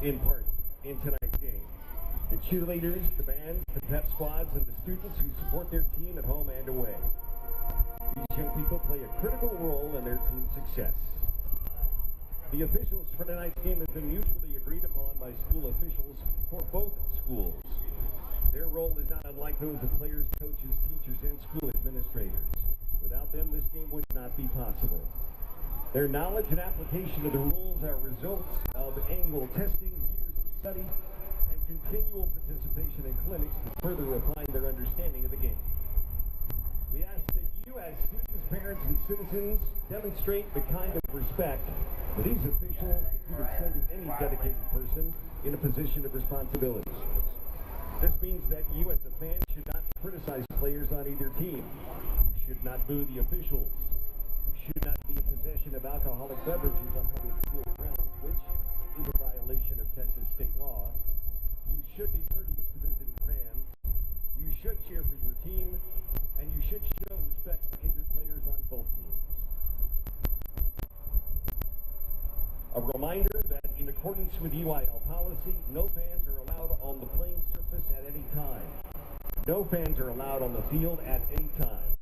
in part in tonight's game. The cheerleaders, the bands, the pep squads, and the students who support their team at home and away. These young people play a critical role in their team's success. The officials for tonight's game have been mutually agreed upon by school officials for both schools. Their role is not unlike those of players, coaches, teachers, and school administrators. Without them, this game would not be possible. Their knowledge and application of the rules are results of annual testing, years of study, and continual participation in clinics to further refine their understanding of the game. We ask that you, as students, parents, and citizens, demonstrate the kind of respect for these officials that you would send to any dedicated person in a position of responsibility. This means that you, as a fan, should not criticize players on either team. You should not boo the officials. You should not be in possession of alcoholic beverages on public school grounds, which is a violation of Texas state law. You should be courteous to visiting fans. You should cheer for your team, and you should show respect to injured players on both teams. A reminder that in accordance with UIL policy, no fans are allowed on the playing surface at any time. No fans are allowed on the field at any time.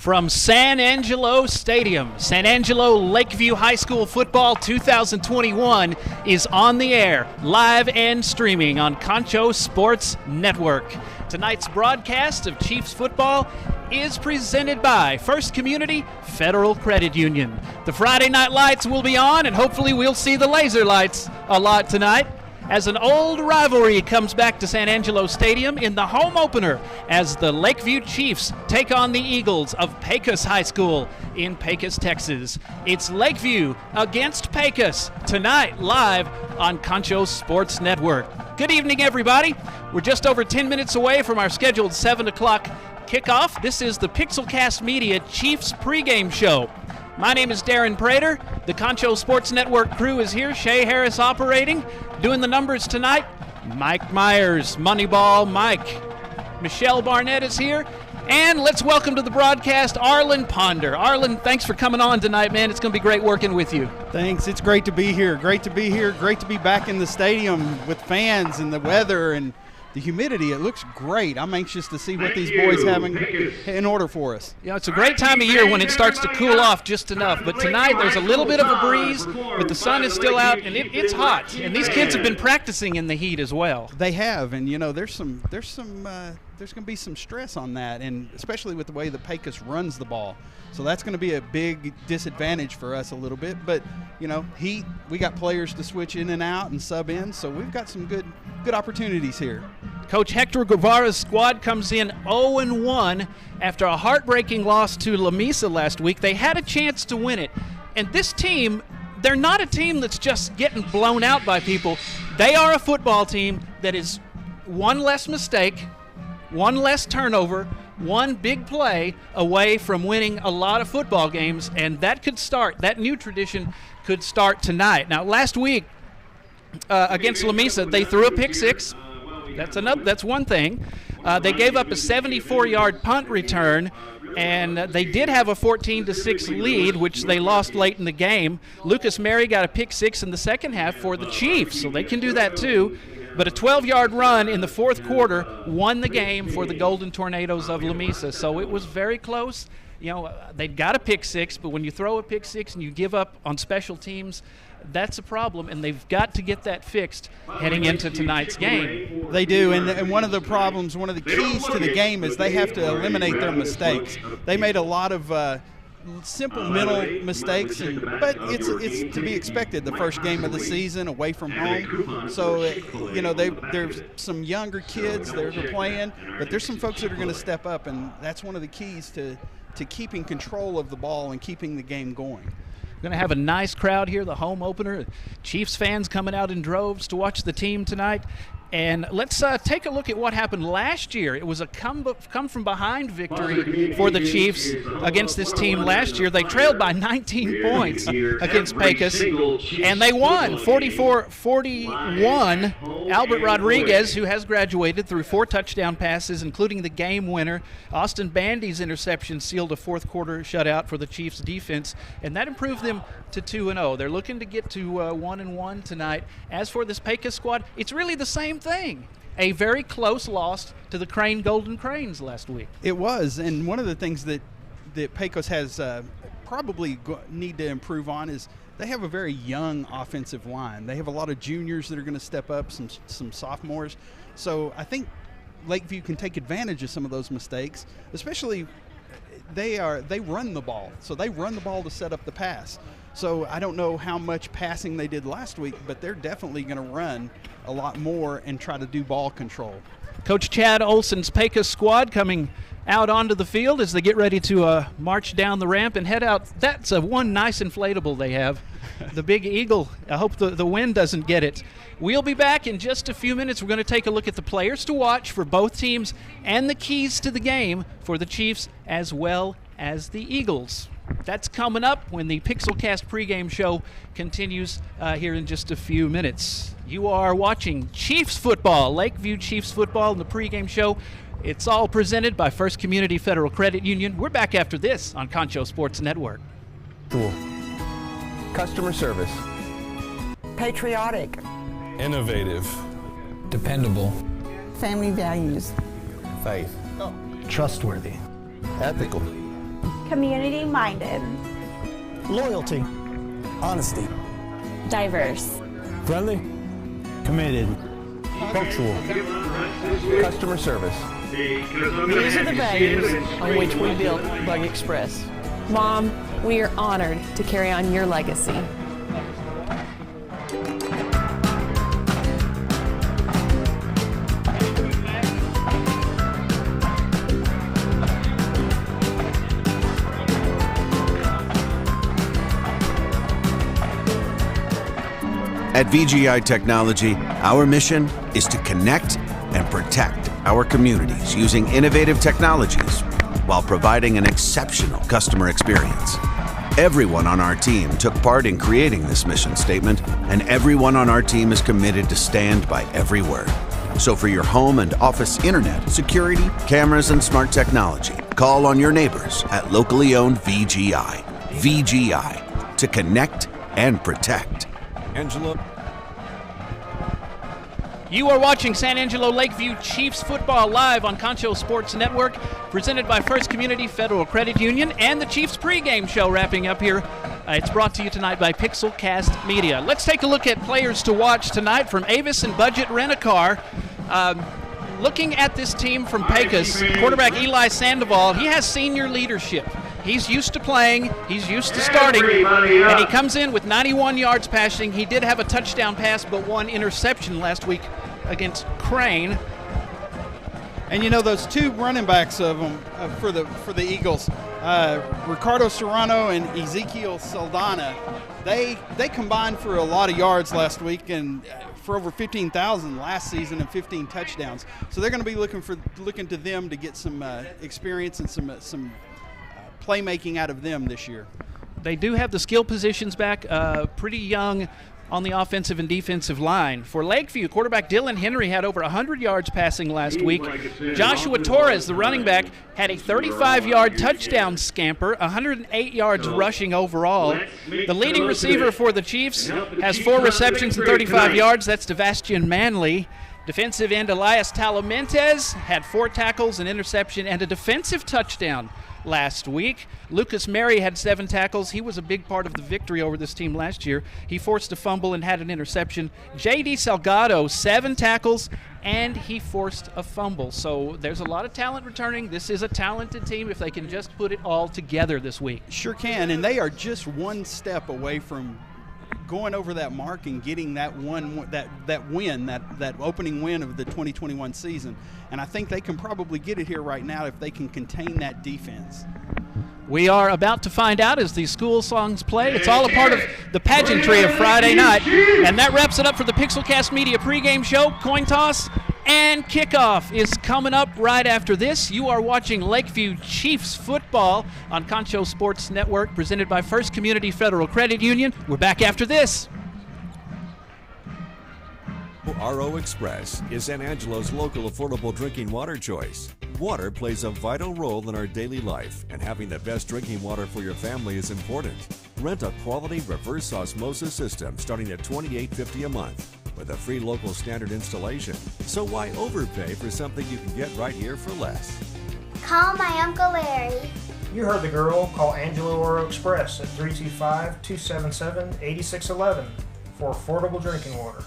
From San Angelo Stadium, San Angelo Lakeview High School Football 2021 is on the air, live and streaming on Concho Sports Network. Tonight's broadcast of Chiefs football is presented by First Community Federal Credit Union. The Friday night lights will be on, and hopefully we'll see the laser lights a lot tonight, as an old rivalry comes back to San Angelo Stadium in the home opener as the Lakeview Chiefs take on the Eagles of Pecos High School in Pecos, Texas. It's Lakeview against Pecos tonight, live on Concho Sports Network. Good evening, everybody. We're just over 10 minutes away from our scheduled 7 o'clock kickoff. This is the Pixelcast Media Chiefs pregame show. My name is Darren Prater. The Concho Sports Network crew is here. Shay Harris operating. Doing the numbers tonight, Mike Myers, Moneyball Mike. Michelle Barnett is here. And let's welcome to the broadcast Arlen Ponder. Arlen, thanks for coming on tonight, man. It's going to be great working with you. Thanks. It's great to be here. Great to be here. Great to be back in the stadium with fans and the weather and the humidity. It looks great. I'm anxious to see what these boys have in order for us. Yeah, it's a great time of year when it starts to cool off just enough. But tonight there's a little bit of a breeze, but the sun is still out, and it's hot. And these kids have been practicing in the heat as well. They have, and you know, there's going to be some stress on that, and especially with the way the Pecos runs the ball. So that's going to be a big disadvantage for us a little bit. But, you know, heat, we got players to switch in and out and sub in, so we've got some good opportunities here. Coach Hector Guevara's squad comes in 0-1 after a heartbreaking loss to La Mesa last week. They had a chance to win it. And this team, they're not a team that's just getting blown out by people. They are a football team that is one less mistake, one less turnover, one big play away from winning a lot of football games, and that new tradition could start tonight. Now, last week against La Mesa, they threw a pick six. That's one thing. They gave up a 74-yard punt return, and they did have a 14-6 lead, which they lost late in the game. Lucas Mary got a pick six in the second half for the Chiefs, so they can do that too. But a 12-yard run in the fourth quarter won the game for the Golden Tornadoes of La Mesa. So it was very close. You know, they got a pick six, but when you throw a pick six and you give up on special teams, that's a problem, and they've got to get that fixed heading into tonight's game. They do, and one of the problems, one of the keys to the game is they have to eliminate their mistakes. They made a lot of simple mental mistakes, but it's to be expected. The first game of the season away from home, so you know there's some younger kids that are playing, but there's some folks that are going to step up, and that's one of the keys to keeping control of the ball and keeping the game going. Going to have a nice crowd here, the home opener. Chiefs fans coming out in droves to watch the team tonight. And let's take a look at what happened last year. It was a come-from-behind victory for the Chiefs against this team last year. They trailed by 19 points against Pecos, and they won 44-41. Albert Rodriguez, who has graduated, threw 4 touchdown passes, including the game winner. Austin Bandy's interception sealed a fourth-quarter shutout for the Chiefs' defense, and that improved them to 2-0. They're looking to get to 1-1 tonight. As for this Pecos squad, it's really the same thing. A very close loss to the Golden Cranes last week. It was, and one of the things that Pecos has probably need to improve on is they have a very young offensive line. They have a lot of juniors that are going to step up, some sophomores. So I think Lakeview can take advantage of some of those mistakes, especially they run the ball. So they run the ball to set up the pass. So I don't know how much passing they did last week, but they're definitely going to run a lot more and try to do ball control. Coach Chad Olson's Pecos squad coming out onto the field as they get ready to march down the ramp and head out. That's one nice inflatable they have, the Big Eagle. I hope the wind doesn't get it. We'll be back in just a few minutes. We're going to take a look at the players to watch for both teams and the keys to the game for the Chiefs as well as the Eagles. That's coming up when the Pixelcast pregame show continues here in just a few minutes. You are watching Chiefs football, Lakeview Chiefs football in the pregame show. It's all presented by First Community Federal Credit Union. We're back after this on Concho Sports Network. Customer service. Patriotic. Innovative. Dependable. Family values. Faith. Trustworthy. Ethical. community-minded, loyalty, honesty, diverse, friendly, committed, punctual, customer service. These are the values on which we built Bug Express. Mom, we are honored to carry on your legacy. At VGI Technology, our mission is to connect and protect our communities using innovative technologies while providing an exceptional customer experience. Everyone on our team took part in creating this mission statement, and everyone on our team is committed to stand by every word. So for your home and office internet, security, cameras, and smart technology, call on your neighbors at locally owned VGI. VGI, to connect and protect. Angelo. You are watching San Angelo Lakeview Chiefs football live on Concho Sports Network, presented by First Community Federal Credit Union, and the Chiefs pregame show wrapping up here. It's brought to you tonight by Pixelcast Media. Let's take a look at players to watch tonight from Avis and Budget Rent-A-Car. Looking at this team from Pecos, quarterback Eli Sandoval, he has senior leadership. He's used to playing, he's used to starting, and he comes in with 91 yards passing. He did have a touchdown pass, but one interception last week against Crane. And you know, those two running backs of them for the Eagles, Ricardo Serrano and Ezekiel Saldana, they combined for a lot of yards last week and for over 15,000 last season and 15 touchdowns. So they're going to be looking to them to get some experience and some playmaking out of them this year. They do have the skill positions back, pretty young on the offensive and defensive line. For Lakeview, quarterback Dylan Henry had over 100 yards passing last week. Joshua Torres, the running back, had a 35-yard touchdown scamper, 108 yards rushing overall. The leading receiver for the Chiefs has 4 receptions and 35 yards. That's Devastian Manley. Defensive end Elias Talamentes had 4 tackles, an interception, and a defensive touchdown last week. Lucas Mary had 7 tackles. He was a big part of the victory over this team last year. He forced a fumble and had an interception. J.D. Salgado, 7 tackles, and he forced a fumble. So there's a lot of talent returning. This is a talented team if they can just put it all together this week. Sure can, and they are just one step away from going over that mark and getting that win, that opening win of the 2021 season. And I think they can probably get it here right now if they can contain that defense. We are about to find out as these school songs play. It's all a part of the pageantry of Friday night. And that wraps it up for the Pixelcast Media pregame show. Coin toss and kickoff is coming up right after this. You are watching Lakeview Chiefs football on Concho Sports Network, presented by First Community Federal Credit Union. We're back after this. RO Express is San Angelo's local affordable drinking water choice. Water plays a vital role in our daily life, and having the best drinking water for your family is important. Rent a quality reverse osmosis system starting at $28.50 a month with a free local standard installation. So why overpay for something you can get right here for less? call my Uncle Larry. You heard the girl. Call Angelo RO Express at 325-277-8611 for affordable drinking water.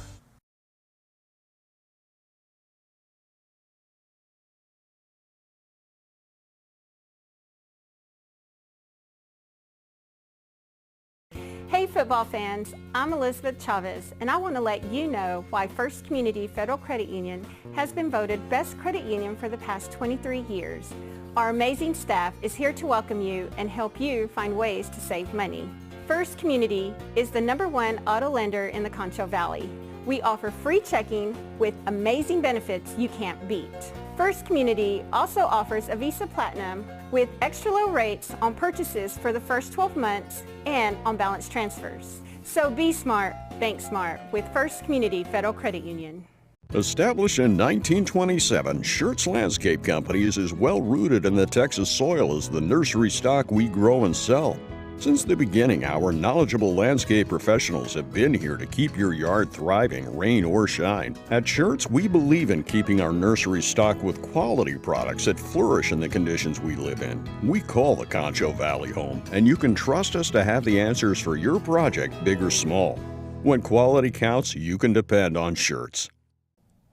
Hey football fans, I'm Elizabeth Chavez, and I want to let you know why First Community Federal Credit Union has been voted Best Credit Union for the past 23 years. Our amazing staff is here to welcome you and help you find ways to save money. First Community is the #1 auto lender in the Concho Valley. We offer free checking with amazing benefits you can't beat. First Community also offers a Visa Platinum with extra low rates on purchases for the first 12 months and on balance transfers. So be smart, bank smart with First Community Federal Credit Union. Established in 1927, Schertz Landscape Company is as well rooted in the Texas soil as the nursery stock we grow and sell. Since the beginning, our knowledgeable landscape professionals have been here to keep your yard thriving, rain or shine. At Schertz, we believe in keeping our nursery stocked with quality products that flourish in the conditions we live in. We call the Concho Valley home, and you can trust us to have the answers for your project, big or small. When quality counts, you can depend on Schertz.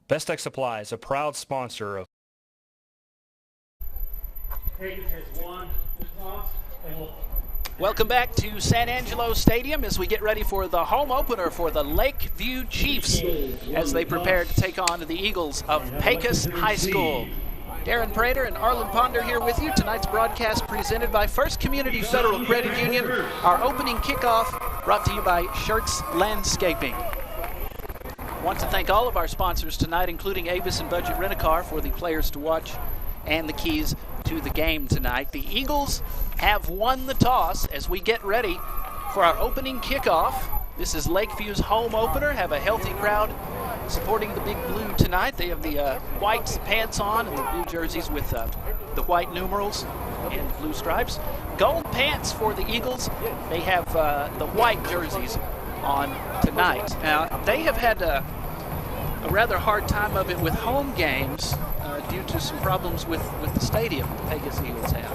Best Tech Supply is a proud sponsor of Welcome back to San Angelo Stadium as we get ready for the home opener for the Lakeview Chiefs as they prepare to take on the Eagles of Pecos High School. Darren Prater and Arlen Ponder here with you. Tonight's broadcast presented by First Community Federal Credit Union. Our opening kickoff brought to you by Schertz Landscaping. Want to thank all of our sponsors tonight, including Avis and Budget Rent-A-Car, for the players to watch and the keys to the game tonight. The Eagles have won the toss as we get ready for our opening kickoff. This is Lakeview's home opener. Have a healthy crowd supporting the Big Blue tonight. They have the white pants on and the blue jerseys with the white numerals and blue stripes. Gold pants for the Eagles. They have the white jerseys on tonight. Now, they have had a rather hard time of it with home games due to some problems with the stadium the Pecos Eagles have.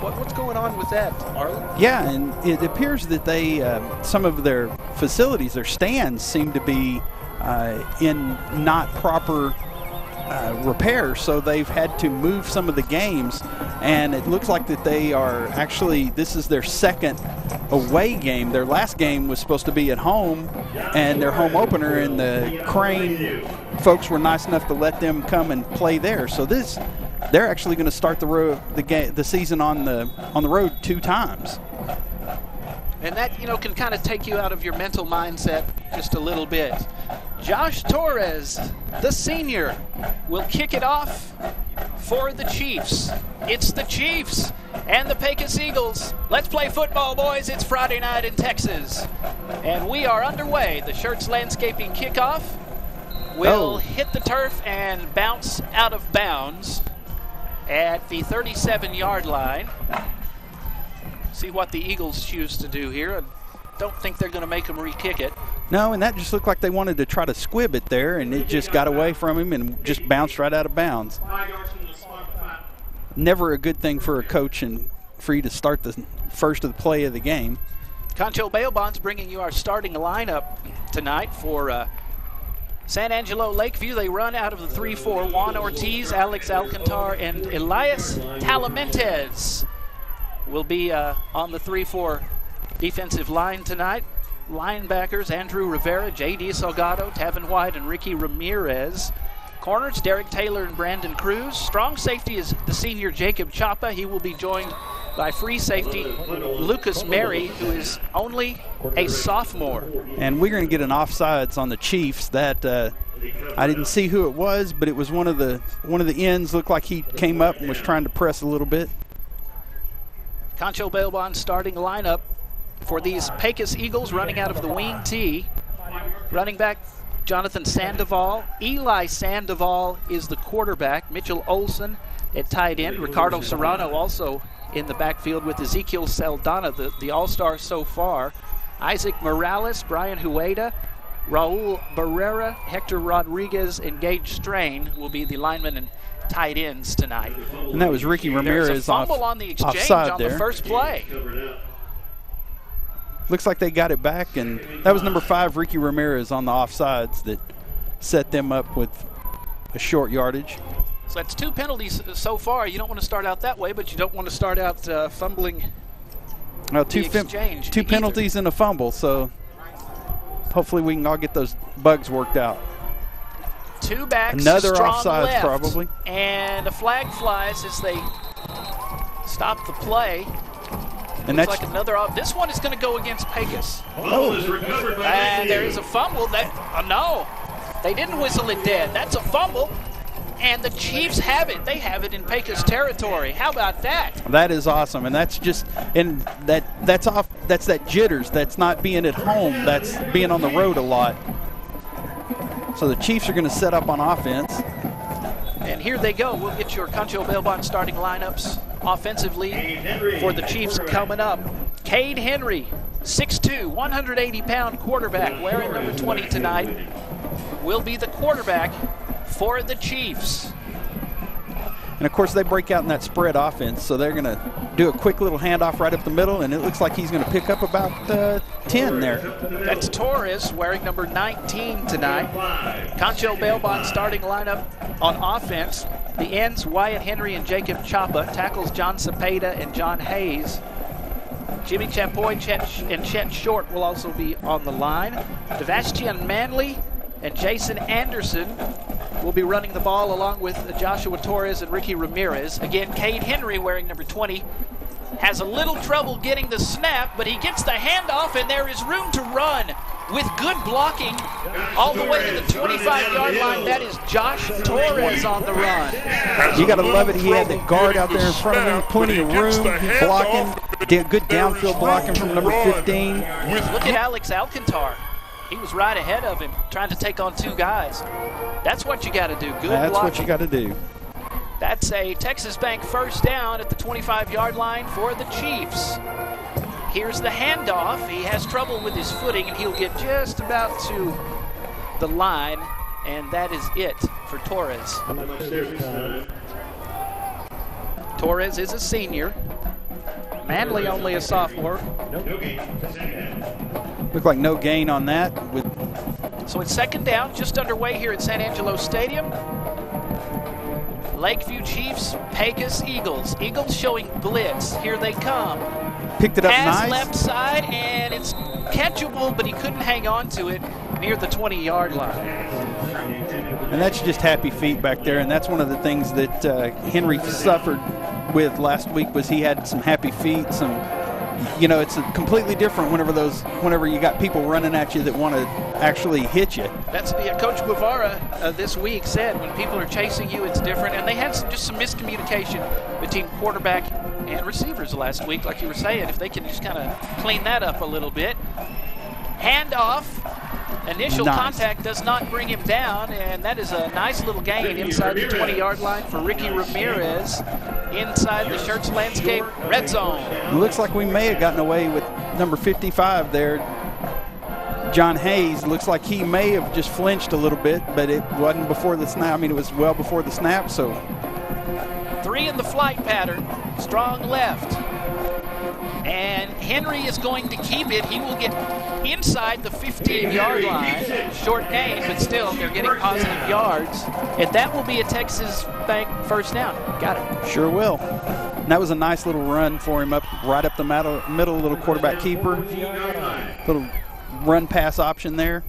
What's going on with that, Arlen? Yeah, and it appears that they, some of their facilities, their stands seem to be in not proper repair, so they've had to move some of the games, and it looks like that they are actually, this is their second away game. Their last game was supposed to be at home, and their home opener, and the Crane folks were nice enough to let them come and play there. So they're actually going to start the season on the road 2 times. And that, can kind of take you out of your mental mindset just a little bit. Josh Torres, the senior, will kick it off for the Chiefs. It's the Chiefs and the Pecos Eagles. Let's play football, boys. It's Friday night in Texas. And we are underway. The Schertz Landscaping kickoff will hit the turf and bounce out of bounds at the 37-yard line. See what the Eagles choose to do here. I don't think they're going to make them re-kick it. No, and that just looked like they wanted to try to squib it there, and it just got away from him and just bounced right out of bounds. Never a good thing for a coach and for you to start the first of the play of the game. Concho Bail Bonds bringing you our starting lineup tonight for San Angelo Lakeview. They run out of the 3-4. Juan Ortiz, Alex Alcantar, and Elias Talamentes will be on the 3-4 defensive line tonight. Linebackers, Andrew Rivera, J.D. Salgado, Tavin White, and Ricky Ramirez. Corners, Derek Taylor and Brandon Cruz. Strong safety is the senior Jacob Chapa. He will be joined by free safety Lucas Mary, who is only a sophomore. And we're going to get an offsides on the Chiefs. That I didn't see who it was, but it was one of the ends. Looked like he came up and was trying to press a little bit. Concho Bail Bonds starting lineup for these Pecos Eagles, running out of the wing tee. Running back Jonathan Sandoval. Eli Sandoval is the quarterback. Mitchell Olson at tight end. Ricardo Serrano also in the backfield with Ezekiel Saldana, the all-star so far. Isaac Morales, Brian Hueda, Raul Barrera, Hector Rodriguez, and Gage Strain will be the linemen and tight ends tonight. And that was Ricky Ramirez. There's a fumble on the exchange on the first play. Looks like they got it back, and that was number 5, Ricky Ramirez, on the offsides that set them up with a short yardage. So that's 2 penalties so far. You don't want to start out that way, but you don't want to start out fumbling well, the exchange. 2 penalties and a fumble, so hopefully we can all get those bugs worked out. 2 backs, another strong offsides left, probably. And a flag flies as they stop the play. And looks like another. This one is going to go against Pecos. And there is a fumble. No, they didn't whistle it dead. That's a fumble, and the Chiefs have it. They have it in Pecos territory. How about that? That is awesome, and that's just that's off. That's that jitters. That's not being at home. That's being on the road a lot. So the Chiefs are going to set up on offense. And here they go. We'll get your Concho Bail Bond starting lineups offensively for the Chiefs coming up. Cade Henry, 6'2", 180-pound quarterback, wearing number 20 tonight, will be the quarterback for the Chiefs. And, of course, they break out in that spread offense, so they're going to do a quick little handoff right up the middle, and it looks like he's going to pick up about 10 there. That's Torres wearing number 19 tonight. Concho Bailbon starting lineup on offense. The ends, Wyatt Henry and Jacob Chapa. Tackles, John Cepeda and John Hayes. Jimmy Chapoy and Chet Short will also be on the line. Devastian Manley and Jason Anderson will be running the ball along with Joshua Torres and Ricky Ramirez. Again, Cade Henry wearing number 20 has a little trouble getting the snap, but he gets the handoff, and there is room to run with good blocking all the way to the 25-yard line. That is Josh Torres on the run. You got to love it. He had the guard out there in front of him, plenty of room, blocking, did good downfield blocking from number 15. Look at Alex Alcantar. He was right ahead of him, trying to take on two guys. That's what you got to do. Good That's blocking. what you got to do. That's a Texas Bank first down at the 25-yard line for the Chiefs. Here's the handoff. He has trouble with his footing, and he'll get just about to the line, and that is it for Torres. Torres is a senior. Manley only a sophomore. Looked like no gain on that. So it's second down, just underway here at San Angelo Stadium. Lakeview Chiefs, Pecos Eagles. Eagles showing blitz. Here they come. Picked it up Pass nice. Left side, and it's catchable, but he couldn't hang on to it near the 20-yard line. And that's just happy feet back there, and that's one of the things that Henry suffered with last week was he had some happy feet, it's completely different whenever you got people running at you that want to actually hit you. That's Coach Guevara this week said when people are chasing you, it's different. And they had just some miscommunication between quarterback and receivers last week, like you were saying. If they can just kind of clean that up a little bit. Handoff. Initial contact does not bring him down, and that is a nice little gain inside the 20-yard line for Ricky Ramirez inside the Schertz Landscape red zone. It looks like we may have gotten away with number 55 there. John Hayes looks like he may have just flinched a little bit, but it wasn't before the snap. I mean, it was well before the snap, so. 3 in the flight pattern, strong left. And Henry is going to keep it. He will get inside the 15-yard line. Short gain, but still they're getting positive yards. And that will be a Texas Bank first down. Got it. Sure will. And that was a nice little run for him right up the middle, little quarterback keeper. Little run pass option there.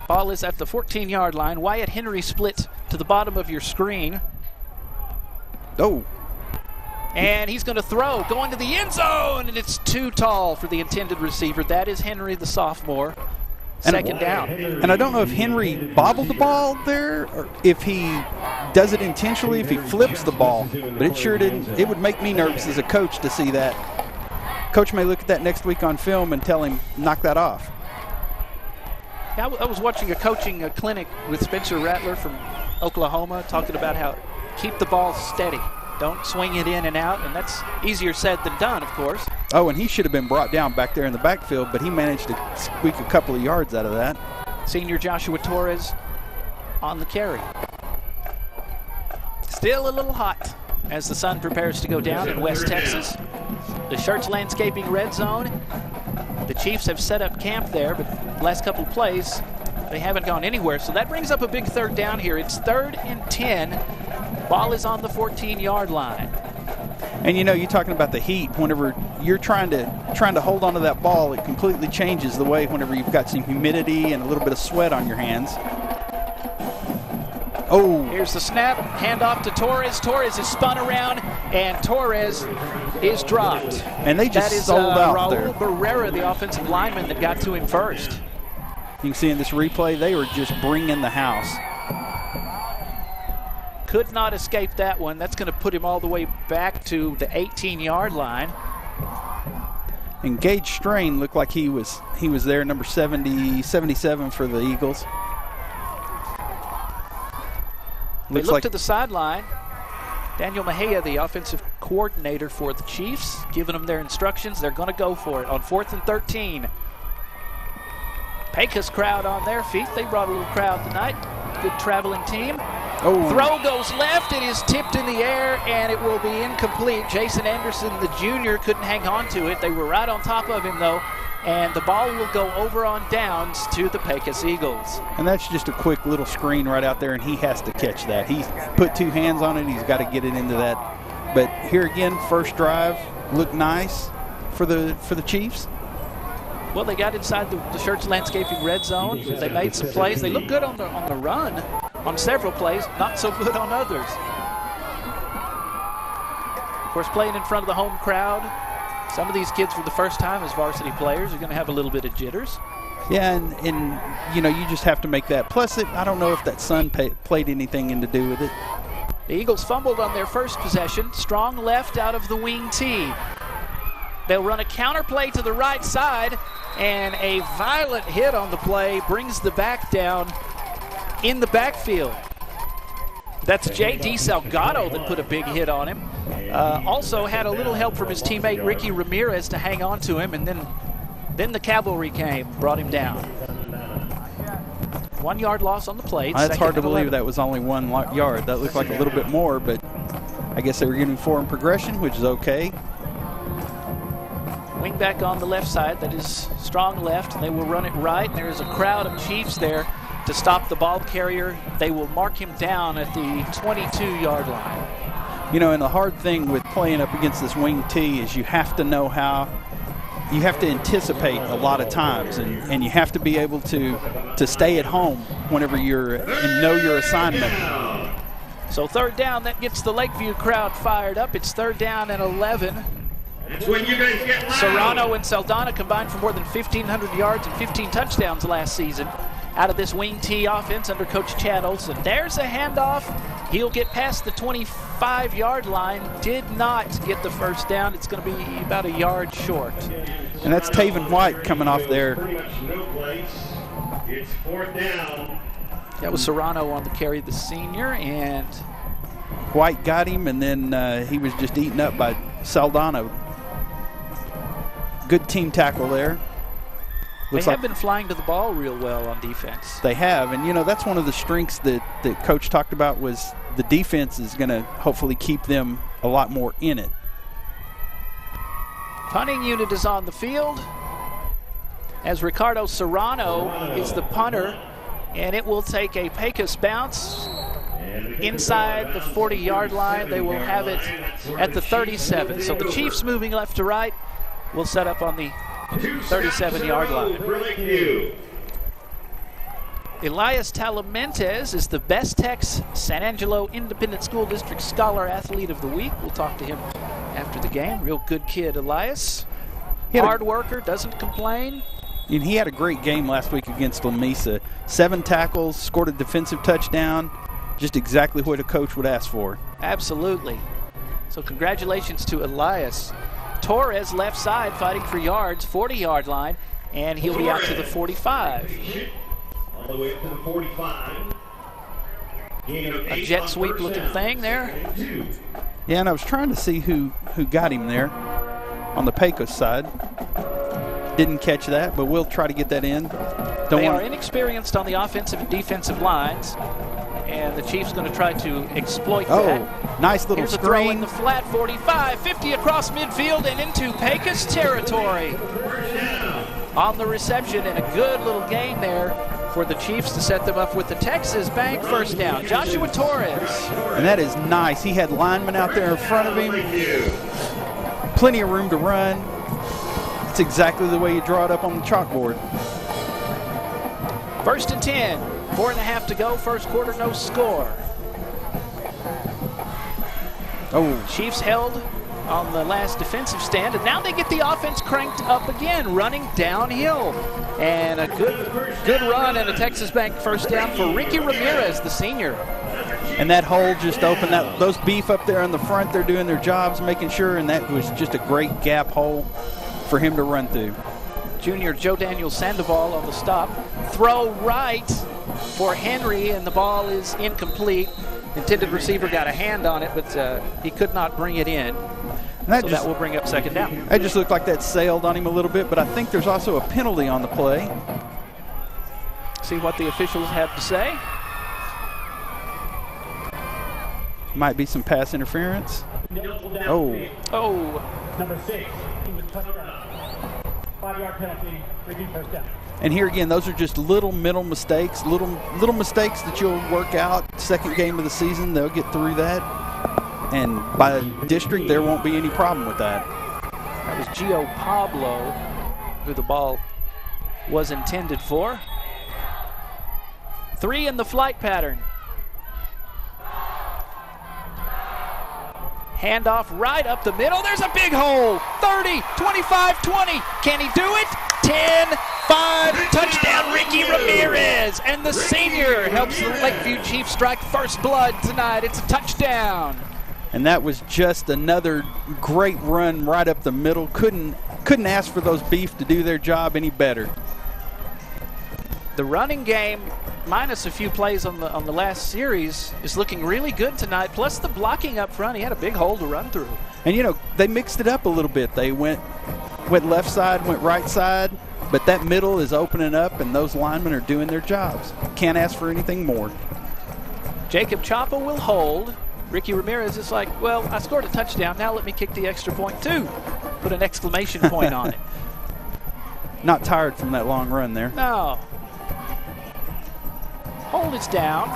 Ball is at the 14-yard line. Wyatt Henry split to the bottom of your screen. Oh. And he's going to throw, going to the end zone, and it's too tall for the intended receiver. That is Henry, the sophomore. Second down. And I don't know if Henry bobbled the ball there or if he does it intentionally, if he flips the ball. But it sure didn't. It would make me nervous as a coach to see that. Coach may look at that next week on film and tell him, knock that off. I was watching a coaching clinic with Spencer Rattler from Oklahoma talking about how keep the ball steady. Don't swing it in and out, and that's easier said than done, of course. Oh, and he should have been brought down back there in the backfield, but he managed to squeak a couple of yards out of that. Senior Joshua Torres on the carry. Still a little hot as the sun prepares to go down in West Texas. The Schertz Landscaping red zone. The Chiefs have set up camp there, but the last couple of plays, they haven't gone anywhere. So that brings up a big third down here. It's 3rd and 10. Ball is on the 14-yard line. And you're talking about the heat. Whenever you're trying to hold on to that ball, it completely changes the way whenever you've got some humidity and a little bit of sweat on your hands. Oh. Here's the snap, handoff to Torres. Torres is spun around, and Torres is dropped. And they just sold out there. Raul Barrera, the offensive lineman that got to him first. You can see in this replay, they were just bringing the house. Could not escape that one. That's going to put him all the way back to the 18-yard line. And Gage Strain looked like he was there, number 77 for the Eagles. They look to the sideline. Daniel Mejia, the offensive coordinator for the Chiefs, giving them their instructions. They're going to go for it on 4th and 13. Pecos crowd on their feet. They brought a little crowd tonight. Good traveling team. Oh. Throw goes left. It is tipped in the air, and it will be incomplete. Jason Anderson, the junior, couldn't hang on to it. They were right on top of him, though, and the ball will go over on downs to the Pecos Eagles. And that's just a quick little screen right out there, and he has to catch that. He's put 2 hands on it. He's got to get it into that. But here again, first drive looked nice for the Chiefs. Well, they got inside the Schertz Landscaping red zone. They made some plays. They looked good on the run on several plays, not so good on others. Of course, playing in front of the home crowd, some of these kids for the first time as varsity players are going to have a little bit of jitters. Yeah, and you know, you just have to make that. Plus, I don't know if that sun played anything in to do with it. The Eagles fumbled on their first possession. Strong left out of the wing tee. They'll run a counter play to the right side, and a violent hit on the play brings the back down in the backfield. That's J.D. Salgado that put a big hit on him. Also had a little help from his teammate Ricky Ramirez to hang on to him, and then the cavalry came, brought him down. 1 yard loss on the play. That's hard to believe that was only 1 yard. That looked like a little bit more, but I guess they were getting 4 in progression, which is okay. Wing back on the left side, that is strong left, and they will run it right. There is a crowd of Chiefs there to stop the ball carrier. They will mark him down at the 22-yard line. You know, and the hard thing with playing up against this wing T is you have to know how, you have to anticipate a lot of times, and you have to be able to stay at home whenever and know your assignment. So 3rd down, that gets the Lakeview crowd fired up. It's 3rd down and 11. That's when you guys get loud. Serrano and Saldana combined for more than 1,500 yards and 15 touchdowns last season out of this wing T offense under Coach Chad Olson. There's a handoff. He'll get past the 25-yard line. Did not get the first down. It's going to be about a yard short. And that's Taven White coming off there. It's 4th down. That was Serrano on the carry, the senior, and White got him, and then he was just eaten up by Saldana. Good team tackle there. They have been flying to the ball real well on defense. They have, and you know, that's one of the strengths that Coach talked about, was the defense is going to hopefully keep them a lot more in it. Punting unit is on the field as Ricardo Serrano is the punter, and it will take a Pecos bounce inside the 40-yard line. They will have it at the 37. So the Chiefs moving left to right will set up on the 37-yard line. Elias Talamentes is the Best Tex San Angelo Independent School District Scholar Athlete of the Week. We'll talk to him after the game. Real good kid, Elias. Hard worker, doesn't complain. And he had a great game last week against La Mesa. 7 tackles, scored a defensive touchdown. Just exactly what a coach would ask for. Absolutely. So congratulations to Elias. Torres left side fighting for yards, 40-yard line, and he'll be out to the 45. All the way up to the 45. A jet sweep looking thing there. Yeah, and I was trying to see who got him there on the Pecos side. Didn't catch that, but we'll try to get that in. They are inexperienced on the offensive and defensive lines, and the Chiefs going to try to exploit that. Nice little Here's screen. A throw in the flat 45, 50 across midfield and into Pecos territory. On the reception, and a good little gain there for the Chiefs to set them up with the Texas Bank first down. Joshua Torres. And that is nice. He had linemen out there in front of him. Plenty of room to run. It's exactly the way you draw it up on the chalkboard. 1st and 10. 4.5 to go. First quarter, no score. Chiefs held on the last defensive stand, and now they get the offense cranked up again, running downhill. And a good run and a Texas Bank first down for Ricky Ramirez, the senior. And that hole just opened. Those beef up there in the front, they're doing their jobs, making sure, and that was just a great gap hole for him to run through. Junior Joe Daniel Sandoval on the stop. Throw right, for Henry, and the ball is incomplete. Intended receiver got a hand on it, but he could not bring it in. So that will bring up second down. That just looked like that sailed on him a little bit, but I think there's also a penalty on the play. See what the officials have to say. Might be some pass interference. Oh. Number 6, he was touched down. 5-yard penalty, repeat first down. And here again, those are just little mental mistakes, little mistakes that you'll work out. Second game of the season, they'll get through that. And by district, there won't be any problem with that. That was Gio Pablo, who the ball was intended for. 3 in the flight pattern. Handoff right up the middle. There's a big hole. 30, 25, 20. Can he do it? 10, 5, touchdown Ricky Ramirez. And the senior helps the Lakeview Chiefs strike first blood tonight. It's a touchdown. And that was just another great run right up the middle. Couldn't ask for those beef to do their job any better. The running game, minus a few plays on the last series, is looking really good tonight. Plus the blocking up front, he had a big hole to run through. And you know, they mixed it up a little bit. They went left side, went right side, but that middle is opening up, and those linemen are doing their jobs. Can't ask for anything more. Jacob Chapa will hold. Ricky Ramirez is like, well, I scored a touchdown. Now let me kick the extra point too. Put an exclamation point on it. Not tired from that long run there. No. Hold is down.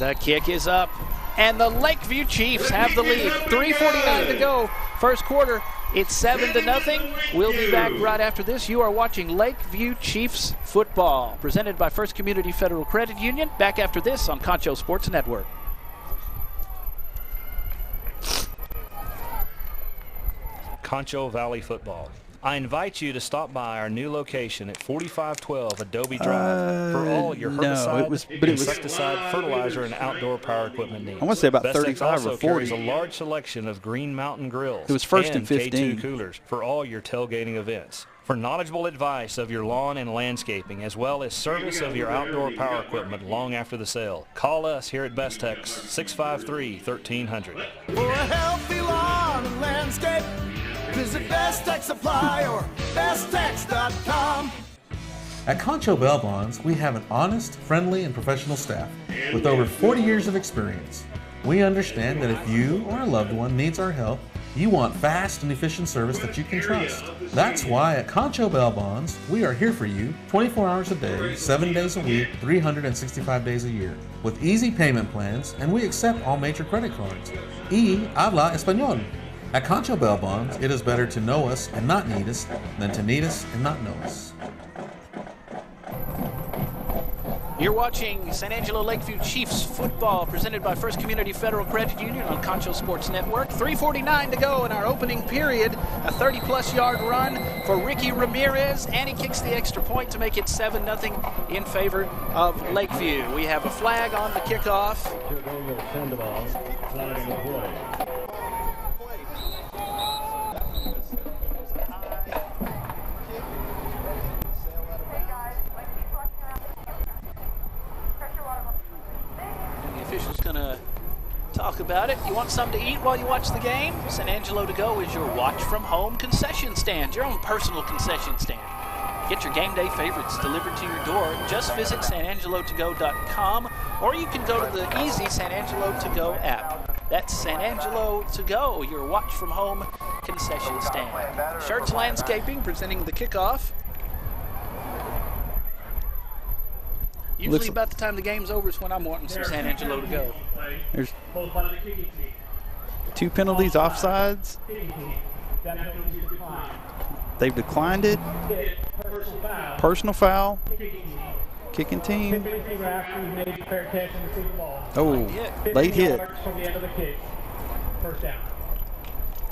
The kick is up. And the Lakeview Chiefs have the lead. 3:49 to go. First quarter. It's 7-0. We'll be back right after this. You are watching Lakeview Chiefs football, presented by First Community Federal Credit Union. Back after this on Concho Sports Network. Concho Valley football. I invite you to stop by our new location at 4512 Adobe Drive for all your herbicide, insecticide, fertilizer, and outdoor power equipment needs. I want to say about Best 35 also or 40. carries a large selection of Green Mountain grills. It was first and 15. K2 coolers for all your tailgating events. For knowledgeable advice of your lawn and landscaping, as well as service of your outdoor power equipment long after the sale, call us here at Best Tech's 653-1300. For a healthy lawn and landscape, visit Best Tech Supply or besttechs.com. At Concho Bail Bonds, we have an honest, friendly, and professional staff with over 40 years of experience. We understand that if you or a loved one needs our help, you want fast and efficient service that you can trust. That's why at Concho Bail Bonds, we are here for you 24 hours a day, 7 days a week, 365 days a year, with easy payment plans, and we accept all major credit cards. Y habla español. At Concho Bail Bonds, it is better to know us and not need us than to need us and not know us. You're watching San Angelo Lakeview Chiefs football, presented by First Community Federal Credit Union on Concho Sports Network. 3:49 to go in our opening period. A 30-plus yard run for Ricky Ramirez, and he kicks the extra point to make it 7-0 in favor of Lakeview. We have a flag on the kickoff. Going to talk about it. You want something to eat while you watch the game? San Angelo To Go is your watch-from-home concession stand, your own personal concession stand. Get your game day favorites delivered to your door. Just visit sanangelotogo.com, or you can go to the easy San Angelo To Go app. That's San Angelo To Go, your watch-from-home concession stand. Shirts Landscaping presenting the kickoff. Usually about the time the game's over is when I'm wanting some San Angelo To Go. There's 2 penalties, offsides. They've declined it. Personal foul. Kicking team. Oh, late hit.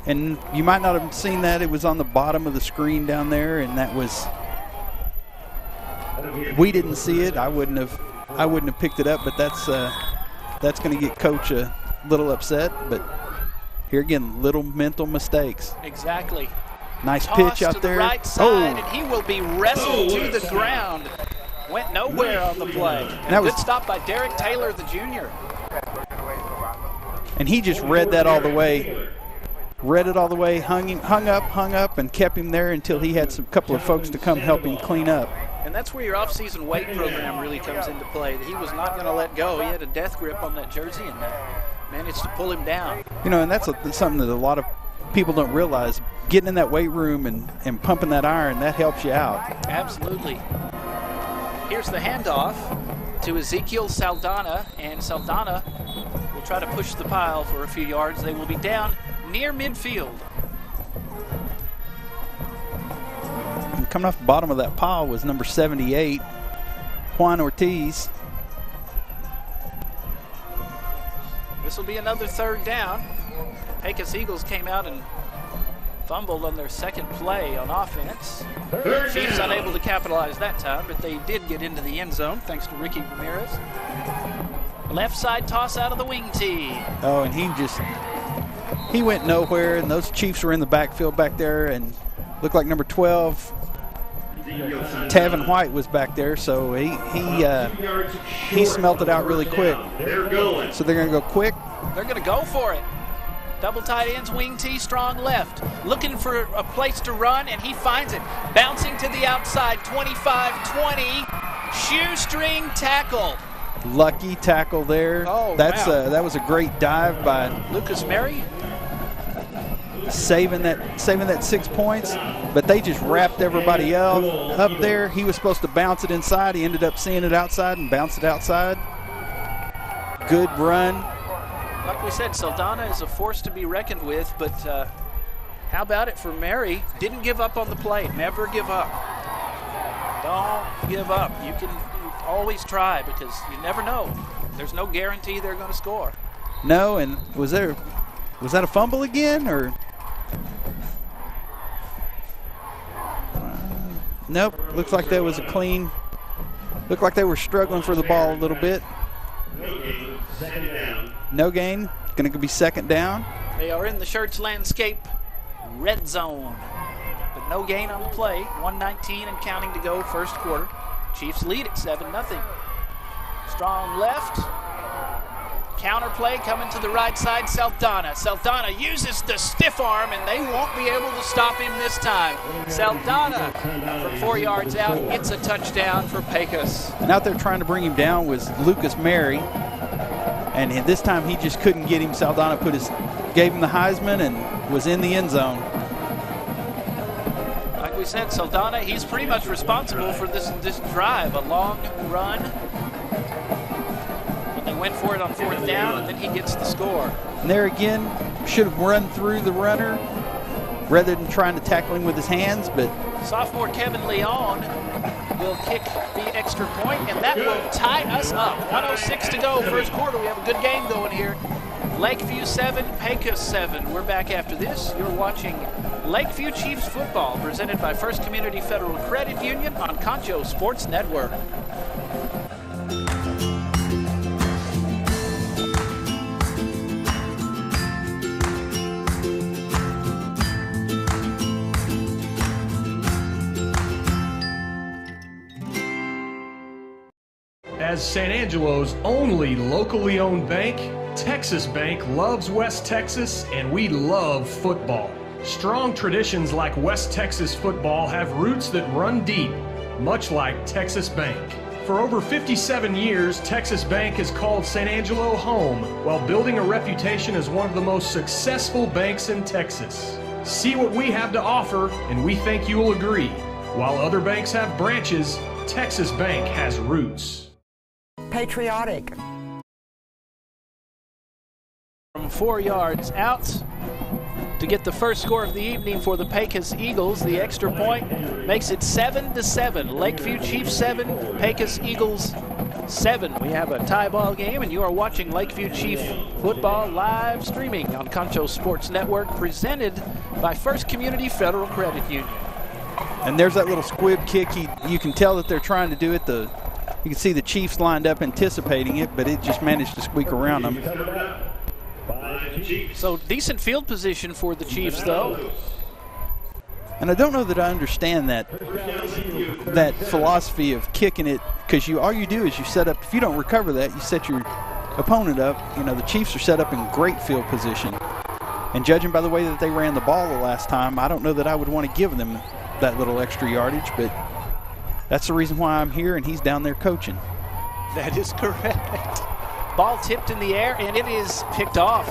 And you might not have seen that. It was on the bottom of the screen down there, and that was... We didn't see it. I wouldn't have picked it up, but that's going to get Coach a little upset. But here again, little mental mistakes. Exactly. Nice Toss pitch out to there. The right side, and he will be wrestled to the ground. went nowhere on the play. And a good stop by Derek Taylor, the junior. And he just read that all the way. Read it all the way, hung up, and kept him there until he had some couple of folks to come help him clean up. And that's where your off-season weight program really comes into play. He was not going to let go. He had a death grip on that jersey and managed to pull him down. You know, and that's something that a lot of people don't realize. Getting in that weight room and pumping that iron, that helps you out. Absolutely. Here's the handoff to Ezekiel Saldana, and Saldana will try to push the pile for a few yards. They will be down near midfield. And coming off the bottom of that pile was number 78, Juan Ortiz. This will be another third down. Pecos Eagles came out and fumbled on their second play on offense. Chiefs unable to capitalize that time, but they did get into the end zone thanks to Ricky Ramirez. Left side toss out of the wing tee. Oh, and he went nowhere, and those Chiefs were in the backfield back there, and looked like number 12, Tavin White, was back there, so he smelt it out really quick. So they're going to go quick. They're going to go for it. Double tight ends, wing tee, strong left. Looking for a place to run, and he finds it. Bouncing to the outside, 25-20. Shoestring tackle. Lucky tackle there. Oh, wow. That was a great dive by Lucas Mary. Saving that 6 points, but they just wrapped everybody else up there. He was supposed to bounce it inside. He ended up seeing it outside and bounced it outside. Good run. Like we said, Saldana is a force to be reckoned with, but how about it for Mary? Didn't give up on the play. Never give up. Don't give up. You can always try, because you never know. There's no guarantee they're going to score. No, and was that a fumble again, or? Nope. Looks like that was a clean. Looked like they were struggling for the ball a little bit. No gain. Going to be second down. They are in the Shirts Landscape red zone, but no gain on the play. 1:19 and counting to go, first quarter. Chiefs lead at 7-0. Strong left. Counter play coming to the right side. Saldana uses the stiff arm, and they won't be able to stop him this time. Saldana from 4 yards out. It's a touchdown for Pecos. And out there trying to bring him down was Lucas Mary. And this time he just couldn't get him. Saldana gave him the Heisman and was in the end zone. Like we said, Saldana, he's pretty much responsible for this drive. A long run. But they went for it on fourth down, and then he gets the score. And there again, should have run through the runner rather than trying to tackle him with his hands. But sophomore Kevin Leon will kick the extra point, and that will tie us up. 1:06 to go, first quarter. We have a good game going here. Lakeview 7, Pecos 7. We're back after this. You're watching Lakeview Chiefs football, presented by First Community Federal Credit Union on Concho Sports Network. As San Angelo's only locally owned bank, Texas Bank loves West Texas, and we love football. Strong traditions like West Texas football have roots that run deep, much like Texas Bank. For over 57 years, Texas Bank has called San Angelo home while building a reputation as one of the most successful banks in Texas. See what we have to offer, and we think you will agree. While other banks have branches, Texas Bank has roots. Patriotic. From 4 yards out to get the first score of the evening for the Pecos Eagles. The extra point makes it 7-7. Lakeview Chiefs 7, Pecos Eagles 7. We have a tie ball game, and you are watching Lakeview Chief football live streaming on Concho Sports Network, presented by First Community Federal Credit Union. And there's that little squib kick. You can tell that they're trying to do it. You can see the Chiefs lined up anticipating it, but it just managed to squeak around them. So decent field position for the Chiefs, though. And I don't know that I understand that philosophy of kicking it, because all you do is you set up, if you don't recover that, you set your opponent up. You know, the Chiefs are set up in great field position. And judging by the way that they ran the ball the last time, I don't know that I would want to give them that little extra yardage, but that's the reason why I'm here, and he's down there coaching. That is correct. Ball tipped in the air, and it is picked off.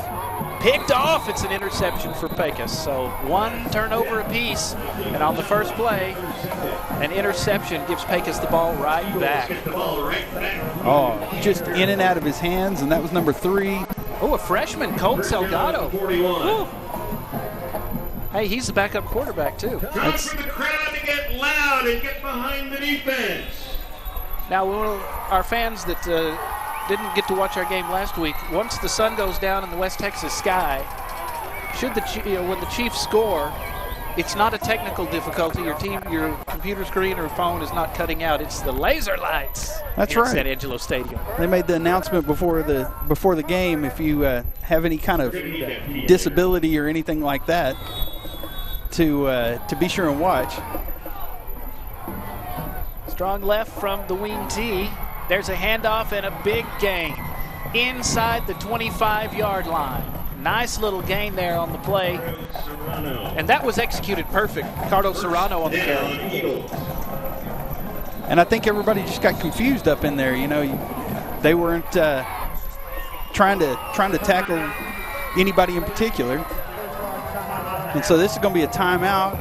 Picked off. It's an interception for Pecos. So one turnover apiece, and on the first play, an interception gives Pecos the ball right back. Oh, just in and out of his hands, and that was number 3. Oh, a freshman, Colt Salgado. Ooh. Hey, he's the backup quarterback, too. Time for the crowd to get loud and get behind the defense. Now, our fans that didn't get to watch our game last week, once the sun goes down in the West Texas sky, when the Chiefs score, it's not a technical difficulty. Your computer screen or phone is not cutting out. It's the laser lights. That's right. At Angelo Stadium. They made the announcement before the game. If you have any kind of disability or anything like that, to be sure and watch. Strong left from the wing tee. There's a handoff and a big gain inside the 25-yard line. Nice little gain there on the play. And that was executed perfect. Ricardo Serrano on the carry. And I think everybody just got confused up in there. You know, they weren't trying to tackle anybody in particular. And so this is going to be a timeout.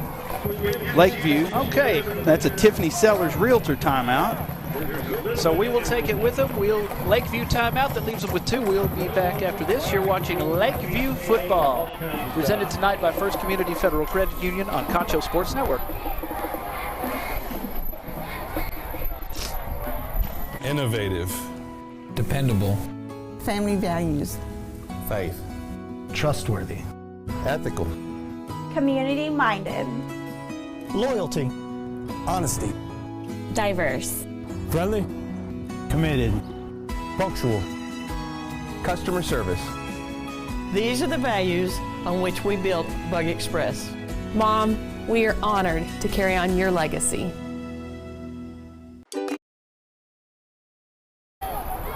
Lakeview. Okay. That's a Tiffany Sellers Realtor timeout. So we will take it with them. Lakeview timeout. That leaves them with 2. We'll be back after this. You're watching Lakeview Football, presented tonight by First Community Federal Credit Union on Concho Sports Network. Innovative. Dependable. Family values. Faith. Trustworthy. Ethical. Community-minded. Loyalty. Honesty. Diverse. Friendly. Committed. Punctual. Customer service. These are the values on which we built Bug Express. Mom, we are honored to carry on your legacy.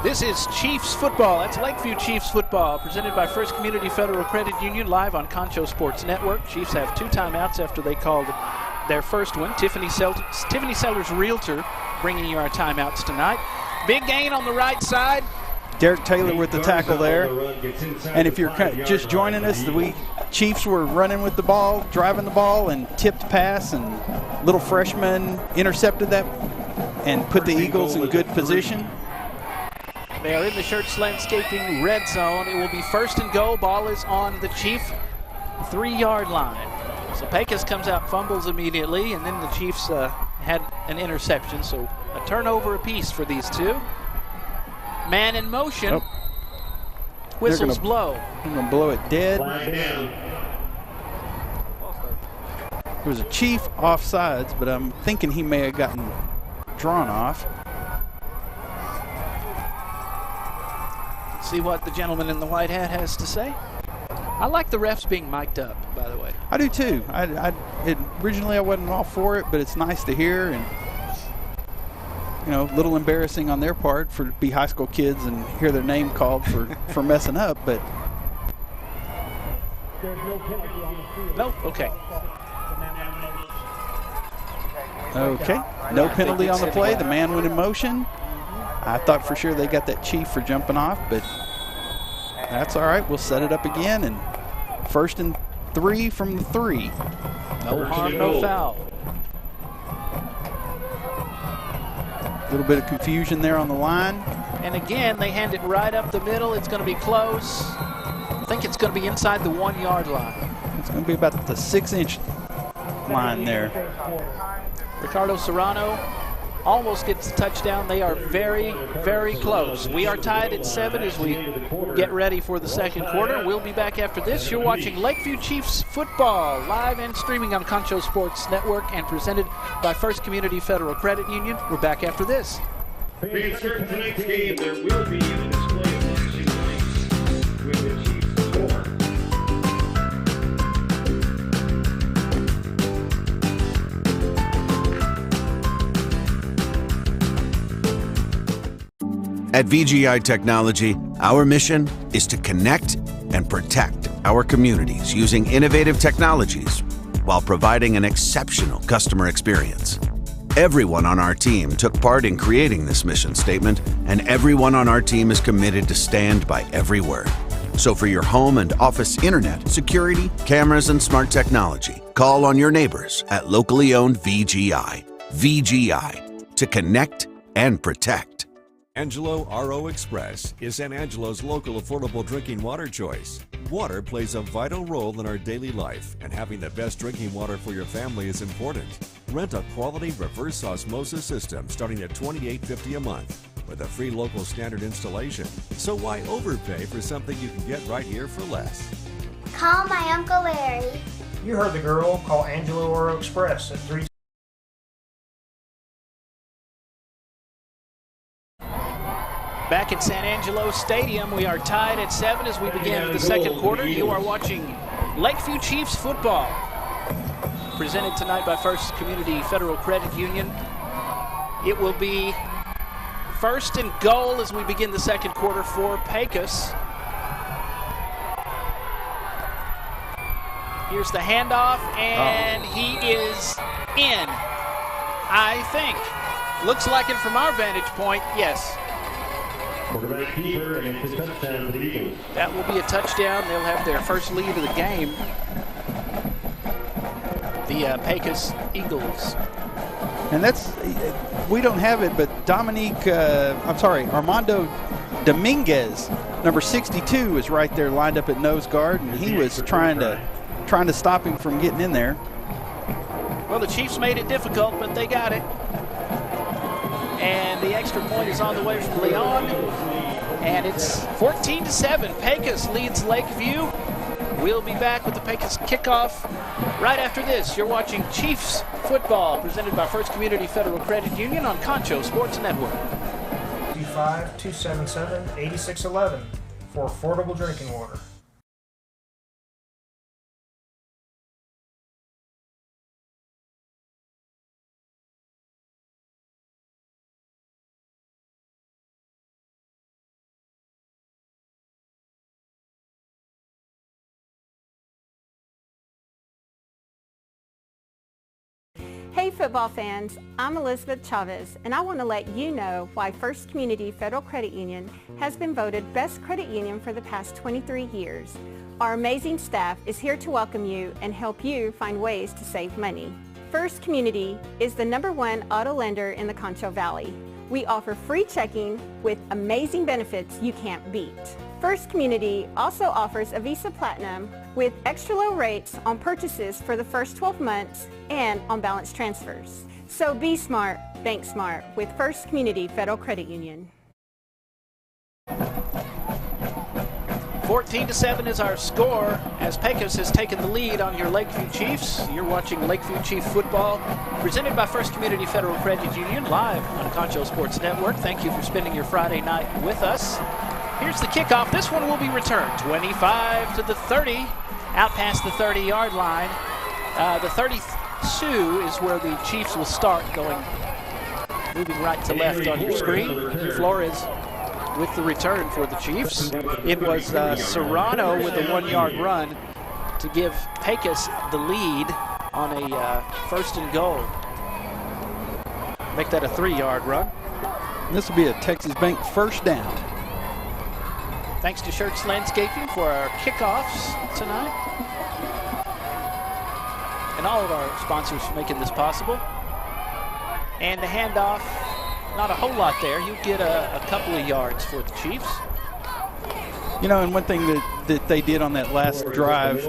This is Chiefs football. That's Lakeview Chiefs football, presented by First Community Federal Credit Union, live on Concho Sports Network. Chiefs have 2 timeouts after they called their first one. Tiffany Sellers Realtor bringing you our timeouts tonight. Big gain on the right side. Derek Taylor with the tackle there. And if you're just joining us, the Chiefs were running with the ball, driving the ball, and tipped pass, and little freshman intercepted that and put the Eagles in good position. They are in the Schertz Landscaping red zone. It will be 1st and goal. Ball is on the Chief 3-yard line. So Pecos comes out, fumbles immediately, and then the Chiefs had an interception. So a turnover apiece for these 2. Man in motion. Oh. Whistles blow. I'm going to blow it dead. There was a Chief offsides, but I'm thinking he may have gotten drawn off. See what the gentleman in the white hat has to say. I like the refs being mic'd up, by the way. I do too. Originally I wasn't all for it, but it's nice to hear, and a little embarrassing on their part to be high school kids and hear their name called for messing up, but. Nope. Okay. Okay. No penalty on the play. The man went in motion. I thought for sure they got that Chief for jumping off, but that's all right. We'll set it up again, and 1st and 3 from the 3. No harm, no foul. A little bit of confusion there on the line. And again, they hand it right up the middle. It's going to be close. I think it's going to be inside the 1-yard line. It's going to be about the 6-inch line there. Ricardo Serrano almost gets the touchdown. They are very, very close. We are tied at 7 as we get ready for the second quarter. We'll be back after this. You're watching Lakeview Chiefs football, live and streaming on Concho Sports Network and presented by First Community Federal Credit Union. We're back after this. Fans, during tonight's game, there will be a display of boxing lights with the Chiefs score. At VGI Technology, our mission is to connect and protect our communities using innovative technologies while providing an exceptional customer experience. Everyone on our team took part in creating this mission statement, and everyone on our team is committed to stand by every word. So for your home and office internet, security, cameras, and smart technology, call on your neighbors at locally owned VGI. VGI, to connect and protect. Angelo RO Express is San Angelo's local affordable drinking water choice. Water plays a vital role in our daily life, and having the best drinking water for your family is important. Rent a quality reverse osmosis system starting at $28.50 a month with a free local standard installation. So why overpay for something you can get right here for less? Call my Uncle Larry. You heard the girl. Call Angelo RO Express at 3. Back at San Angelo Stadium, we are tied at 7 as we begin the second quarter. You are watching Lakeview Chiefs football, presented tonight by First Community Federal Credit Union. It will be first and goal as we begin the second quarter for Pecos. Here's the handoff, and he is in, I think. Looks like it from our vantage point, yes. That will be a touchdown. They'll have their first lead of the game. The Pecos Eagles. And that's, we don't have it, but Armando Dominguez, number 62, is right there lined up at nose guard, and he was trying to stop him from getting in there. Well, the Chiefs made it difficult, but they got it. And the extra point is on the way from Leon. And it's 14-7. Pecos leads Lakeview. We'll be back with the Pecos kickoff right after this. You're watching Chiefs football presented by First Community Federal Credit Union on Concho Sports Network. 25277-8611 for affordable drinking water. Hey football fans, I'm Elizabeth Chavez, and I want to let you know why First Community Federal Credit Union has been voted Best Credit Union for the past 23 years. Our amazing staff is here to welcome you and help you find ways to save money. First Community is the #1 auto lender in the Concho Valley. We offer free checking with amazing benefits you can't beat. First Community also offers a Visa Platinum with extra low rates on purchases for the first 12 months and on balance transfers. So be smart, bank smart with First Community Federal Credit Union. 14-7 is our score as Pecos has taken the lead on your Lakeview Chiefs. You're watching Lakeview Chief football presented by First Community Federal Credit Union live on Concho Sports Network. Thank you for spending your Friday night with us. Here's the kickoff. This one will be returned 25 to the 30, out past the 30-yard line. The 32 is where the Chiefs will start, moving right to left on your screen. Flores with the return for the Chiefs. It was Serrano with a 1-yard run to give Pecos the lead on a first and goal. Make that a 3-yard run. This will be a Texas Bank first down. Thanks to Shirts Landscaping for our kickoffs tonight. And all of our sponsors for making this possible. And the handoff, not a whole lot there. You get a couple of yards for the Chiefs. You know, and one thing that they did on that last drive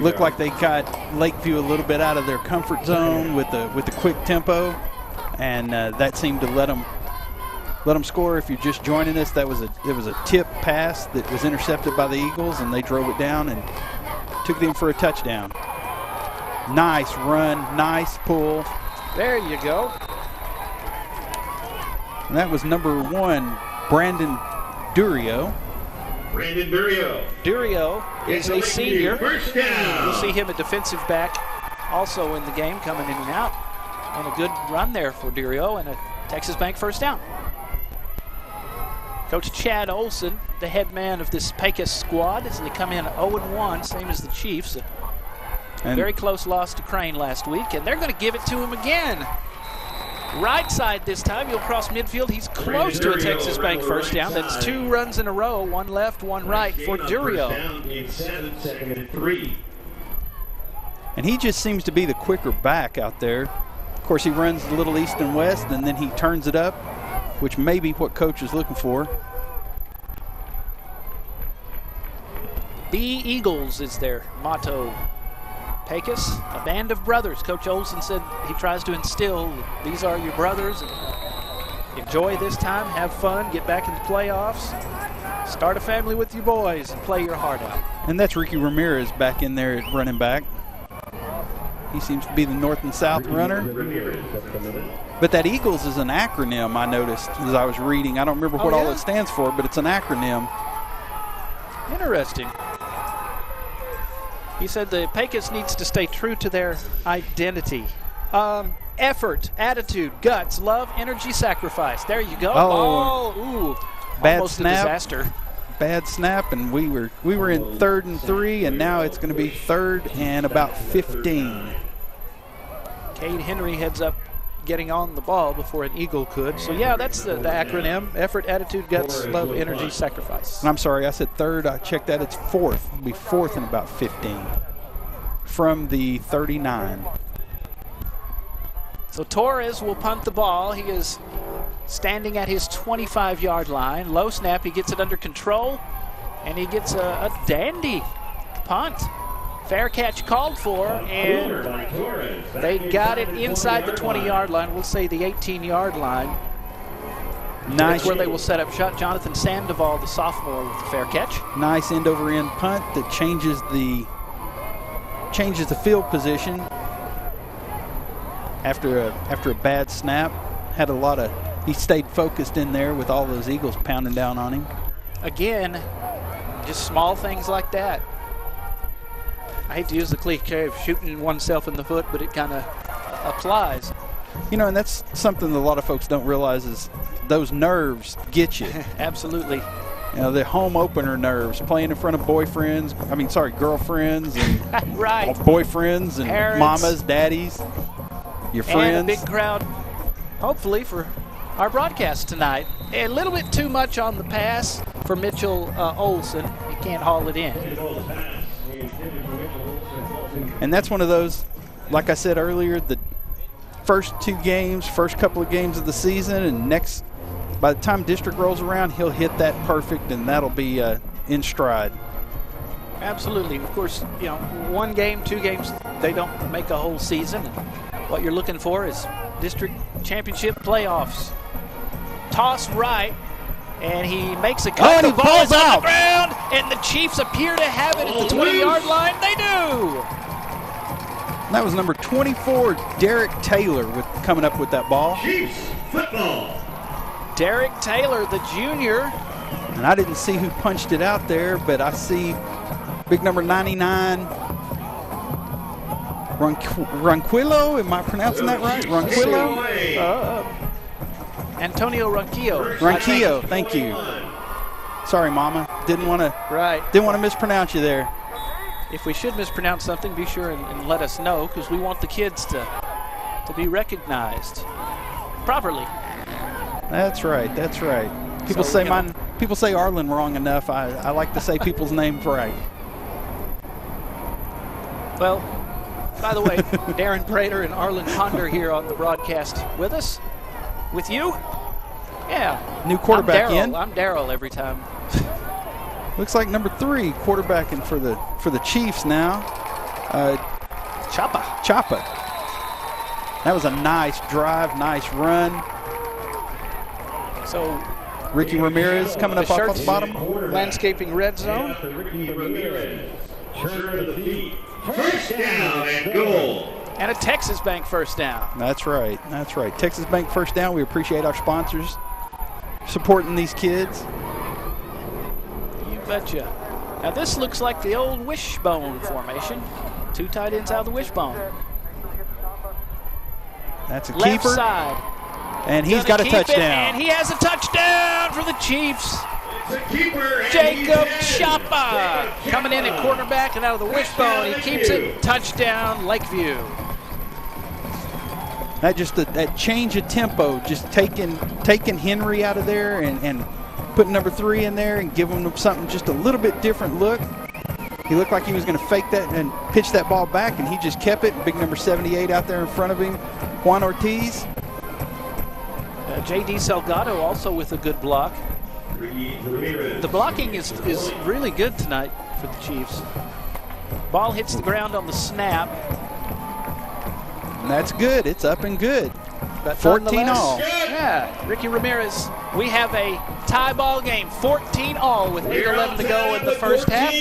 looked like they got Lakeview a little bit out of their comfort zone with the quick tempo, and that seemed to let them score. If you're just joining us, it was a tip pass that was intercepted by the Eagles, and they drove it down and took it in for a touchdown. Nice run, nice pull. There you go. And that was number 1, Brandon Durio. Durio is a senior. You'll see him a defensive back also in the game, coming in and out. And a good run there for Durio and a Texas Bank first down. Coach Chad Olson, the head man of this Pecos squad, as they come in 0-1, same as the Chiefs. And very close loss to Crane last week, and they're going to give it to him again. Right side this time. He'll cross midfield. He's close to a Texas Bank first down. That's 2 runs in a row, one left, one right for Durio. And he just seems to be the quicker back out there. Of course, he runs a little east and west, and then he turns it up, which may be what Coach is looking for. The Eagles is their motto. Pecos, a band of brothers. Coach Olson said he tries to instill, these are your brothers. Enjoy this time, have fun, get back in the playoffs, start a family with your boys, and play your heart out. And that's Ricky Ramirez back in there at running back. He seems to be the north and south runner. But that Eagles is an acronym, I noticed as I was reading. I don't remember what all it stands for, but it's an acronym. Interesting. He said the Pecos needs to stay true to their identity. Effort, attitude, guts, love, energy, sacrifice. There you go. Ooh, bad almost snap. A disaster. Bad snap, and we were in 3rd and 3, and now it's going to be 3rd and about 15. Cade Henry heads up getting on the ball before an Eagle could. So, yeah, that's the acronym. Effort, attitude, guts, love, energy, sacrifice. And I'm sorry, I said 3rd. I checked that. It's 4th. It'll be 4th and about 15 from the 39. So Torres will punt the ball. He is standing at his 25-yard line. Low snap. He gets it under control, and he gets a dandy punt. Fair catch called for, and they got it inside the 20-yard line. We'll say the 18-yard line. Nice. That's where they will set up shot. Jonathan Sandoval, the sophomore, with the fair catch. Nice end-over-end punt that changes the field position after a bad snap. He stayed focused in there with all those Eagles pounding down on him. Again, just small things like that. I hate to use the cliche of shooting oneself in the foot, but it kind of applies. You know, and that's something that a lot of folks don't realize is those nerves get you. Absolutely. You know, the home opener nerves, playing in front of girlfriends and right. boyfriends and parents, mamas, daddies, your friends. And a big crowd, hopefully, for our broadcast tonight. A little bit too much on the pass for Mitchell Olson. He can't haul it in. And that's one of those, like I said earlier, the first couple of games of the season, and by the time district rolls around, he'll hit that perfect, and that'll be in stride. Absolutely. Of course, 1 game, 2 games, they don't make a whole season. And what you're looking for is district championship playoffs. Toss right, and he makes a cut. The ball is on the ground, and the Chiefs appear to have it at the 20-yard line. They do. That was number 24, Derek Taylor, coming up with that ball. Chiefs football. Derek Taylor, the junior. And I didn't see who punched it out there, but I see big number 99, Ronquillo. Am I pronouncing that right? Ronquillo? Antonio Ronquillo. Ronquillo, thank you. Sorry, Mama. Didn't want to mispronounce you there. If we should mispronounce something, be sure and let us know, because we want the kids to be properly. That's right. People say Arlen wrong enough. I like to say people's names right. Well, by the way, Darren Prater and Arlen Ponder here on the broadcast with us. With you? Yeah. New quarterback in. I'm Darryl every time. Looks like number 3 quarterbacking for the Chiefs now. Chapa. That was a nice drive, nice run. So Ricky Ramirez coming up off the bottom. Landscaping red zone. First down and goal. And a Texas Bank first down. That's right. Texas Bank first down. We appreciate our sponsors supporting these kids. You betcha. Now this looks like the old wishbone formation. 2 tight ends out of the wishbone. That's a Left keeper. side. And he's got a touchdown. And he has a touchdown for the Chiefs. Jacob Chapa coming in at quarterback and out of the wishbone. He keeps it. Touchdown, Lakeview. That change of tempo, just taking Henry out of there and putting number 3 in there and giving him something just a little bit different look. He looked like he was going to fake that and pitch that ball back, and he just kept it. Big number 78 out there in front of him, Juan Ortiz. J.D. Salgado also with a good block. The blocking is really good tonight for the Chiefs. Ball hits the ground on the snap. And that's good. It's up and good. But 14 all. Yeah, Ricky Ramirez. We have a tie ball game, 14 all with 8:11 to go in the first half.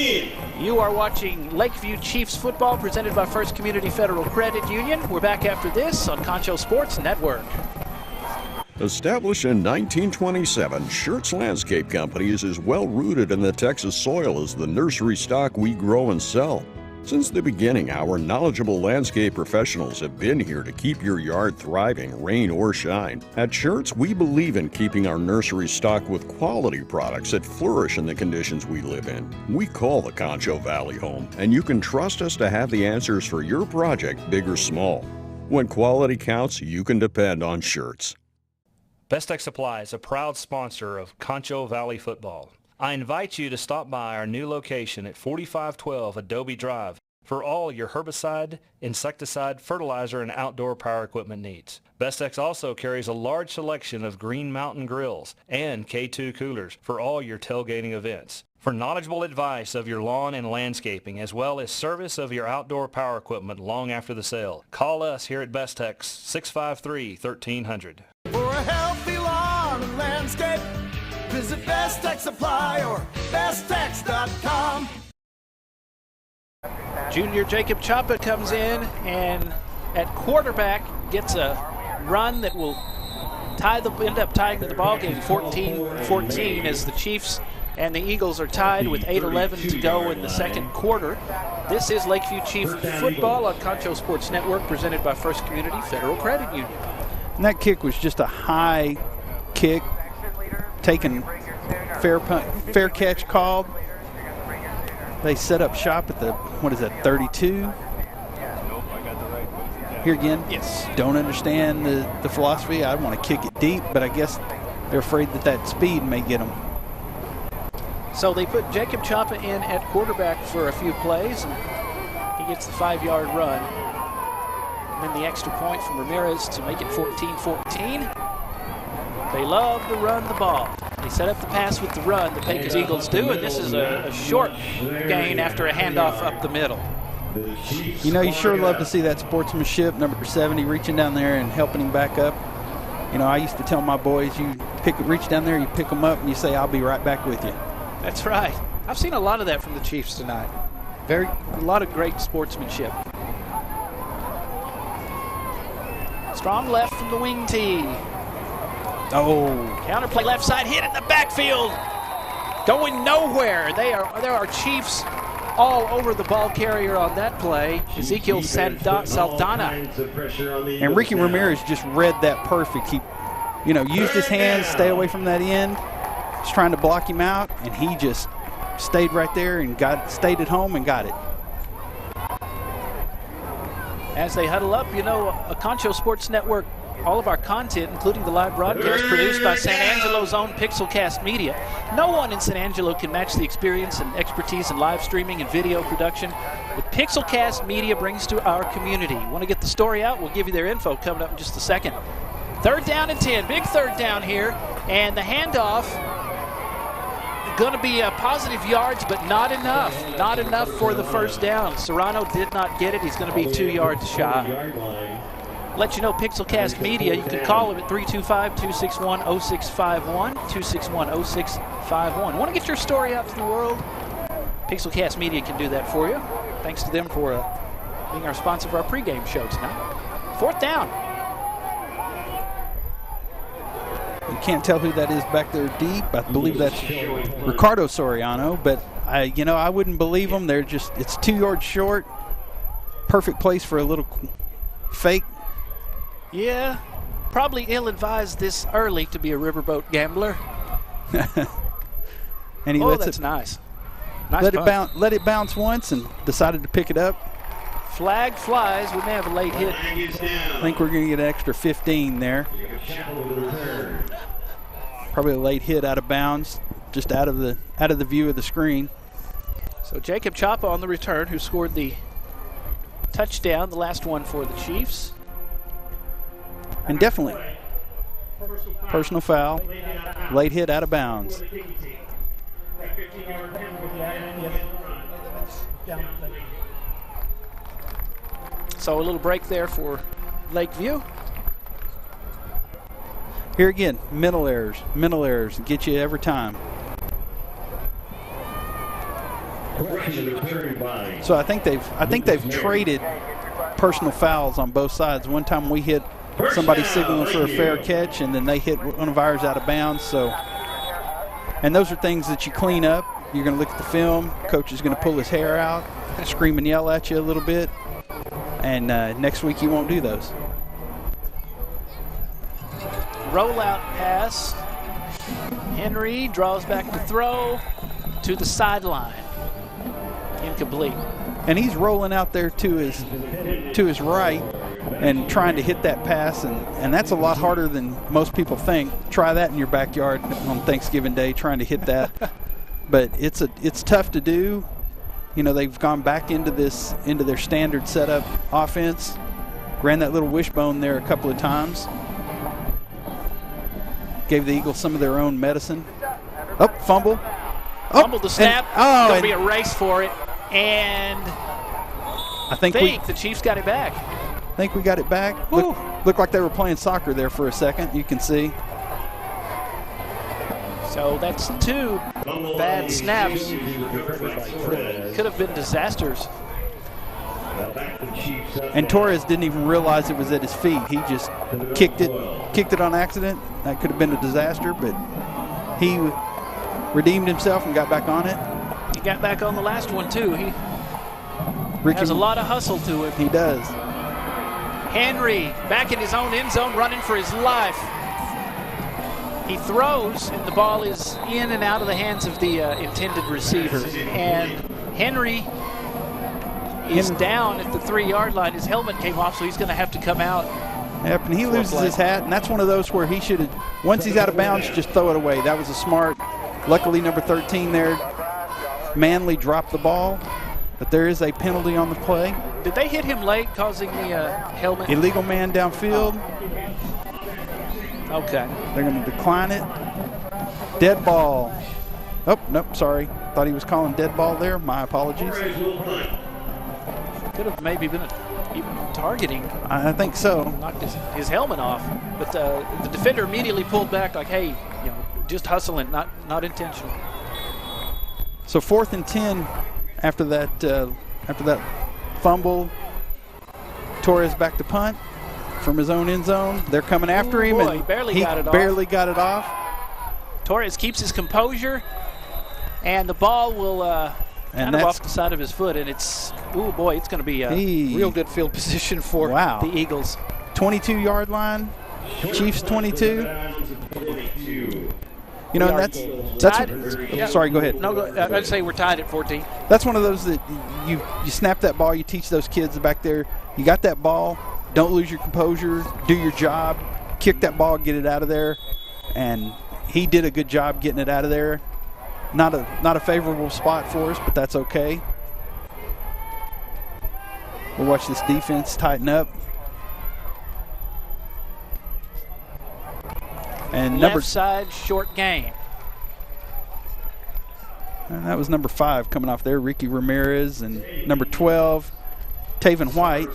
You are watching Lakeview Chiefs football presented by First Community Federal Credit Union. We're back after this on Concho Sports Network. Established in 1927, Schertz Landscape Company is as well rooted in the Texas soil as the nursery stock we grow and sell. Since the beginning, our knowledgeable landscape professionals have been here to keep your yard thriving, rain or shine. At Schertz, we believe in keeping our nursery stocked with quality products that flourish in the conditions we live in. We call the Concho Valley home, and you can trust us to have the answers for your project, big or small. When quality counts, you can depend on Schertz. Best Tech Supply is a proud sponsor of Concho Valley football. I invite you to stop by our new location at 4512 Adobe Drive for all your herbicide, insecticide, fertilizer, and outdoor power equipment needs. Bestex also carries a large selection of Green Mountain grills and K2 coolers for all your tailgating events. For knowledgeable advice of your lawn and landscaping, as well as service of your outdoor power equipment long after the sale, call us here at Bestex 653-1300. For a healthy lawn and landscape, visit Best Tech Supply or besttech.com. Junior Jacob Chapa comes in and at quarterback gets a run that will end up tying the ball game 14-14 as the Chiefs and the Eagles are tied with 8:11 to go in the second quarter. This is Lakeview Chief football on Concho Sports Network presented by First Community Federal Credit Union. And that kick was just a high kick, taken fair catch called. They set up shop at the, 32? Here again, yes. Don't understand the philosophy. I want to kick it deep, but I guess they're afraid that speed may get them. So they put Jacob Chapa in at quarterback for a few plays, and he gets the 5-yard run. And then the extra point from Ramirez to make it 14-14. They love to run the ball. They set up the pass with the run, the Pecos Eagles do, and this is a short gain after a handoff up the middle. You know, you sure love to see that sportsmanship, number 70 reaching down there and helping him back up. You know, I used to tell my boys, you reach down there, you pick them up, and you say, I'll be right back with you. That's right. I've seen a lot of that from the Chiefs tonight. A lot of great sportsmanship. Strong left from the wing tee. Oh. Counterplay left side, hit in the backfield. Going nowhere. There are Chiefs all over the ball carrier on that play. Ezekiel Saldana. And Ricky Ramirez just read that perfect. He, used his hands, stay away from that end. Was trying to block him out, and he just stayed right there and stayed at home and got it. As they huddle up, a Concho Sports Network, all of our content, including the live broadcast, produced by San Angelo's own Pixelcast Media. No one in San Angelo can match the experience and expertise in live streaming and video production that Pixelcast Media brings to our community. Want to get the story out? We'll give you their info coming up in just a second. 3rd down and 10, big 3rd down here, and the handoff going to be positive yards, but not enough. Not enough for the 1st down. Serrano did not get it. He's going to be 2 yards shy. Let you know, Pixelcast Media, you can call them at 325-261-0651, 261-0651. Want to get your story out to the world? Pixelcast Media can do that for you. Thanks to them for being our sponsor for our pregame show tonight. 4th down. You can't tell who that is back there deep. I believe that's Ricardo Soriano, but I wouldn't believe them. It's 2 yards short. Perfect place for a little fake. Yeah, probably ill-advised this early to be a riverboat gambler. And he that's nice. Let it bounce once and decided to pick it up. Flag flies. We may have a late hit. I think we're going to get an extra 15 there. Probably a late hit out of bounds, just out of the view of the screen. So Jacob Chapa on the return, who scored the touchdown, the last one for the Chiefs. And definitely personal foul, late hit out of bounds. So a little break there for Lakeview. Here again, mental errors get you every time. So I think they've traded personal fouls on both sides. One time we hit somebody signaling for a fair catch, and then they hit one of ours out of bounds. So, and those are things that you clean up. You're going to look at the film. Coach is going to pull his hair out, scream and yell at you a little bit, and next week you won't do those. Rollout pass. Henry draws back to throw to the sideline. Incomplete. And he's rolling out there to his right and trying to hit that pass, and that's a lot harder than most people think. Try that in your backyard on Thanksgiving Day, trying to hit that. But it's tough to do. You know, they've gone back into their standard setup offense. Ran that little wishbone there a couple of times. Gave the Eagles some of their own medicine. Fumble. Fumbled the snap. Going to be a race for it. And I think the Chiefs got it back. I think we got it back. Looked like they were playing soccer there for a second. You can see. So that's 2 bad snaps. Could have been disasters. And Torres didn't even realize it was at his feet. He just kicked it on accident. That could have been a disaster, but he redeemed himself and got back on it. He got back on the last one, too. He has a lot of hustle to him. He does. Henry back in his own end zone, running for his life. He throws, and the ball is in and out of the hands of the intended receiver. And Henry is down at the 3-yard line. His helmet came off, so he's going to have to come out. Yep, and he loses his hat, and that's one of those where he should have, once he's out of bounds, just throw it away. That was a smart, luckily number 13 there, Manley dropped the ball, but there is a penalty on the play. Did they hit him late, causing the helmet? Illegal man downfield. Okay. They're going to decline it. Dead ball. Oh, nope, sorry. Thought he was calling dead ball there. My apologies. Could have maybe been even targeting. I think so. Knocked his helmet off. But the defender immediately pulled back like, hey, just hustling, not intentional. So 4th and 10 after that fumble. Torres back to punt from his own end zone. They're coming after him, and he barely got it off. Torres keeps his composure, and the ball will kind of off the side of his foot, and it's it's going to be a real good field position for the Eagles. 22-yard line, Chiefs 22. You know, that's sorry, go ahead. No, I'd say we're tied at 14. That's one of those that you snap that ball, you teach those kids back there, you got that ball, don't lose your composure, do your job, kick that ball, get it out of there. And he did a good job getting it out of there. Not a favorable spot for us, but that's okay. We'll watch this defense tighten up. And left side, short game. And that was number 5 coming off there, Ricky Ramirez, and number 12, Taven White.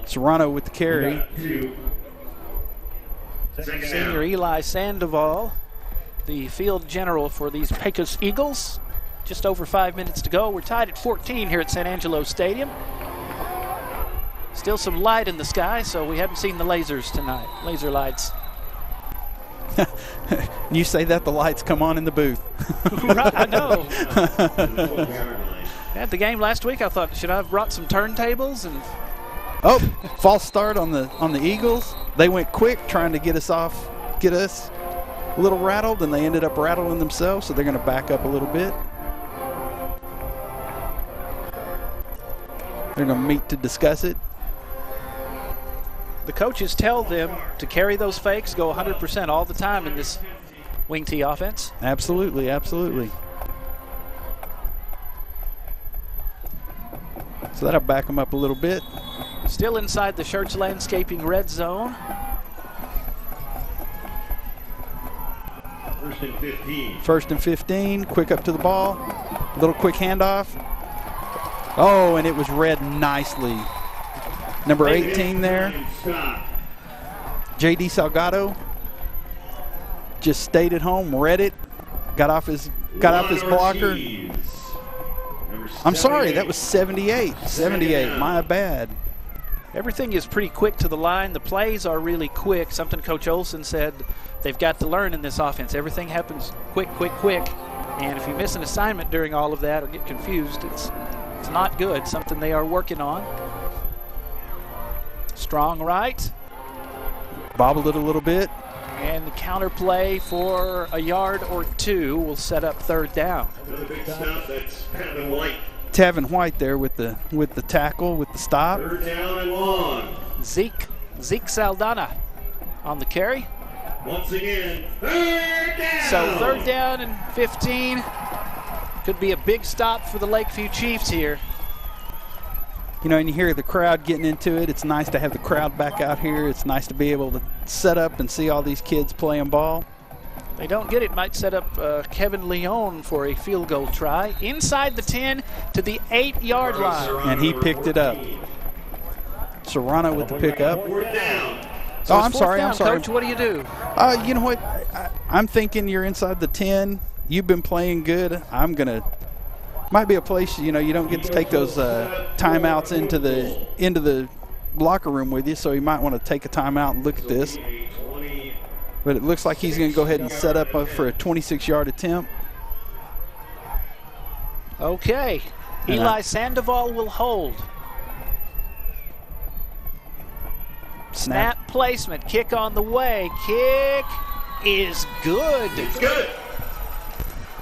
Serrano with the carry. Senior Eli Sandoval, the field general for these Pecos Eagles. Just over 5 minutes to go. We're tied at 14 here at San Angelo Stadium. Still some light in the sky, so we haven't seen the lasers tonight, laser lights. You say that, the lights come on in the booth. Right, I know. At the game last week, I thought, should I have brought some turntables? And Oh, false start on the Eagles. They went quick trying to get us a little rattled, and they ended up rattling themselves, so they're going to back up a little bit. They're going to meet to discuss it. The coaches tell them to carry those fakes, go 100% all the time in this wing tee offense. Absolutely, absolutely. So that'll back them up a little bit. Still inside the Schertz Landscaping red zone. First and 15. First and 15, quick up to the ball. Little quick handoff. Oh, and it was read nicely. Number 18 there. J.D. Salgado just stayed at home, read it, got off his blocker. I'm sorry, that was 78. 78, my bad. Everything is pretty quick to the line. The plays are really quick. Something Coach Olson said they've got to learn in this offense. Everything happens quick, quick, quick. And if you miss an assignment during all of that or get confused, it's not good. Something they are working on. Strong right. Bobbled it a little bit. And the counter play for a yard or two will set up third down. Another big stop, that's Tavin White. Tavin White there with the tackle, with the stop. Third down and long. Zeke Saldana on the carry. Once again, third down. So third down and 15. Could be a big stop for the Lakeview Chiefs here. You know, and you hear the crowd getting into it. It's nice to have the crowd back out here. It's nice to be able to set up and see all these kids playing ball. They don't get it. Might set up Kevin Leon for a field goal try. Inside the 10 to the 8-yard line. And he picked it up. Serrano with the pickup. So I'm sorry. Coach, what do you do? You know what? I'm thinking you're inside the 10. You've been playing good. Might be a place, you know, you don't get to take those timeouts into the locker room with you, so you might want to take a timeout and look at this. But it looks like he's going to go ahead and set up for a 26-yard attempt. Okay. Eli Sandoval will hold. Snap placement. Kick on the way. Kick is good. It's good.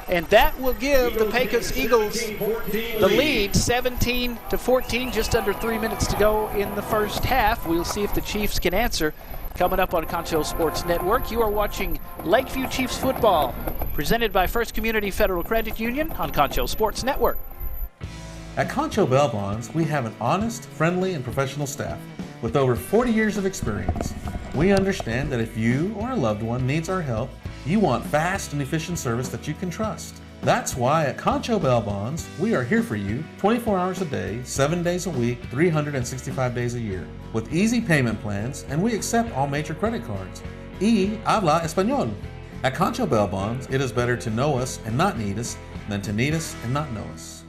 And that will give the Pecos Eagles the lead, 17-14, just under 3 minutes to go in the first half. We'll see if the Chiefs can answer. Coming up on Concho Sports Network, you are watching Lakeview Chiefs football, presented by First Community Federal Credit Union on Concho Sports Network. At Concho Bail Bonds, we have an honest, friendly, and professional staff with over 40 years of experience. We understand that if you or a loved one needs our help, you want fast and efficient service that you can trust. That's why at Concho Bail Bonds, we are here for you 24 hours a day, 7 days a week, 365 days a year, with easy payment plans, and we accept all major credit cards. Y habla español. At Concho Bail Bonds, it is better to know us and not need us than to need us and not know us.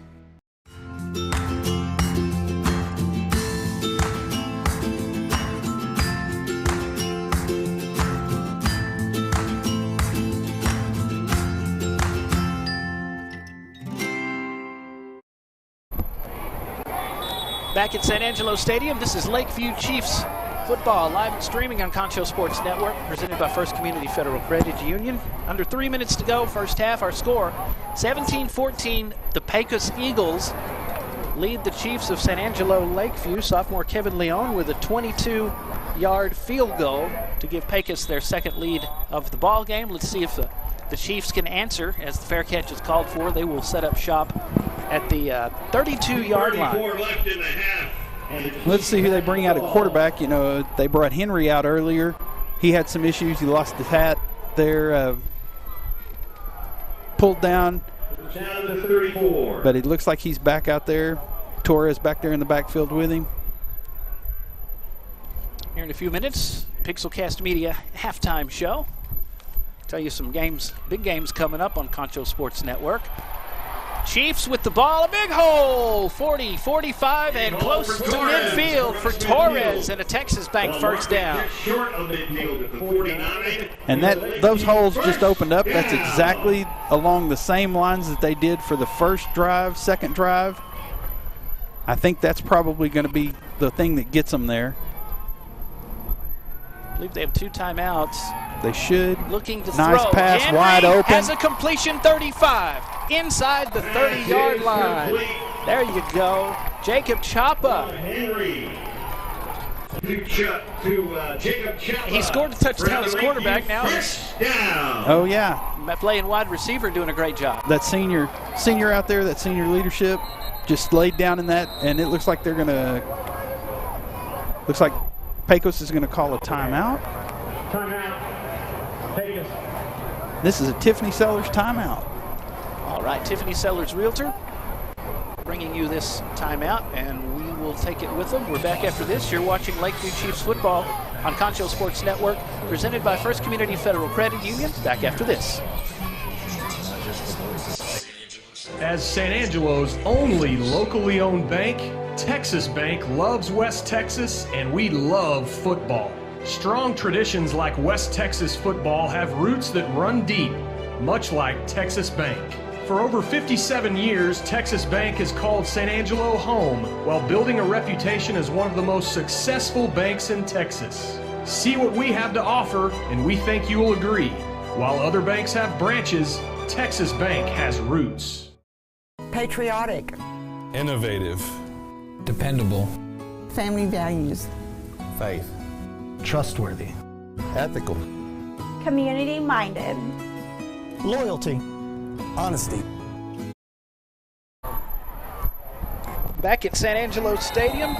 Back at San Angelo Stadium, this is Lakeview Chiefs football, live and streaming on Concho Sports Network, presented by First Community Federal Credit Union. Under 3 minutes to go, first half, our score, 17-14. The Pecos Eagles lead the Chiefs of San Angelo Lakeview. Sophomore Kevin Leon with a 22-yard field goal to give Pecos their second lead of the ball game. Let's see if the Chiefs can answer. As the fair catch is called for, they will set up shop at the 32-yard line. Left in the half. Let's see who they bring out at quarterback. You know, they brought Henry out earlier. He had some issues. He lost his hat there, pulled down. Down to 34. But it looks like he's back out there. Torres back there in the backfield with him. Here in a few minutes, Pixelcast Media halftime show. Tell you some games, big games coming up on Concho Sports Network. Chiefs with the ball, a big hole, 40, 45, and close to midfield for Torres, and a Texas Bank first down. Short of midfield at the 49. And those holes just opened up. That's exactly along the same lines that they did for the first drive, second drive. I think that's probably going to be the thing that gets them there. I believe they have 2 timeouts. They should. Looking to nice throw. pass, Henry wide open. Has a completion, 35, inside the 30-yard line. There you go. Jacob Chapa. Henry. Jacob Chapa. He scored a touchdown as quarterback. Now he's Oh, yeah. playing wide receiver, doing a great job. That senior out there, that senior leadership, just laid down in that, and it looks like they're going to – looks like Pecos is going to call a timeout. Timeout. Pecos. This is a Tiffany Sellers timeout. All right, Tiffany Sellers Realtor bringing you this timeout, and we will take it with them. We're back after this. You're watching Lakeview Chiefs football on Concho Sports Network, presented by First Community Federal Credit Union. Back after this. As San Angelo's only locally owned bank, Texas Bank loves West Texas, and we love football. Strong traditions like West Texas football have roots that run deep, much like Texas Bank. For over 57 years, Texas Bank has called San Angelo home while building a reputation as one of the most successful banks in Texas. See what we have to offer, and we think you will agree. While other banks have branches, Texas Bank has roots. Patriotic. Innovative. Dependable. Family values. Faith. Trustworthy. Ethical. Community-minded. Loyalty. Honesty. Back at San Angelo Stadium,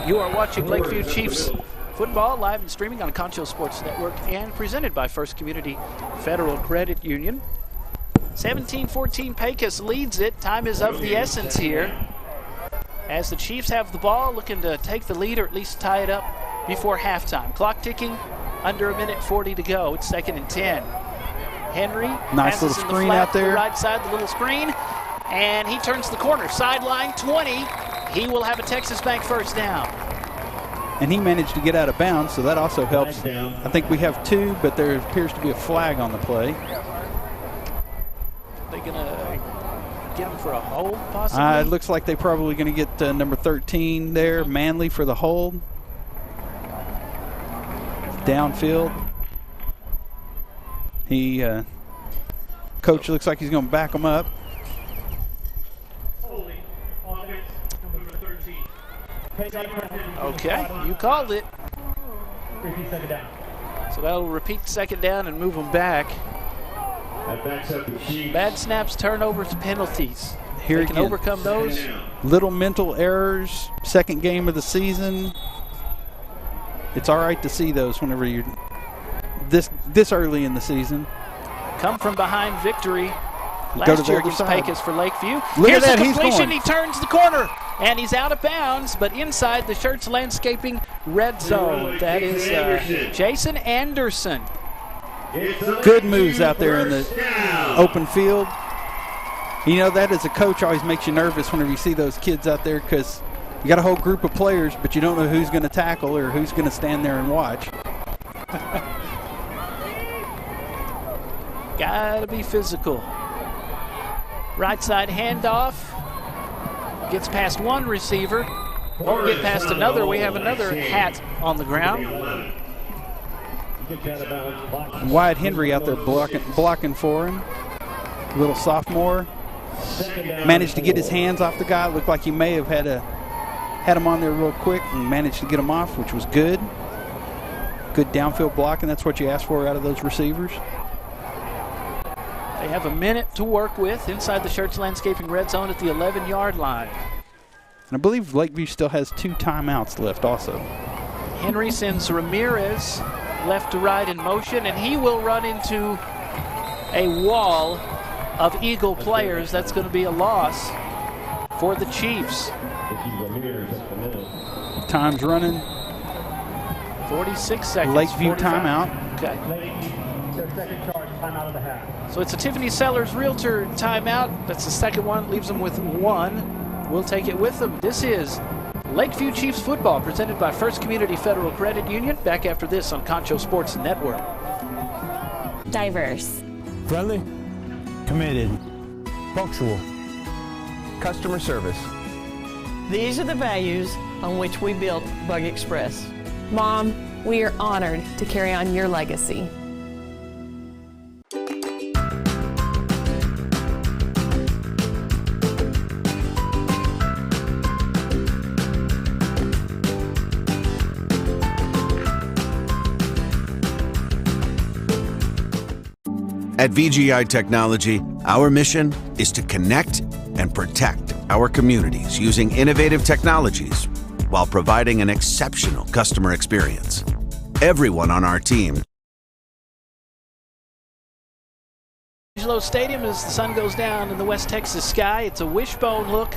you are watching Lakeview Chiefs football live and streaming on Concho Sports Network and presented by First Community Federal Credit Union. 17-14 Pecos leads it. Time is of the essence here as the Chiefs have the ball, looking to take the lead or at least tie it up before halftime. Clock ticking, under 1:40 to go. It's 2nd and 10. Henry nice little screen out there. The right side, the little screen, and he turns the corner. Sideline 20. He will have a Texas Bank first down. And he managed to get out of bounds, so that also helps. I think we have 2, but there appears to be a flag on the play. They gonna get him for a hold, possibly? It looks like they're probably going to get number 13 there, Manley, for the hold. Downfield. Coach looks like he's going to back him up. Okay, you called it. So that'll repeat 2nd down and move them back. Bad snaps, turnovers, penalties. Here they can overcome those. Little mental errors, 2nd game of the season. It's all right to see those whenever you're this early in the season. Come from behind victory. Last year against Pecos for Lakeview. Look Here's at that, the completion. He's He turns the corner, and he's out of bounds, but inside the Shirts Landscaping red zone. That is Jason Anderson. Good moves out there in the open field. You know, that as a coach always makes you nervous whenever you see those kids out there, because you got a whole group of players, but you don't know who's going to tackle or who's going to stand there and watch. Gotta be physical. Right side handoff. Gets past one receiver. Won't get past another. We have another hat on the ground. Wyatt Henry out there blocking for him. Little sophomore. Managed to get his hands off the guy. Looked like he may have had him on there real quick and managed to get him off, which was good. Good downfield blocking. That's what you ask for out of those receivers. They have a minute to work with inside the Shirts Landscaping red zone at the 11-yard line. And I believe Lakeview still has 2 timeouts left also. Henry sends Ramirez left to right in motion, and he will run into a wall of Eagle players. That's going to be a loss for the Chiefs. Time's running. 46 seconds. Lakeview 45. timeout. Okay. Second charge, timeout of the half. So it's a Tiffany Sellers Realtor timeout. That's the second one. Leaves them with 1. We'll take it with them. This is Lakeview Chiefs football presented by First Community Federal Credit Union. Back after this on Concho Sports Network. Diverse. Friendly. Committed. Punctual. Customer service. These are the values on which we built Bug Express. Mom, we are honored to carry on your legacy. At VGI Technology, our mission is to connect and protect our communities using innovative technologies while providing an exceptional customer experience. Everyone on our team. Angelo Stadium as the sun goes down in the West Texas sky. It's a wishbone look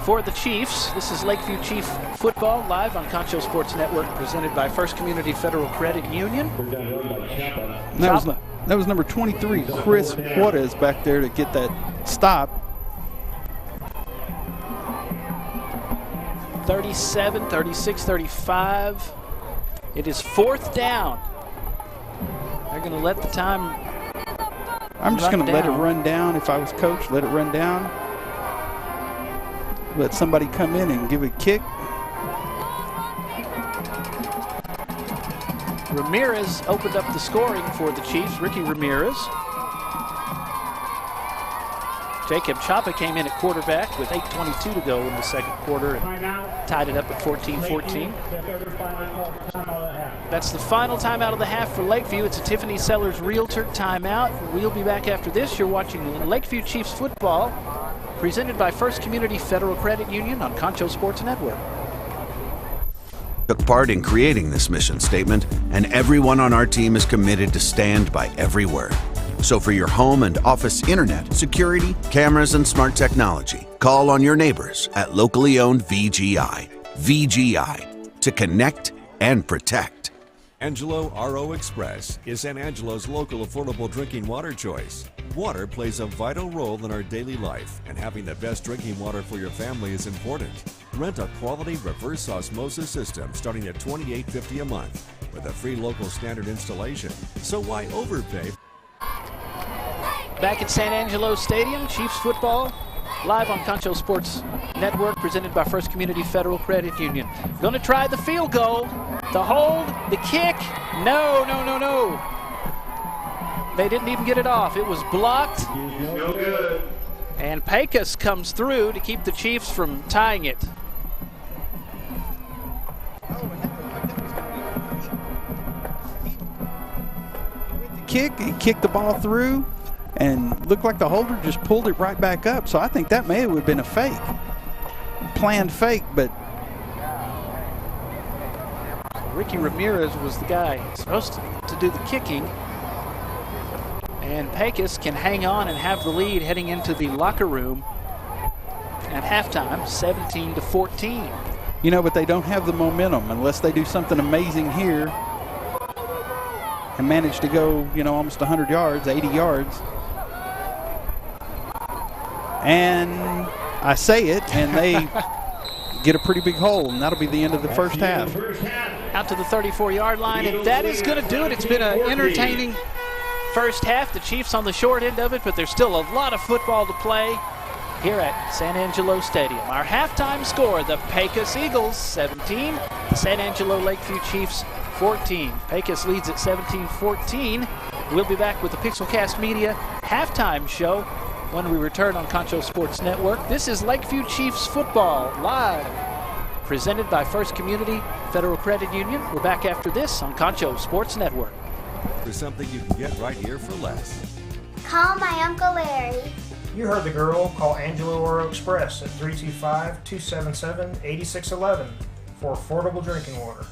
for the Chiefs. This is Lakeview Chief football live on Concho Sports Network, presented by First Community Federal Credit Union. That was number 23, Chris Juarez, back there to get that stop. 37, 36, 35. It is 4th down. They're going to let the time I'm just going to let it run down. If I was coach, let it run down. Let somebody come in and give a kick. Ramirez opened up the scoring for the Chiefs, Ricky Ramirez. Jacob Chapa came in at quarterback with 8:22 to go in the second quarter and tied it up at 14-14. That's the final timeout of the half for Lakeview. It's a Tiffany Sellers Realtor timeout. We'll be back after this. You're watching Lakeview Chiefs football, presented by First Community Federal Credit Union on Concho Sports Network. Took part in creating this mission statement, and everyone on our team is committed to stand by every word. So for your home and office internet, security, cameras, and smart technology, call on your neighbors at locally owned VGI. VGI, to connect and protect. Angelo RO Express is San Angelo's local affordable drinking water choice. Water plays a vital role in our daily life, and having the best drinking water for your family is important. Rent a quality reverse osmosis system starting at $28.50 a month with a free local standard installation. So why overpay? Back at San Angelo Stadium, Chiefs football live on Concho Sports Network, presented by First Community Federal Credit Union. Going to try the field goal, the hold, the kick. No. They didn't even get it off. It was blocked. No good. And Pecos comes through to keep the Chiefs from tying it. He kicked the ball through and looked like the holder just pulled it right back up. So I think that may have been a fake. Planned fake, but Ricky Ramirez was the guy supposed to do the kicking. And Pecos can hang on and have the lead heading into the locker room at halftime, 17-14. You know, but they don't have the momentum unless they do something amazing here and manage to go, almost 100 yards, 80 yards. And I say it, and they get a pretty big hole, and that'll be the end of the first half. Out to the 34-yard line, and that is going to do it. It's been an entertaining first half. The Chiefs on the short end of it, but there's still a lot of football to play here at San Angelo Stadium. Our halftime score, the Pecos Eagles 17, the San Angelo Lakeview Chiefs 14. Pecos leads at 17-14. We'll be back with the Pixelcast Media halftime show when we return on Concho Sports Network. This is Lakeview Chiefs football live, presented by First Community Federal Credit Union. We're back after this on Concho Sports Network. There's something you can get right here for less. Call my Uncle Larry. You heard the girl. Call Angelo RO Express at 325-277-8611 for affordable drinking water.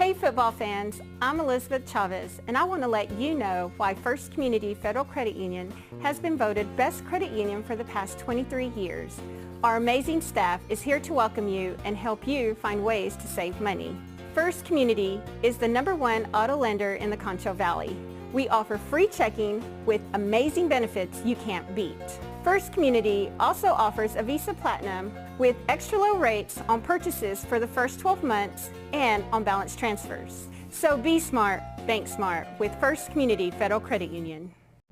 Hey football fans, I'm Elizabeth Chavez, and I want to let you know why First Community Federal Credit Union has been voted Best Credit Union for the past 23 years. Our amazing staff is here to welcome you and help you find ways to save money. First Community is the #1 auto lender in the Concho Valley. We offer free checking with amazing benefits you can't beat. First Community also offers a Visa Platinum with extra low rates on purchases for the first 12 months and on balance transfers. So be smart, bank smart with First Community Federal Credit Union.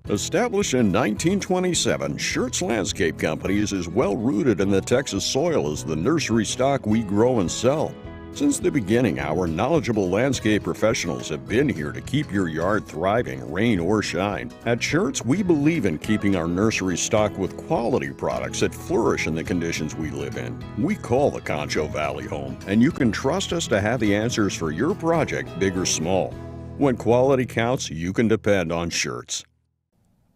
Established in 1927, Schertz Landscape Company is as well rooted in the Texas soil as the nursery stock we grow and sell. Since the beginning, our knowledgeable landscape professionals have been here to keep your yard thriving, rain or shine. At Schertz, we believe in keeping our nursery stocked with quality products that flourish in the conditions we live in. We call the Concho Valley home, and you can trust us to have the answers for your project, big or small. When quality counts, you can depend on Schertz.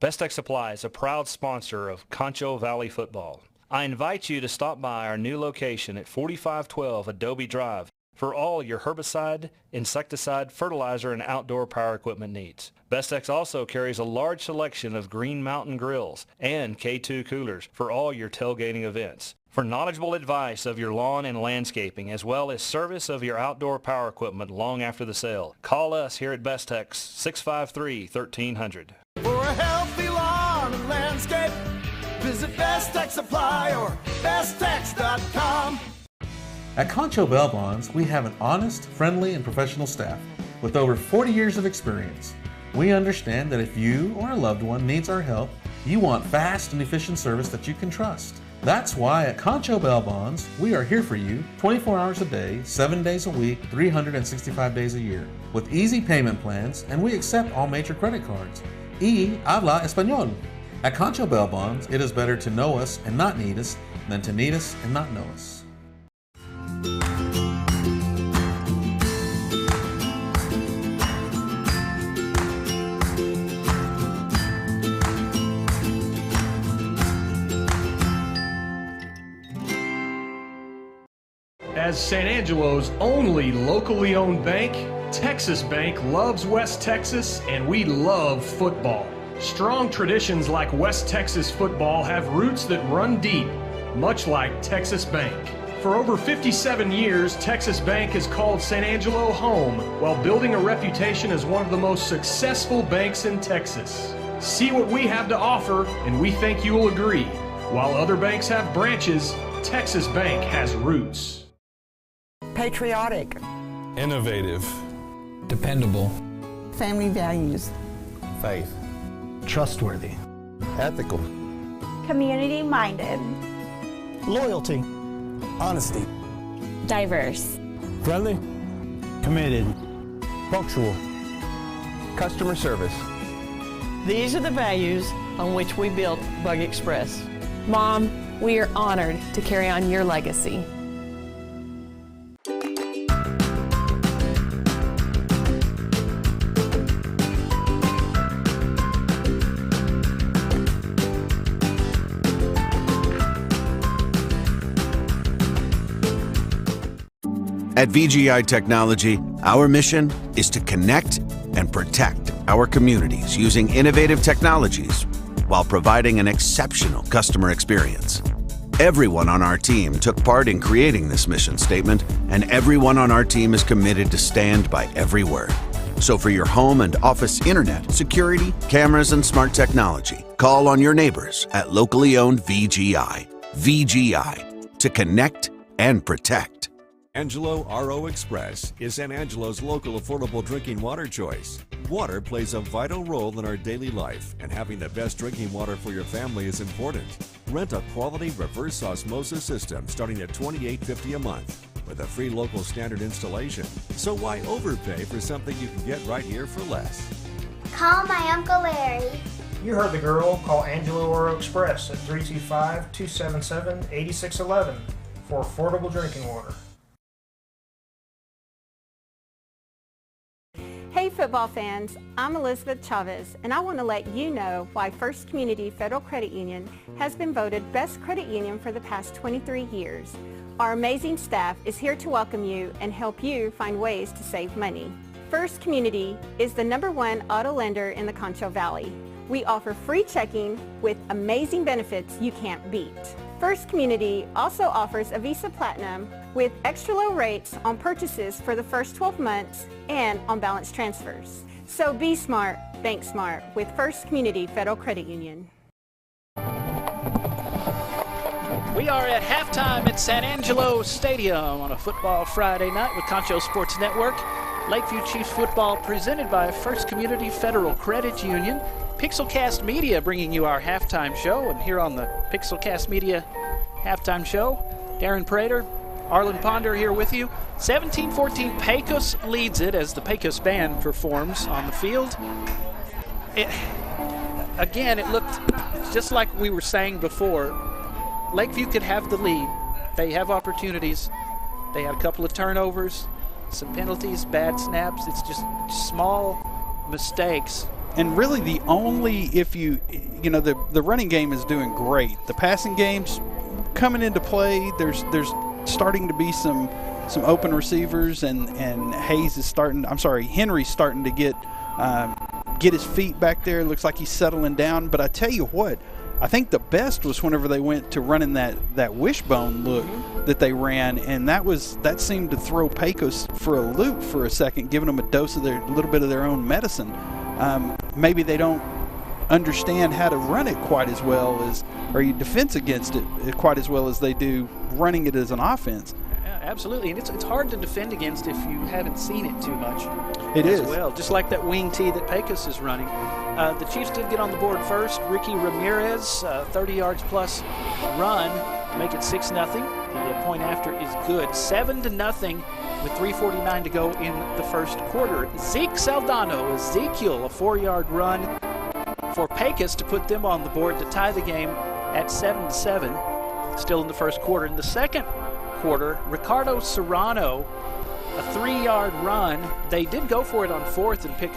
Best Tech Supply is a proud sponsor of Concho Valley Football. I invite you to stop by our new location at 4512 Adobe Drive for all your herbicide, insecticide, fertilizer, and outdoor power equipment needs. Bestex also carries a large selection of Green Mountain grills and K2 coolers for all your tailgating events. For knowledgeable advice of your lawn and landscaping, as well as service of your outdoor power equipment long after the sale, call us here at Bestex 653-1300. For a healthy lawn and landscape, visit Best Tech Supply or besttech.com. At Concho Bail Bonds, we have an honest, friendly, and professional staff with over 40 years of experience. We understand that if you or a loved one needs our help, you want fast and efficient service that you can trust. That's why at Concho Bail Bonds, we are here for you 24 hours a day, 7 days a week, 365 days a year, with easy payment plans, and we accept all major credit cards. Y habla español. At Concho Bail Bonds, it is better to know us and not need us than to need us and not know us. As San Angelo's only locally owned bank, Texas Bank loves West Texas, and we love football. Strong traditions like West Texas football have roots that run deep, much like Texas Bank. For over 57 years, Texas Bank has called San Angelo home while building a reputation as one of the most successful banks in Texas. See what we have to offer, and we think you will agree. While other banks have branches, Texas Bank has roots. Patriotic. Innovative. Dependable. Family values. Faith. Trustworthy. Ethical. Community-minded. Loyalty. Honesty. Diverse. Friendly. Committed. Punctual. Customer service. These are the values on which we built Bug Express. Mom, we are honored to carry on your legacy. At VGI Technology, our mission is to connect and protect our communities using innovative technologies while providing an exceptional customer experience. Everyone on our team took part in creating this mission statement, and everyone on our team is committed to stand by every word. So for your home and office internet, security, cameras, and smart technology, call on your neighbors at locally owned VGI. VGI, to connect and protect. Angelo RO Express is San Angelo's local affordable drinking water choice. Water plays a vital role in our daily life, and having the best drinking water for your family is important. Rent a quality reverse osmosis system starting at $28.50 a month with a free local standard installation. So why overpay for something you can get right here for less? Call my Uncle Larry. You heard the girl. Call Angelo RO Express at 325-277-8611 for affordable drinking water. Hey football fans, I'm Elizabeth Chavez, and I want to let you know why First Community Federal Credit Union has been voted Best Credit Union for the past 23 years. Our amazing staff is here to welcome you and help you find ways to save money. First Community is the #1 auto lender in the Concho Valley. We offer free checking with amazing benefits you can't beat. First Community also offers a Visa Platinum with extra low rates on purchases for the first 12 months and on balance transfers. So be smart, bank smart with First Community Federal Credit Union. We are at halftime at San Angelo Stadium on a football Friday night with Concho Sports Network. Lakeview Chiefs football presented by First Community Federal Credit Union. Pixelcast Media bringing you our halftime show. And here on the Pixelcast Media halftime show, Darren Prater, Arlen Ponder here with you. 17-14, Pecos leads it as the Pecos band performs on the field. Again, it looked just like we were saying before. Lakeview could have the lead. They have opportunities. They had a couple of turnovers, some penalties, bad snaps. It's just small mistakes. And really the only, the running game is doing great. The passing game's coming into play. There's starting to be some open receivers, and Henry's starting to get his feet back there. Looks like he's settling down. But I tell you what, I think the best was whenever they went to running that wishbone look that they ran, and that seemed to throw Pecos for a loop for a second, giving them a little bit of their own medicine. Maybe they don't understand how to run it quite as well as, or you defense against it quite as well as they do running it as an offense. Yeah, absolutely, and it's hard to defend against if you haven't seen it too much. It is. Well, just like that wing tee that Pecos is running. The Chiefs did get on the board first. Ricky Ramirez, 30 yards plus run, make it 6-0. The point after is good. 7-0 with 3:49 to go in the first quarter. Ezekiel, a 4-yard run for Pecos to put them on the board to tie the game at 7-7. Still in the first quarter. In the second quarter, Ricardo Serrano, a 3-yard run. They did go for it on fourth and pick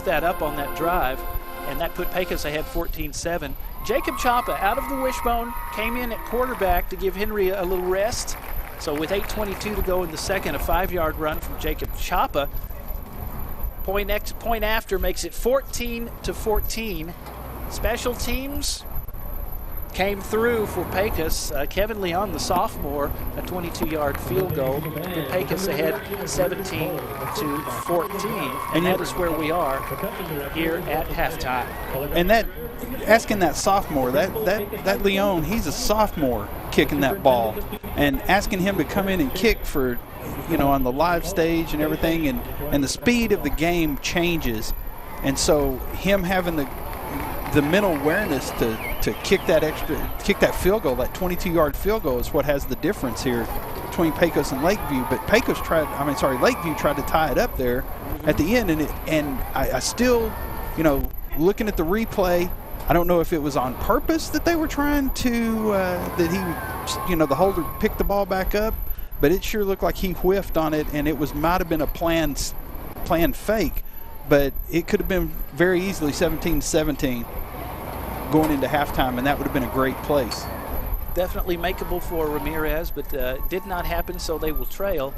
that up on that drive, and that put Pecos ahead 14-7. Jacob Chapa out of the wishbone, came in at quarterback to give Henry a little rest. So with 8:22 to go in the second, a 5-yard run from Jacob Chapa. Point after makes it 14-14. Special teams came through for Pecos. Kevin Leon, the sophomore, a 22-yard field goal. Put Pecos ahead 17-14. And that is where we are here at halftime. And asking that sophomore, that Leon, he's a sophomore kicking that ball. And asking him to come in and kick for, on the live stage and everything, and the speed of the game changes. And so him having the mental awareness to kick that field goal, that 22-yard field goal, is what has the difference here between Pecos and Lakeview. But Lakeview tried to tie it up there at the end, and I still, looking at the replay, I don't know if it was on purpose that they were trying to that he, the holder picked the ball back up, but it sure looked like he whiffed on it, and it might have been a planned fake, but it could have been very easily 17-17 going into halftime, and that would have been a great place. Definitely makeable for Ramirez, but did not happen, so they will trail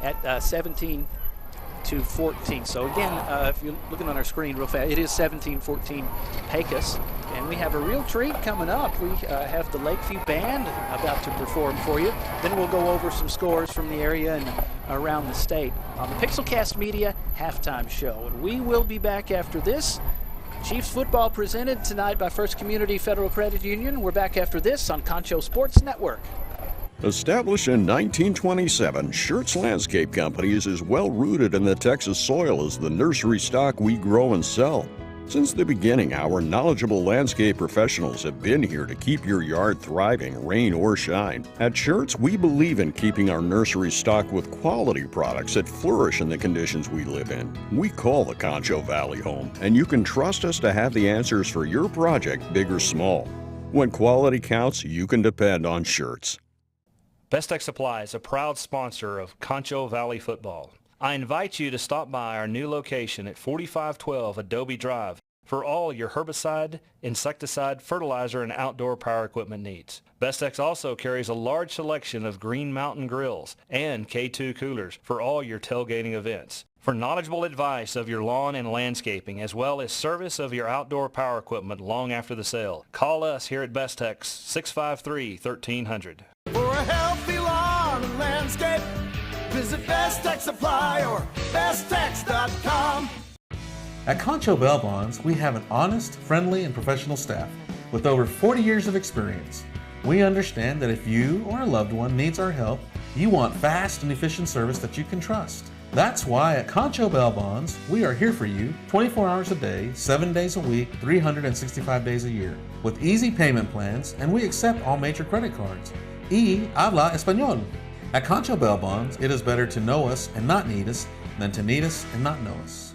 at 17-14. So again, if you're looking on our screen real fast, it is 17-14 Pecos, and we have a real treat coming up. We have the Lakeview Band about to perform for you. Then we'll go over some scores from the area and around the state on the Pixelcast Media halftime show. And we will be back after this. Chiefs football presented tonight by First Community Federal Credit Union. We're back after this on Concho Sports Network. Established in 1927, Schertz Landscape Company is as well rooted in the Texas soil as the nursery stock we grow and sell. Since the beginning, our knowledgeable landscape professionals have been here to keep your yard thriving, rain or shine. At Schertz, we believe in keeping our nursery stocked with quality products that flourish in the conditions we live in. We call the Concho Valley home, and you can trust us to have the answers for your project, big or small. When quality counts, you can depend on Schertz. Best Tech Supply is a proud sponsor of Concho Valley football. I invite you to stop by our new location at 4512 Adobe Drive for all your herbicide, insecticide, fertilizer, and outdoor power equipment needs. Bestex also carries a large selection of Green Mountain grills and K2 coolers for all your tailgating events. For knowledgeable advice of your lawn and landscaping, as well as service of your outdoor power equipment long after the sale, call us here at Bestex 653-1300. For a healthy lawn and landscape, visit Best Tech Supply or besttech.com. At Concho Bail Bonds, we have an honest, friendly, and professional staff with over 40 years of experience. We understand that if you or a loved one needs our help, you want fast and efficient service that you can trust. That's why at Concho Bail Bonds, we are here for you 24 hours a day, 7 days a week, 365 days a year, with easy payment plans, and we accept all major credit cards. Y habla español. At Concho Bail Bonds, it is better to know us and not need us than to need us and not know us.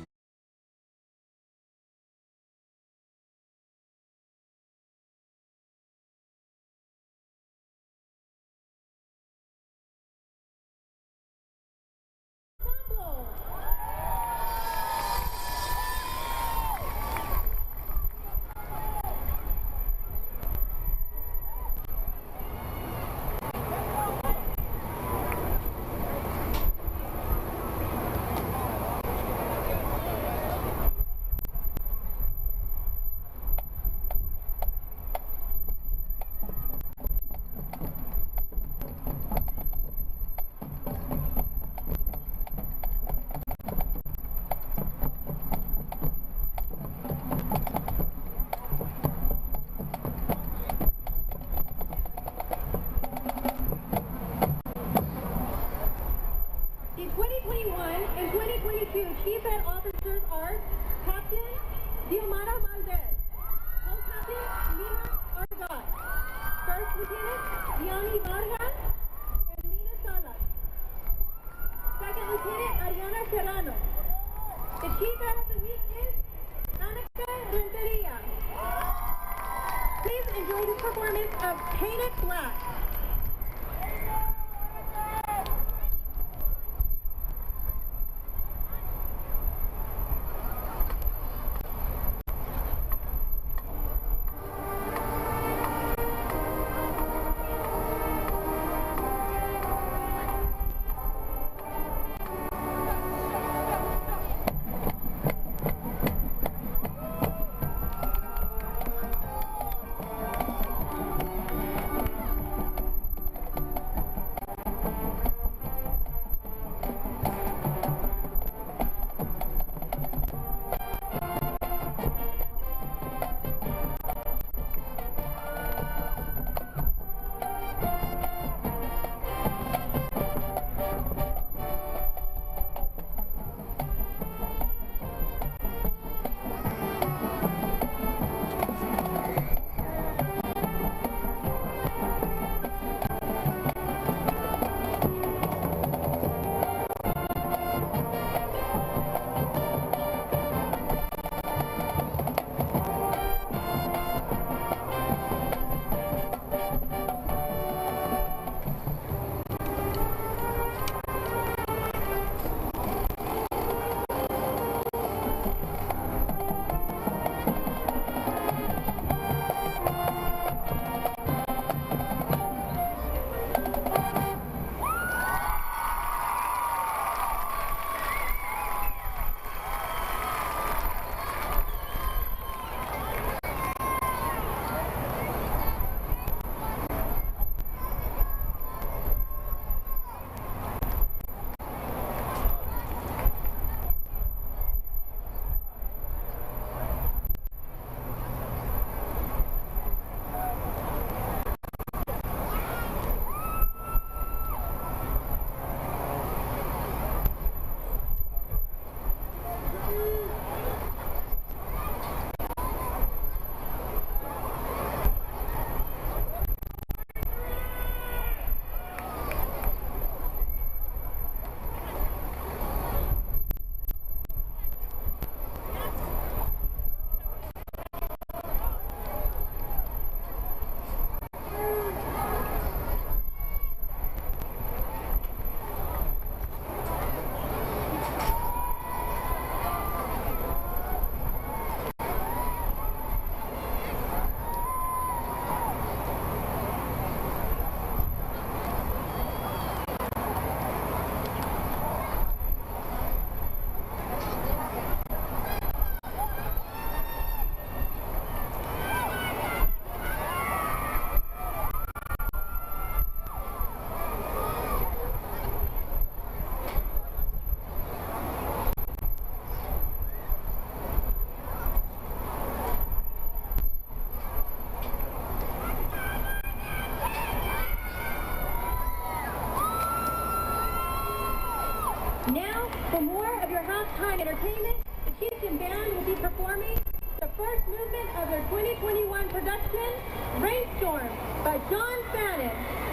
For more of your halftime entertainment, the Chieftain Band will be performing the first movement of their 2021 production, Rainstorm, by John Fannin.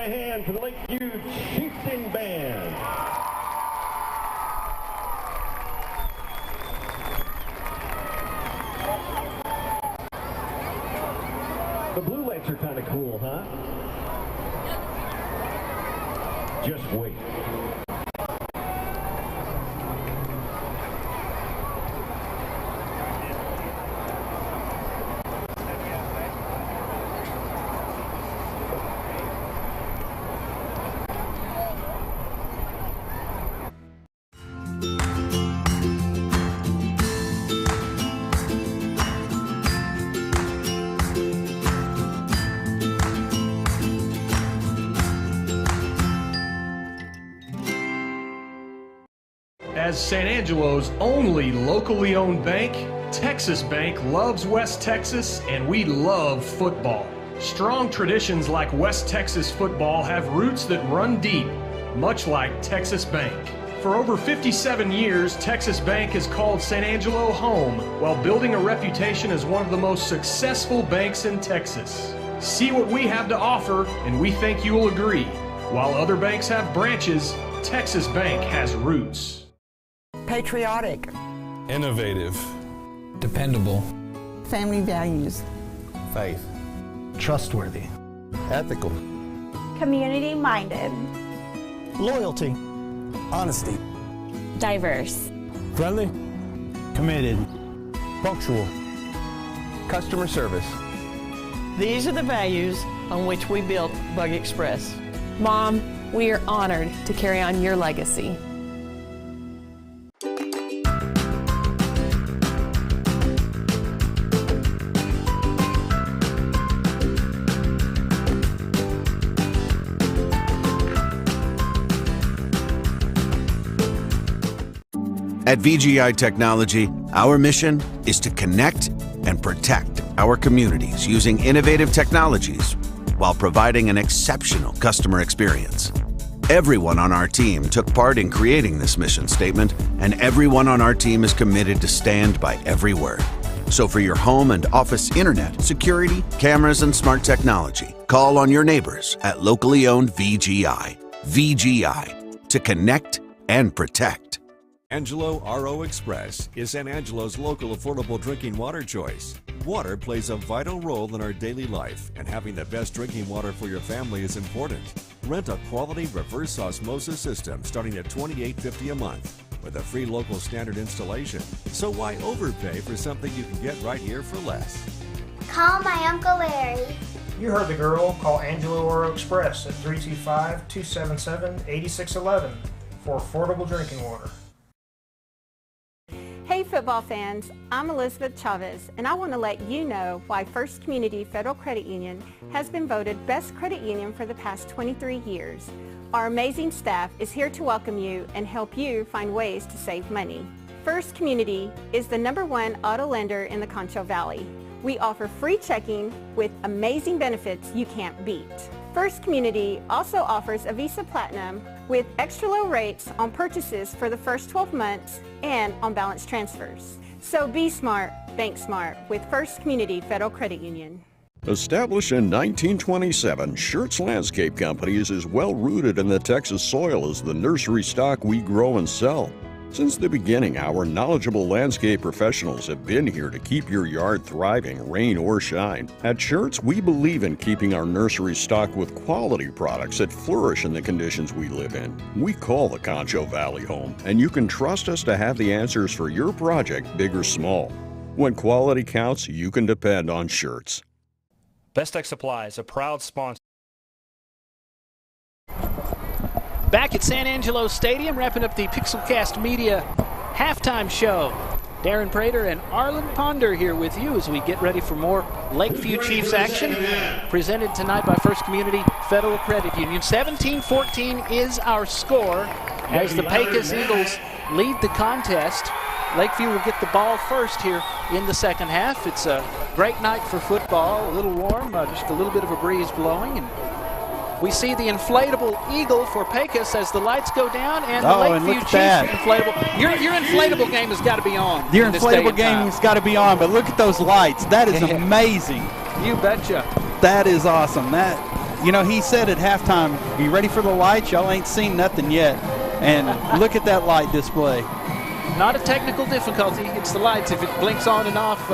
a hand for the Lakeview Chieftain Band. The blue lights are kind of cool, huh? Just wait. As San Angelo's only locally owned bank, Texas Bank loves West Texas, and we love football. Strong traditions like West Texas football have roots that run deep, much like Texas Bank. For over 57 years, Texas Bank has called San Angelo home while building a reputation as one of the most successful banks in Texas. See what we have to offer, and we think you will agree. While other banks have branches, Texas Bank has roots. Patriotic. Innovative. Dependable. Family values. Faith. Trustworthy. Ethical. Community-minded. Loyalty. Honesty. Diverse. Friendly. Committed. Punctual. Customer service. These are the values on which we built Bug Express. Mom, we are honored to carry on your legacy. At VGI Technology, our mission is to connect and protect our communities using innovative technologies while providing an exceptional customer experience. Everyone on our team took part in creating this mission statement, and everyone on our team is committed to stand by every word. So for your home and office internet, security, cameras, and smart technology, call on your neighbors at locally owned VGI. VGI, to connect and protect. Angelo RO Express is San Angelo's local affordable drinking water choice. Water plays a vital role in our daily life, and having the best drinking water for your family is important. Rent a quality reverse osmosis system starting at $28.50 a month with a free local standard installation. So why overpay for something you can get right here for less? Call my Uncle Larry. You heard the girl. Call Angelo RO Express at 325-277-8611 for affordable drinking water. Hey football fans, I'm Elizabeth Chavez, and I want to let you know why First Community Federal Credit Union has been voted Best Credit Union for the past 23 years. Our amazing staff is here to welcome you and help you find ways to save money. First Community is the #1 auto lender in the Concho Valley. We offer free checking with amazing benefits you can't beat. First Community also offers a Visa Platinum with extra low rates on purchases for the first 12 months and on balance transfers. So be smart, bank smart with First Community Federal Credit Union. Established in 1927, Schertz Landscape Company is as well rooted in the Texas soil as the nursery stock we grow and sell. Since the beginning, our knowledgeable landscape professionals have been here to keep your yard thriving, rain or shine. At Schertz, we believe in keeping our nursery stocked with quality products that flourish in the conditions we live in. We call the Concho Valley home, and you can trust us to have the answers for your project, big or small. When quality counts, you can depend on Schertz. Best Tech Supply is a proud sponsor. Back at San Angelo Stadium, wrapping up the Pixelcast Media halftime show. Darren Prater and Arlen Ponder here with you as we get ready for more Lakeview Chiefs action. Presented tonight by First Community Federal Credit Union. 17-14 is our score as the Pecos Eagles lead the contest. Lakeview will get the ball first here in the second half. It's a great night for football, a little warm, just a little bit of a breeze blowing. And we see the inflatable eagle for Pecos as the lights go down, and the Lakeview Chiefs inflatable. Your inflatable game has got to be on. Your inflatable game has got to be on, but look at those lights. That is amazing. You betcha. That is awesome. you know, he said at halftime, "You ready for the lights? Y'all ain't seen nothing yet." And look at that light display. Not a technical difficulty. It's the lights. If it blinks on and off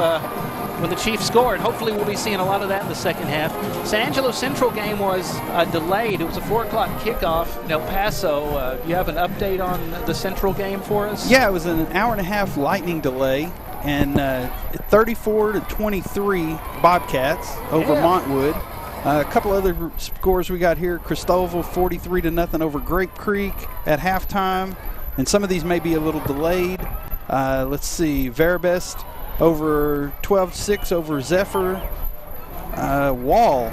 when the Chiefs scored, hopefully we'll be seeing a lot of that in the second half. San Angelo Central game was delayed. It was a 4 o'clock kickoff in El Paso. Do you have an update on the Central game for us? Yeah, it was an hour-and-a-half lightning delay, and 34-23 Bobcats over Montwood. A couple other scores we got here. Cristoval 43-0 over Grape Creek at halftime, and some of these may be a little delayed. Let's see, Verabest over 12-6 over Zephyr. Wall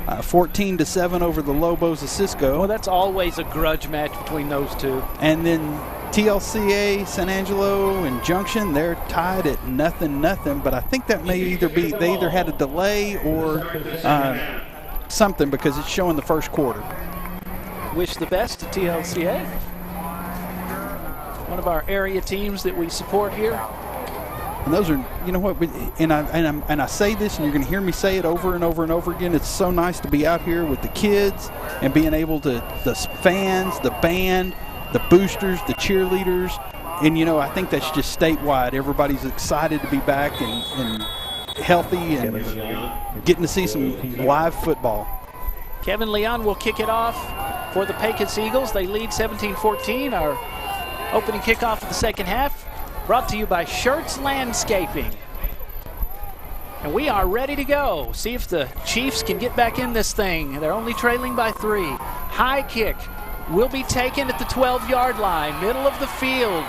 14-7 over the Lobos of Cisco. Well, that's always a grudge match between those two. And then TLCA, San Angelo, and Junction, they're tied at 0-0, but I think that may either be they either had a delay or something, because it's showing the first quarter. Wish the best to TLCA. One of our area teams that we support here. And those are, you know what, and I say this, and you're going to hear me say it over and over and over again. It's so nice to be out here with the kids and being able to, the fans, the band, the boosters, the cheerleaders, and you know, I think that's just statewide. Everybody's excited to be back and healthy and getting to see some live football. Kevin Leon will kick it off for the Pecos Eagles. They lead 17-14. Our opening kickoff of the second half, brought to you by Shirts Landscaping. And we are ready to go. See if the Chiefs can get back in this thing. They're only trailing by 3. High kick will be taken at the 12-yard line, middle of the field.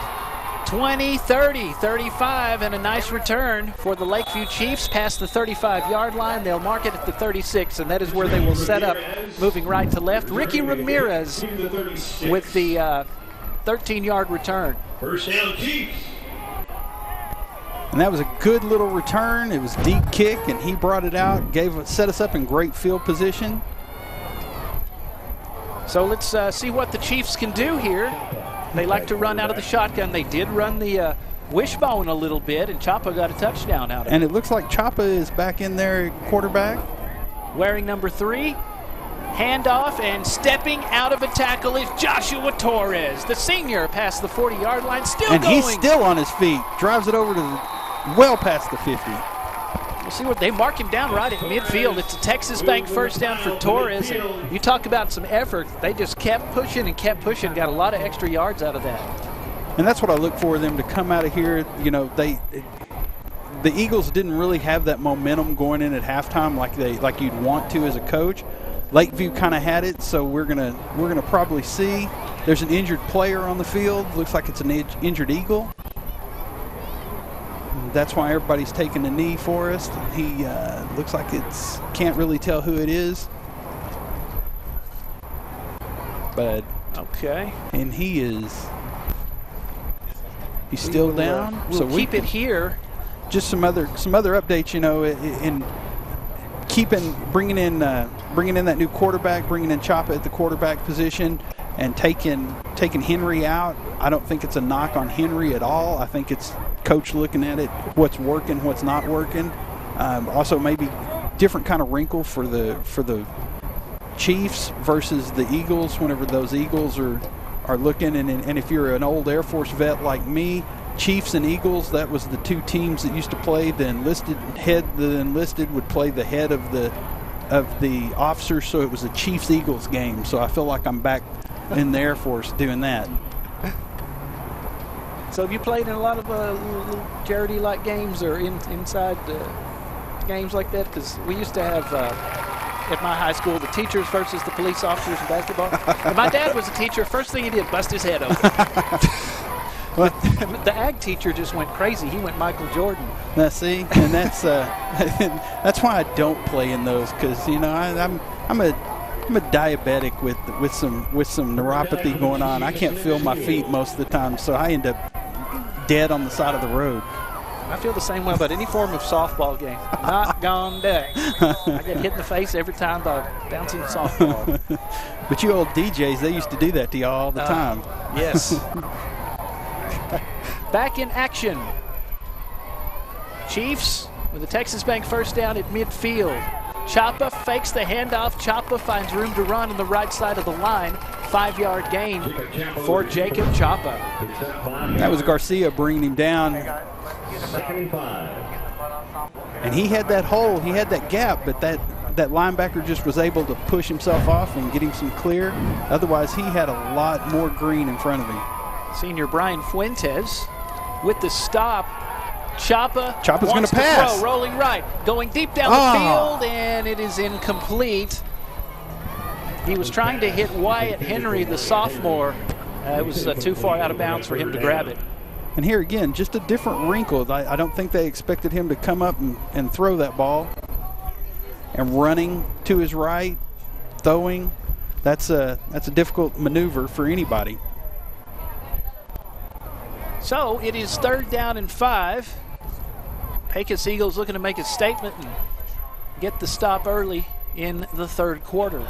20, 30, 35, and a nice return for the Lakeview Chiefs past the 35-yard line. They'll mark it at the 36, and that is where they will set up, moving right to left. Ricky Ramirez with the 13-yard return. First down, Chiefs. And that was a good little return. It was deep kick, and he brought it out, set us up in great field position. So let's see what the Chiefs can do here. They like to run out of the shotgun. They did run the wishbone a little bit, and Chapa got a touchdown out of it. And it looks like Chapa is back in there, quarterback. Wearing number 3. Handoff, and stepping out of a tackle is Joshua Torres, the senior, past the 40-yard line, still and going. And he's still on his feet. Drives it over to well past the 50. We'll see what they mark him down right at midfield. It's a Texas Bank first down for Torres. And you talk about some effort. They just kept pushing and kept pushing. Got a lot of extra yards out of that. And that's what I look for them to come out of here. You know, the Eagles didn't really have that momentum going in at halftime like you'd want to as a coach. Lakeview kind of had it, so we're gonna probably see. There's an injured player on the field. Looks like it's an injured Eagle. That's why everybody's taking a knee for us. He looks like can't really tell who it is. But okay. And he's still down. We'll so keep it here. Just some other updates, you know, in bringing in that new quarterback, bringing in Chapa at the quarterback position, and taking Henry out. I don't think it's a knock on Henry at all. I think it's coach looking at it, what's working, what's not working. Also, maybe different kind of wrinkle for the Chiefs versus the Eagles. Whenever those Eagles are looking, and if you're an old Air Force vet like me, Chiefs and Eagles, that was the two teams that used to play. The enlisted would play the head of the officers, so it was a Chiefs-Eagles game. So I feel like I'm back in the Air Force doing that. So have you played in a lot of charity-like games or inside games like that? Because we used to have at my high school the teachers versus the police officers in basketball. And my dad was a teacher. First thing he did, bust his head open. The ag teacher just went crazy. He went Michael Jordan. Now see, and that's why I don't play in those, because you know I'm a diabetic with some neuropathy going on. I can't feel my feet most of the time, so I end up dead on the side of the road. I feel the same way about any form of softball game. Not gone day. I get hit in the face every time by a bouncing softball. But you old DJs, they used to do that to y'all all the time. Yes. Back in action. Chiefs with a Texas Bank first down at midfield. Chapa fakes the handoff. Chapa finds room to run on the right side of the line. 5-yard gain for Jacob Chapa. That was Garcia bringing him down. And he had that hole, he had that gap, but that linebacker just was able to push himself off and get him some clear. Otherwise, he had a lot more green in front of him. Senior Brian Fuentes with the stop. Chapa's going to pass. Throw, rolling right, going deep down the field, and it is incomplete. He was trying to hit Wyatt Henry, the sophomore. It was too far out of bounds for him to grab it. And here again, just a different wrinkle. I don't think they expected him to come up and throw that ball. And running to his right, throwing, that's a difficult maneuver for anybody. So it is 3rd down and 5. Pecos Eagles looking to make a statement and get the stop early in the 3rd quarter.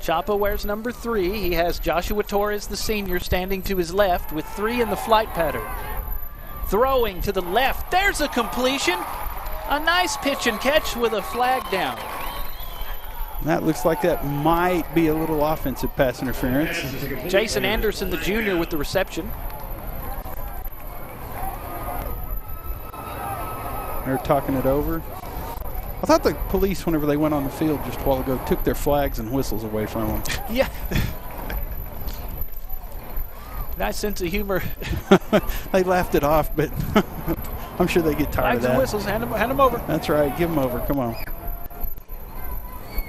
Chapa wears number 3. He has Joshua Torres, the senior, standing to his left with 3 in the flight pattern. Throwing to the left. There's a completion. A nice pitch and catch with a flag down. That looks like that might be a little offensive pass interference. Jason Anderson, the junior, with the reception. They're talking it over. I thought the police, whenever they went on the field just a while ago, took their flags and whistles away from them. Yeah. Nice sense of humor. They laughed it off, but I'm sure they get tired of that. Flags and whistles, hand them over. That's right, give them over, come on.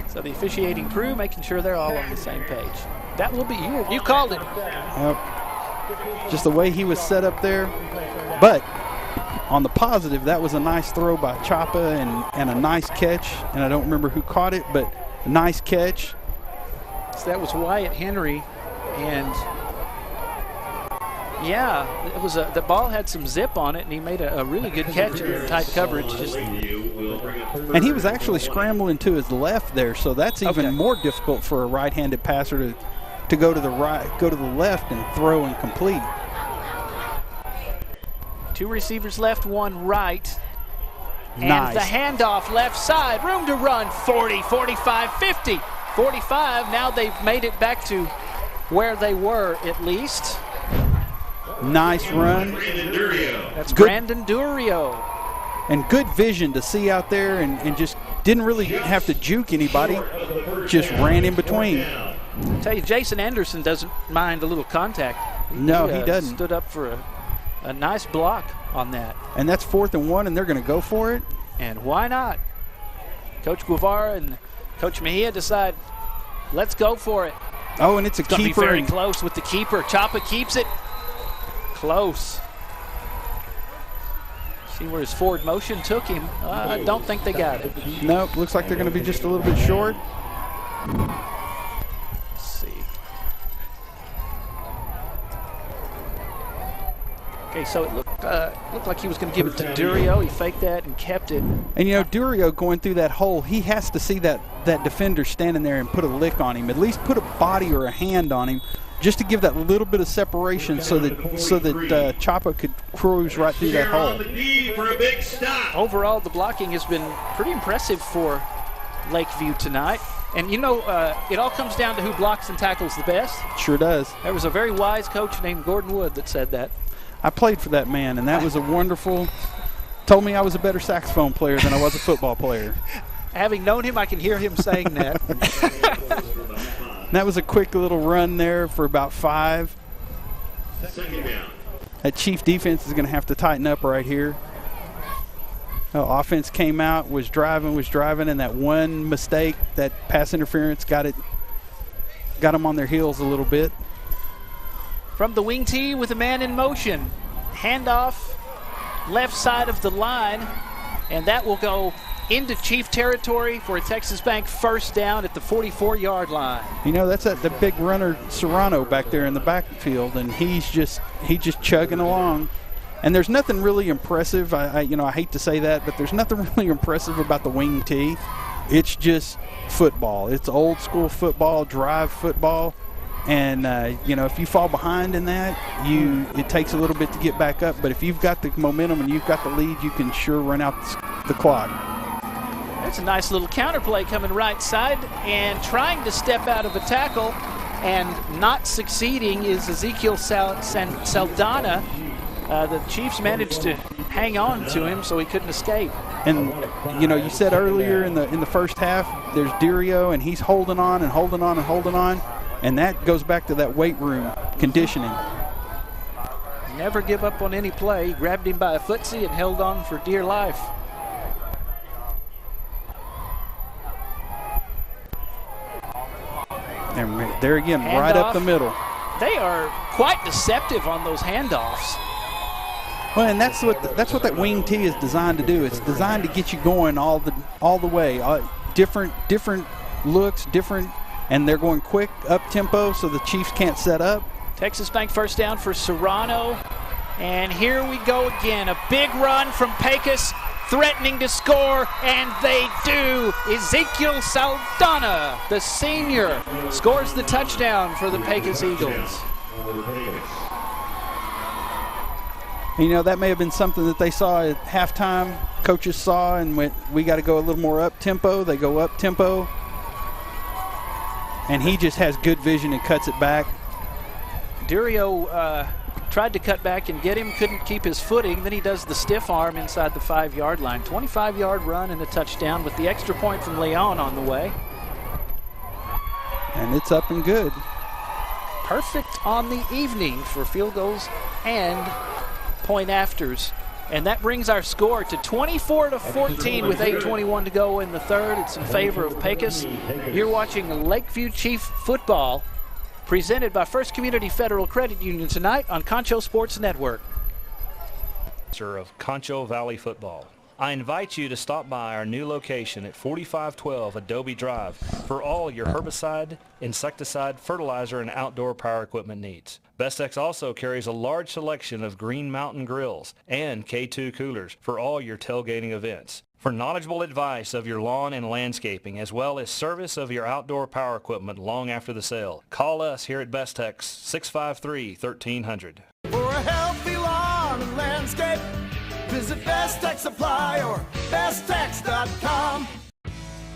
So the officiating crew making sure they're all on the same page. That will be you. You called it. Yep. Just the way he was set up there. But on the positive, that was a nice throw by Chapa and a nice catch. And I don't remember who caught it, but a nice catch. So that was Wyatt Henry. And yeah, it was the ball had some zip on it, and he made a really good catch in tight coverage. And he was actually scrambling to his left there, so that's even more difficult for a right-handed passer to go to the right, go to the left, and throw and complete. 2 receivers left, 1 right. Nice. And the handoff left side, room to run, 40, 45, 50. 45, now they've made it back to where they were at least. Nice run. That's Brandon Durio. And good vision to see out there and just didn't really have to juke anybody, just ran in between. I'll tell you, Jason Anderson doesn't mind a little contact. No, he doesn't. Stood up for a nice block on that. And that's 4th and 1, and they're going to go for it. And why not? Coach Guevara and Coach Mejia decide, let's go for it. Oh, and it's a keeper. Be very close with the keeper. Chapa keeps it. Close. See where his forward motion took him. I don't think they got it. Nope, looks like they're going to be just a little bit short. Let's see. Okay, so it looked like he was going to give it to Durio. He faked that and kept it. And, you know, Durio going through that hole, he has to see that defender standing there and put a lick on him, at least put a body or a hand on him, just to give that little bit of separation so that Chapa could cruise right through that hole. Overall, the blocking has been pretty impressive for Lakeview tonight. And, you know, it all comes down to who blocks and tackles the best. Sure does. There was a very wise coach named Gordon Wood that said that. I played for that man, and that was a wonderful – told me I was a better saxophone player than I was a football player. Having known him, I can hear him saying that. That was a quick little run there for about 5. That Chief defense is going to have to tighten up right here. Offense came out, was driving, and that one mistake, that pass interference, got them on their heels a little bit. From the wing tee with a man in motion. Handoff left side of the line, and that will go into Chief territory for a Texas Bank first down at the 44-yard line. You know, that's the big runner Serrano back there in the backfield, and he's just chugging along. And there's nothing really impressive. I hate to say that, but there's nothing really impressive about the wing tee. It's just football. It's old school football, drive football. And, if you fall behind in that, it takes a little bit to get back up. But if you've got the momentum and you've got the lead, you can sure run out the clock. Here's a nice little counter play coming right side, and trying to step out of a tackle and not succeeding is Ezekiel Saldana. The Chiefs managed to hang on to him so he couldn't escape. And, you know, you said earlier in the first half, there's Dirio, and he's holding on and holding on and holding on. And that goes back to that weight room conditioning. Never give up on any play. He grabbed him by a footsie and held on for dear life. And there again, Handoff. right up the middle. They are quite deceptive on those handoffs. Well, and that's what that wing tee is designed to do. It's designed to get you going all the way. Different looks, and they're going quick, up tempo, so the Chiefs can't set up. Texas Bank first down for Serrano. And here we go again. A big run from Pecos, threatening to score, and they do. Ezekiel Saldana, the senior, scores the touchdown for the Pecos Eagles. You know, that may have been something that they saw at halftime. Coaches saw and went, we got to go a little more up-tempo. They go up-tempo. And he just has good vision and cuts it back. Dirio tried to cut back and get him, couldn't keep his footing. Then he does the stiff arm inside the 5-yard line. 25-yard run and a touchdown with the extra point from Leon on the way. And it's up and good. Perfect on the evening for field goals and point afters. And that brings our score to 24-14 with 8:21 to go in the third. It's in favor of Pecos. You're watching Lakeview Chief football, presented by First Community Federal Credit Union tonight on Concho Sports Network. Of Concho Valley Football. I invite you to stop by our new location at 4512 Adobe Drive for all your herbicide, insecticide, fertilizer, and outdoor power equipment needs. Bestex also carries a large selection of Green Mountain grills and K2 coolers for all your tailgating events. For knowledgeable advice of your lawn and landscaping, as well as service of your outdoor power equipment long after the sale, call us here at Bestex 653-1300. For a healthy lawn and landscape, visit Best Tech Supply or besttech.com.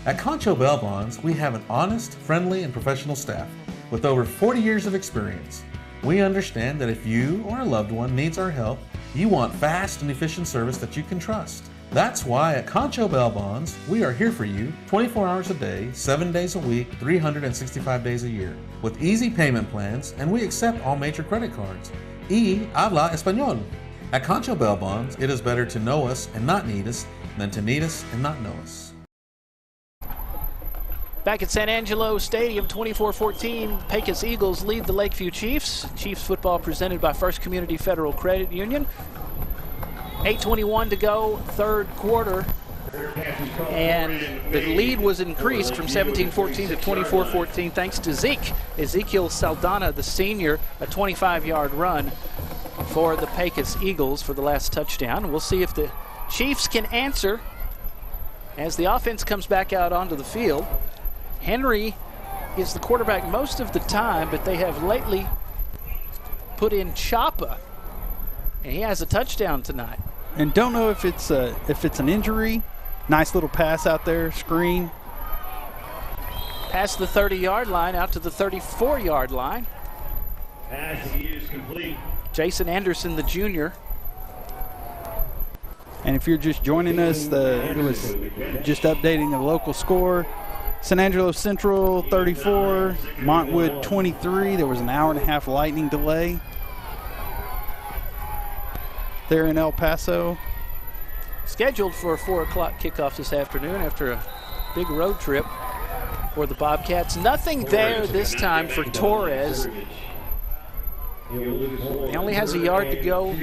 At Concho Bail Bonds, we have an honest, friendly, and professional staff with over 40 years of experience. We understand that if you or a loved one needs our help, you want fast and efficient service that you can trust. That's why at Concho Bail Bonds, we are here for you 24 hours a day, 7 days a week, 365 days a year, with easy payment plans, and we accept all major credit cards. Y habla español. At Concho Bail Bonds, it is better to know us and not need us than to need us and not know us. Back at San Angelo Stadium, 24-14, Pecos Eagles lead the Lakeview Chiefs. Chiefs football presented by First Community Federal Credit Union. 8:21 to go, third quarter. And the lead was increased from 17-14 to 24-14 thanks to Ezekiel Saldana, the senior, a 25-yard run for the Pecos Eagles for the last touchdown. We'll see if the Chiefs can answer as the offense comes back out onto the field. Henry is the quarterback most of the time, but they have lately put in Chapa, and he has a touchdown tonight. And don't know if it's an injury. Nice little pass out there, screen. Past the 30-yard line, out to the 34-yard line. Pass is complete. Jason Anderson, the junior. And if you're just joining us, it was just updating the local score. San Angelo Central 34, Montwood 23. There was an hour-and-a-half lightning delay there in El Paso. Scheduled for a 4 o'clock kickoff this afternoon after a big road trip for the Bobcats. Nothing there this time for Torres. He only has a yard to go.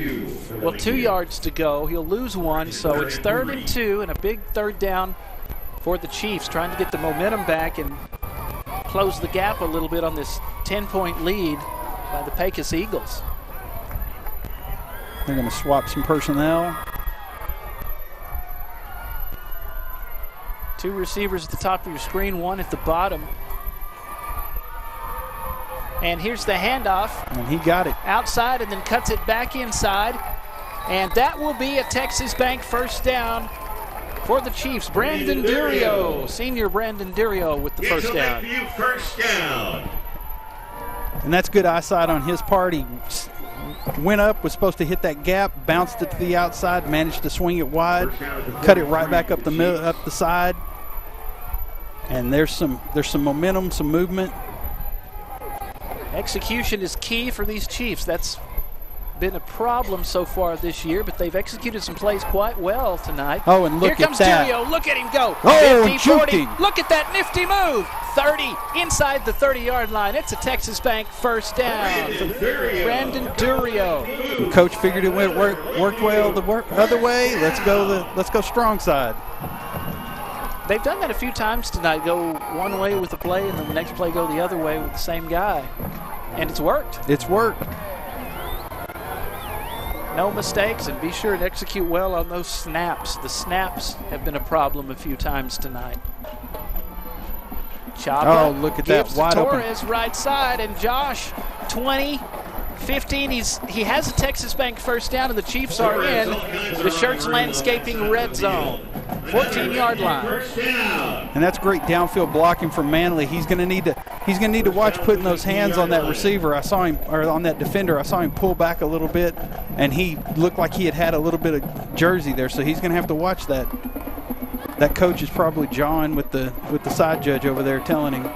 Well, 2 yards to go. He'll lose one, so it's 3rd and 2 and a big third down for the Chiefs, trying to get the momentum back and close the gap a little bit on this 10-point lead by the Pecos Eagles. They're going to swap some personnel. 2 receivers at the top of your screen, 1 at the bottom. And here's the handoff. And he got it. Outside and then cuts it back inside. And that will be a Texas Bank first down for the Chiefs. Brandon Durio, senior Brandon Durio with the first down. First down. And that's good eyesight on his part. He went up, was supposed to hit that gap, bounced it to the outside, managed to swing it wide, cut it right back up the side. And there's some momentum, some movement. Execution is key for these Chiefs. That's been a problem so far this year, but they've executed some plays quite well tonight. Oh, and look Here comes at that. Durio. Look at him go. Oh, 50, 40. juking. Look at that nifty move. 30 inside the 30-yard line. It's a Texas Bank first down for Brandon Durio. Coach figured it worked well the other way. Let's go strong side. They've done that a few times tonight. Go one way with the play, and then the next play go the other way with the same guy. And it's worked. It's worked. No mistakes, and be sure and execute well on those snaps. The snaps have been a problem a few times tonight. Chapa oh, look at that wide Torres open. right side, and Josh 20, 15. He has a Texas Bank first down, and the Chiefs are in the Shirts Landscaping red zone, 14-yard line. And that's great downfield blocking from Manley. He's going to need to watch putting those hands on that receiver. I saw him, or on that defender. I saw him pull back a little bit, and he looked like he had a little bit of jersey there. So he's going to have to watch that. That coach is probably jawing with the side judge over there, telling him,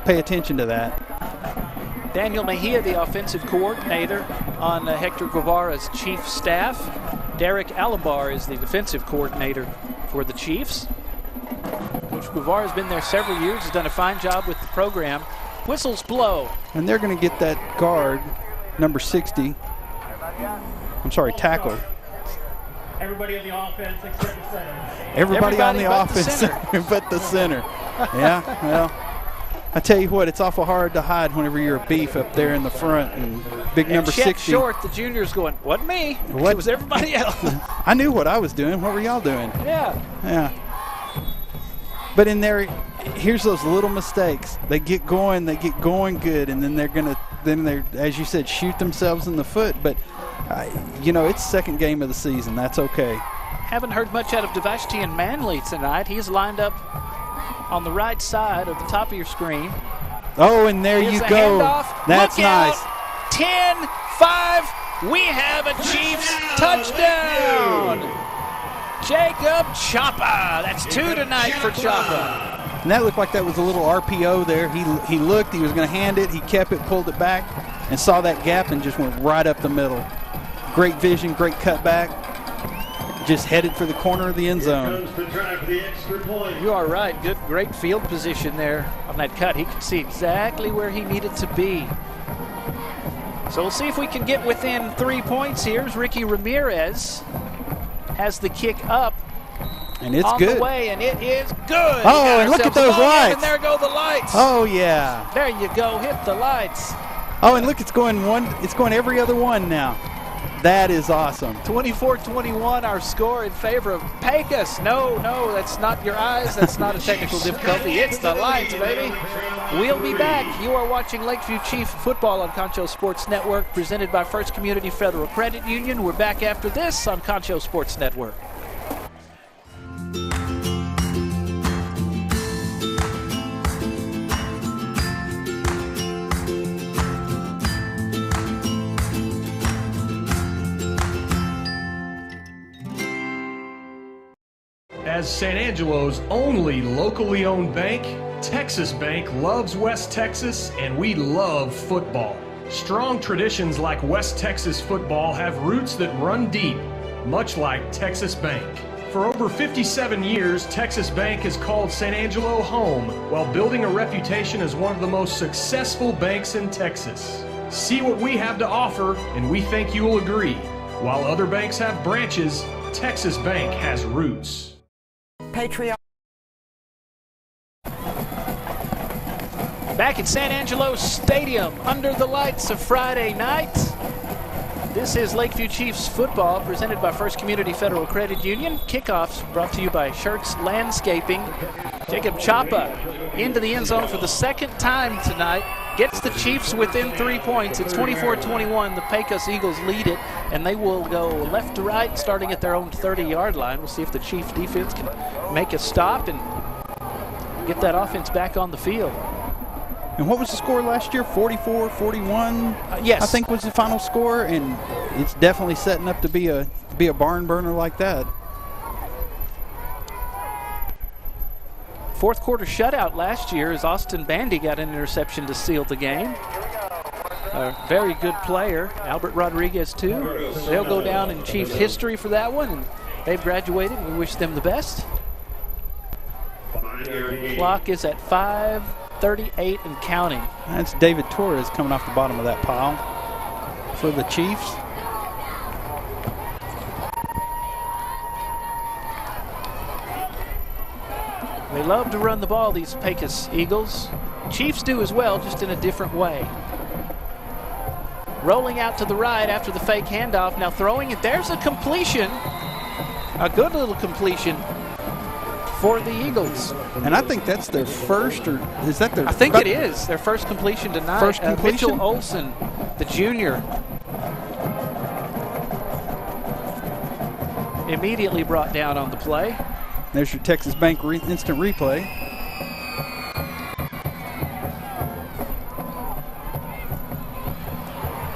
pay attention to that. Daniel Mejia, the offensive coordinator on Hector Guevara's chief staff. Derek Alambar is the defensive coordinator for the Chiefs. Coach Guevara has been there several years, has done a fine job with the program. Whistles blow. And they're going to get that guard, number 60. I'm sorry, tackle. Everybody on the offense except the center. Everybody on the but offense the but the center. Yeah, well, I tell you what, it's awful hard to hide whenever you're a beef up there in the front. And big number 60. Short, the junior's going, wasn't me. What? It was everybody else. I knew what I was doing. What were y'all doing? Yeah. But in there, here's those little mistakes. They get going good, and then they're, as you said, shoot themselves in the foot. But, it's second game of the season. That's okay. Haven't heard much out of Devashtian Manley tonight. He's lined up on the right side of the top of your screen. Oh, and there you go. Handoff. That's Look nice. Out. 10-5. We have a Chiefs touchdown. Jacob Chapa. That's 2 tonight for Chapa. And that looked like that was a little RPO there. He looked, he was going to hand it, he kept it, pulled it back, and saw that gap and just went right up the middle. Great vision, great cutback. Just headed for the corner of the end zone. You are right. Great field position there on that cut. He could see exactly where he needed to be. So we'll see if we can get within 3 points here. As Ricky Ramirez has the kick up. And it's on good. The way, and it is good. Oh, and look at those lights. And there go the lights. Oh, yeah. There you go. Hit the lights. Oh, and look, it's going every other one now. That is awesome. 24-21, our score in favor of Pecos. No, that's not your eyes. That's not a technical difficulty. It's the lights, baby. We'll be back. You are watching Lakeview Chief Football on Concho Sports Network, presented by First Community Federal Credit Union. We're back after this on Concho Sports Network. As San Angelo's only locally owned bank, Texas Bank loves West Texas, and we love football. Strong traditions like West Texas football have roots that run deep, much like Texas Bank. For over 57 years, Texas Bank has called San Angelo home while building a reputation as one of the most successful banks in Texas. See what we have to offer, and we think you will agree. While other banks have branches, Texas Bank has roots. Patriot. Back at San Angelo Stadium, under the lights of Friday night. This is Lakeview Chiefs football, presented by First Community Federal Credit Union. Kickoffs brought to you by Shirts Landscaping. Jacob Chapa into the end zone for the second time tonight. gets the Chiefs within 3 points. It's 24-21. The Pecos Eagles lead it, and they will go left to right, starting at their own 30-yard line. We'll see if the Chiefs defense can make a stop and get that offense back on the field. And what was the score last year? 44-41? Yes. I think was the final score, and it's definitely setting up to be a barn burner like that. Fourth quarter shutout last year as Austin Bandy got an interception to seal the game. A very good player, Albert Rodriguez too. They'll go down in Chiefs history for that one, and they've graduated. We wish them the best. Clock is at 5:38 and counting. That's David Torres coming off the bottom of that pile for the Chiefs. They love to run the ball, these Pecos Eagles. Chiefs do as well, just in a different way. Rolling out to the right after the fake handoff. Now throwing it. There's a completion. A good little completion for the Eagles. And I think that's their first, or is that their? I think it is their first completion tonight. First completion? Mitchell Olsen, the junior, immediately brought down on the play. There's your Texas Bank instant replay.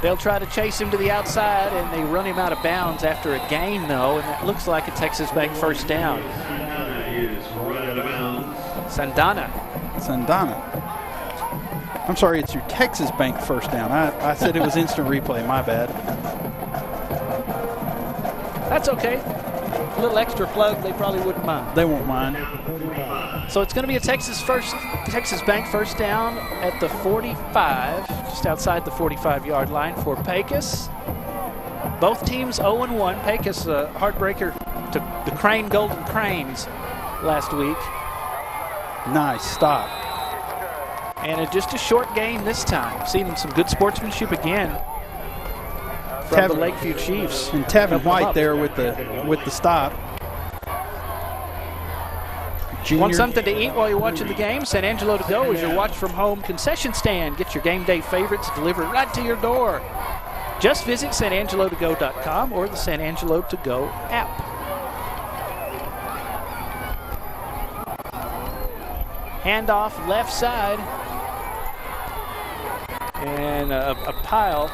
They'll try to chase him to the outside, and they run him out of bounds after a gain, though, and that looks like a Texas Bank first down. Sandana. I'm sorry, it's your Texas Bank first down. I said it was instant replay, my bad. That's okay. A little extra plug, they probably wouldn't mind. They won't mind. So it's going to be a Texas Bank first down at the 45, just outside the 45-yard line for Pecos. Both teams 0-1. Pecos, a heartbreaker to the Crane Golden Cranes last week. Nice stop. And just a short gain this time. Seeing some good sportsmanship again from the Lakeview Chiefs. And Tavin White there with the stop. Junior. Want something to eat while you're watching the game? San Angelo To Go is your watch-from-home concession stand. Get your game day favorites delivered right to your door. Just visit sanangelotogo.com or the San Angelo To Go app. Handoff left side. And a pile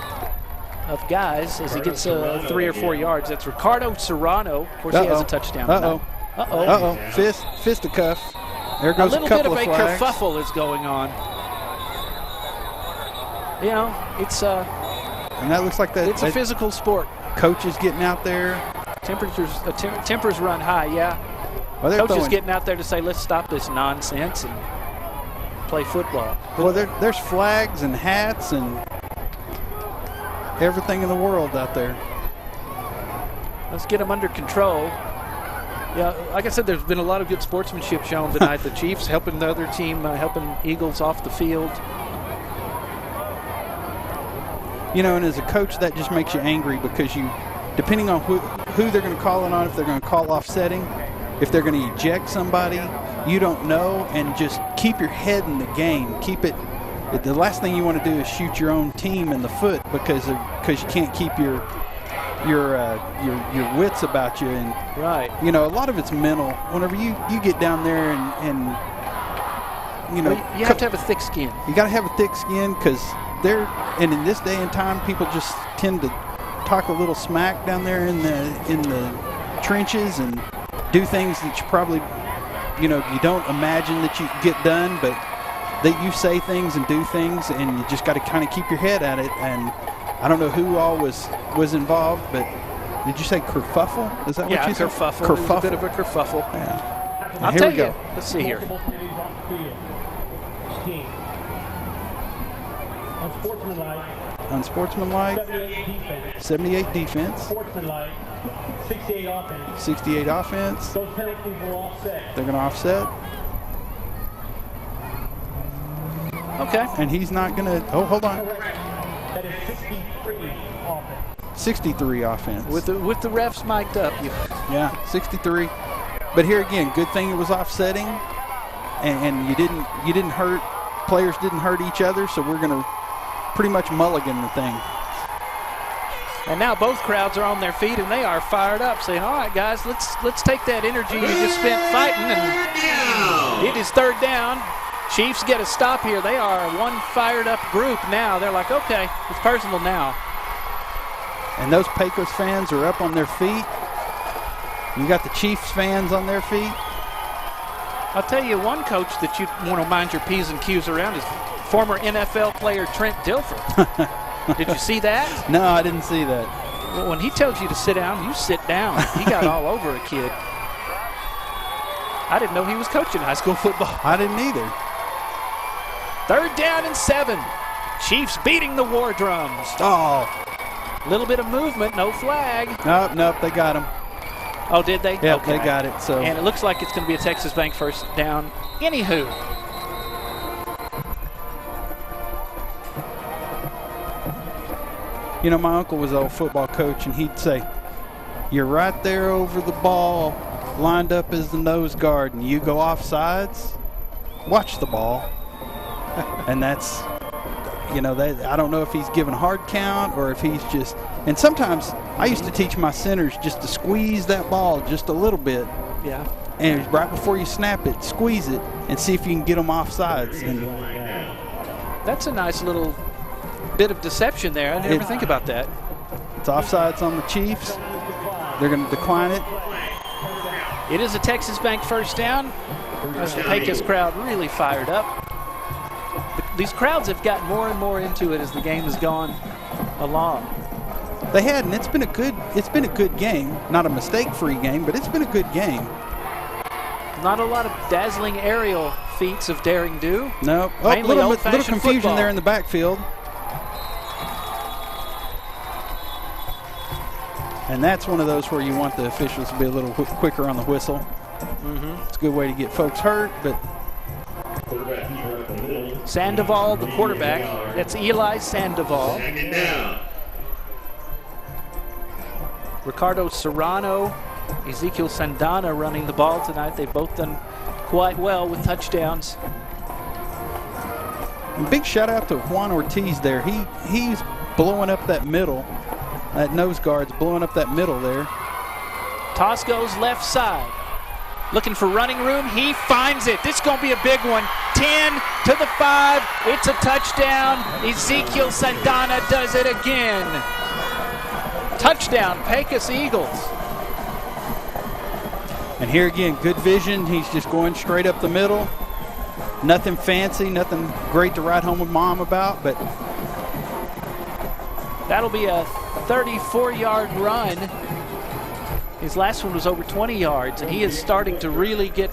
of guys as he gets 3 or 4 yards. That's Ricardo Serrano. Of course, he has a touchdown. Fisticuff. There goes a couple of flags. A little bit of a kerfuffle is going on. You know, it's and that looks like that. It's a physical sport. Coaches getting out there. Tempers run high. Yeah. Well, coaches getting out there to say, let's stop this nonsense and play football. Well, there's flags and hats and everything in the world out there. Let's get them under control. Yeah, like I said, there's been a lot of good sportsmanship shown tonight. The Chiefs helping the other team, helping Eagles off the field. You know, and as a coach, that just makes you angry because depending on who they're going to call it on, if they're going to call offsetting, if they're going to eject somebody, you don't know, and just keep your head in the game. Keep it. The last thing you want to do is shoot your own team in the foot because you can't keep your wits about you. And right, you know, a lot of it's mental. Whenever you get down there and you know, you have to have a thick skin. You got to have a thick skin because and in this day and time, people just tend to talk a little smack down there in the trenches and do things that you probably, you know, you don't imagine that you get done, but that you say things and do things, and you just got to kind of keep your head at it. And I don't know who all was involved, but did you say kerfuffle? Is that what you said? Kerfuffle. Kerfuffle. A bit of a kerfuffle. Yeah. I'll tell you. Let's see here. Unsportsmanlike. 78 defense. 68 offense. Those penalties will offset. They're going to offset. Okay. And he's not going to. Oh, hold on. That is 63 offense. 63 offense. With the refs mic'd up. Yeah, 63. But here again, good thing it was offsetting, and you didn't hurt players didn't hurt each other, so we're going to pretty much mulligan the thing. And now both crowds are on their feet, and they are fired up, saying, all right, guys, let's take that energy you just spent fighting, and it is third down. Chiefs get a stop here. They are one fired-up group now. They're like, okay, it's personal now. And those Pecos fans are up on their feet. You got the Chiefs fans on their feet. I'll tell you one coach that you want to mind your P's and Q's around is former NFL player Trent Dilfer. Did you see that? No, I didn't see that. Well, when he tells you to sit down, you sit down. He got all over a kid. I didn't know he was coaching high school football. I didn't either. 3rd down and 7. Chiefs beating the War Drums. Oh. Little bit of movement, no flag. Nope, they got him. Oh, did they? Yeah, okay. They got it. So. And it looks like it's going to be a Texas Bank first down. Anywho. You know, my uncle was an old football coach, and he'd say, you're right there over the ball, lined up as the nose guard, and you go off sides, watch the ball. And that's, you know, I don't know if he's giving hard count or if he's just, and sometimes I used to teach my centers just to squeeze that ball just a little bit. Yeah. And right before you snap it, squeeze it and see if you can get them off sides. And that's a nice little bit of deception there. I never think about that. It's offsides on the Chiefs. They're going to decline it. It is a Texas Bank first down. That's the Pecos crowd really fired up. These crowds have gotten more and more into it as the game has gone along. They had, and it's been a good game. Not a mistake-free game, but it's been a good game. Not a lot of dazzling aerial feats of daring do. No, mainly little old-fashioned confusion football there in the backfield. And that's one of those where you want the officials to be a little quicker on the whistle. Mm-hmm. It's a good way to get folks hurt, but Sandoval, the quarterback. That's Eli Sandoval. Ricardo Serrano, Ezekiel Sandana running the ball tonight. They've both done quite well with touchdowns. And big shout out to Juan Ortiz there. He's blowing up that middle. That nose guard's blowing up that middle there. Toss goes left side. Looking for running room. He finds it. This is going to be a big one. 10 to the 5. It's a touchdown. Ezekiel Sandana does it again. Touchdown, Pecos Eagles. And here again, good vision. He's just going straight up the middle. Nothing fancy, nothing great to ride home with mom about, but that'll be a 34-yard run. His last one was over 20 yards, and he is starting to really get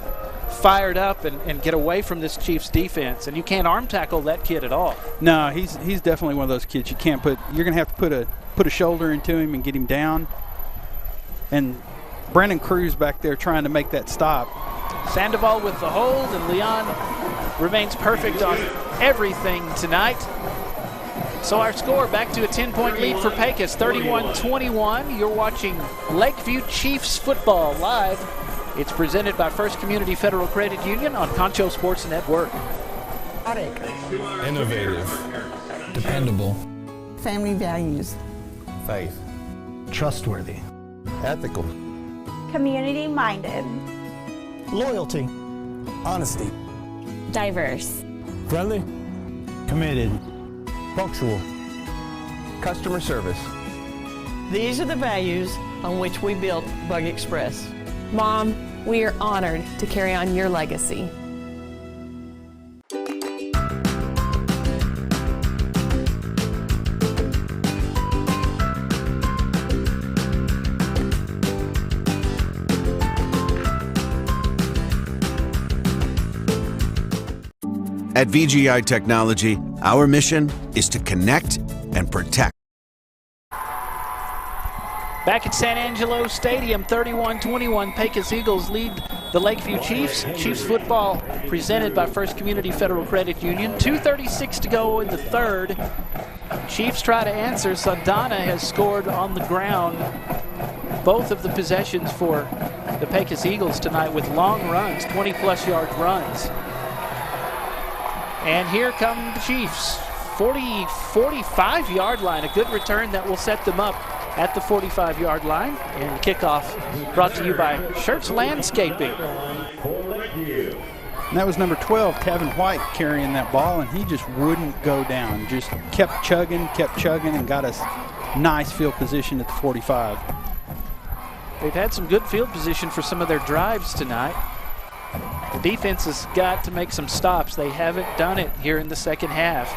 fired up and get away from this Chiefs defense. And you can't arm tackle that kid at all. No, he's definitely one of those kids you can't put. You're going to have to put a shoulder into him and get him down. And Brandon Cruz back there trying to make that stop. Sandoval with the hold, and Leon remains perfect on everything tonight. So our score back to a 10-point lead for Pecos, 31-21. You're watching Lakeview Chiefs football live. It's presented by First Community Federal Credit Union on Concho Sports Network. Innovative. Dependable. Family values. Faith. Trustworthy. Ethical. Community-minded. Loyalty. Honesty. Diverse. Friendly. Committed. Punctual. Customer service. These are the values on which we built Bug Express. Mom, we are honored to carry on your legacy. At VGI Technology, our mission is to connect and protect. Back at San Angelo Stadium, 31-21, Pecos Eagles lead the Lakeview Chiefs. Chiefs football presented by First Community Federal Credit Union. 2:36 to go in the third. Chiefs try to answer. Sandana has scored on the ground. Both of the possessions for the Pecos Eagles tonight with long runs, 20-plus yard runs. And here come the Chiefs. 45-yard line, a good return that will set them up at the 45-yard line. And the kickoff brought to you by Shirts Landscaping. And that was number 12, Tevin White, carrying that ball, and he just wouldn't go down. Just kept chugging, and got us nice field position at the 45. They've had some good field position for some of their drives tonight. The defense has got to make some stops. They haven't done it here in the second half.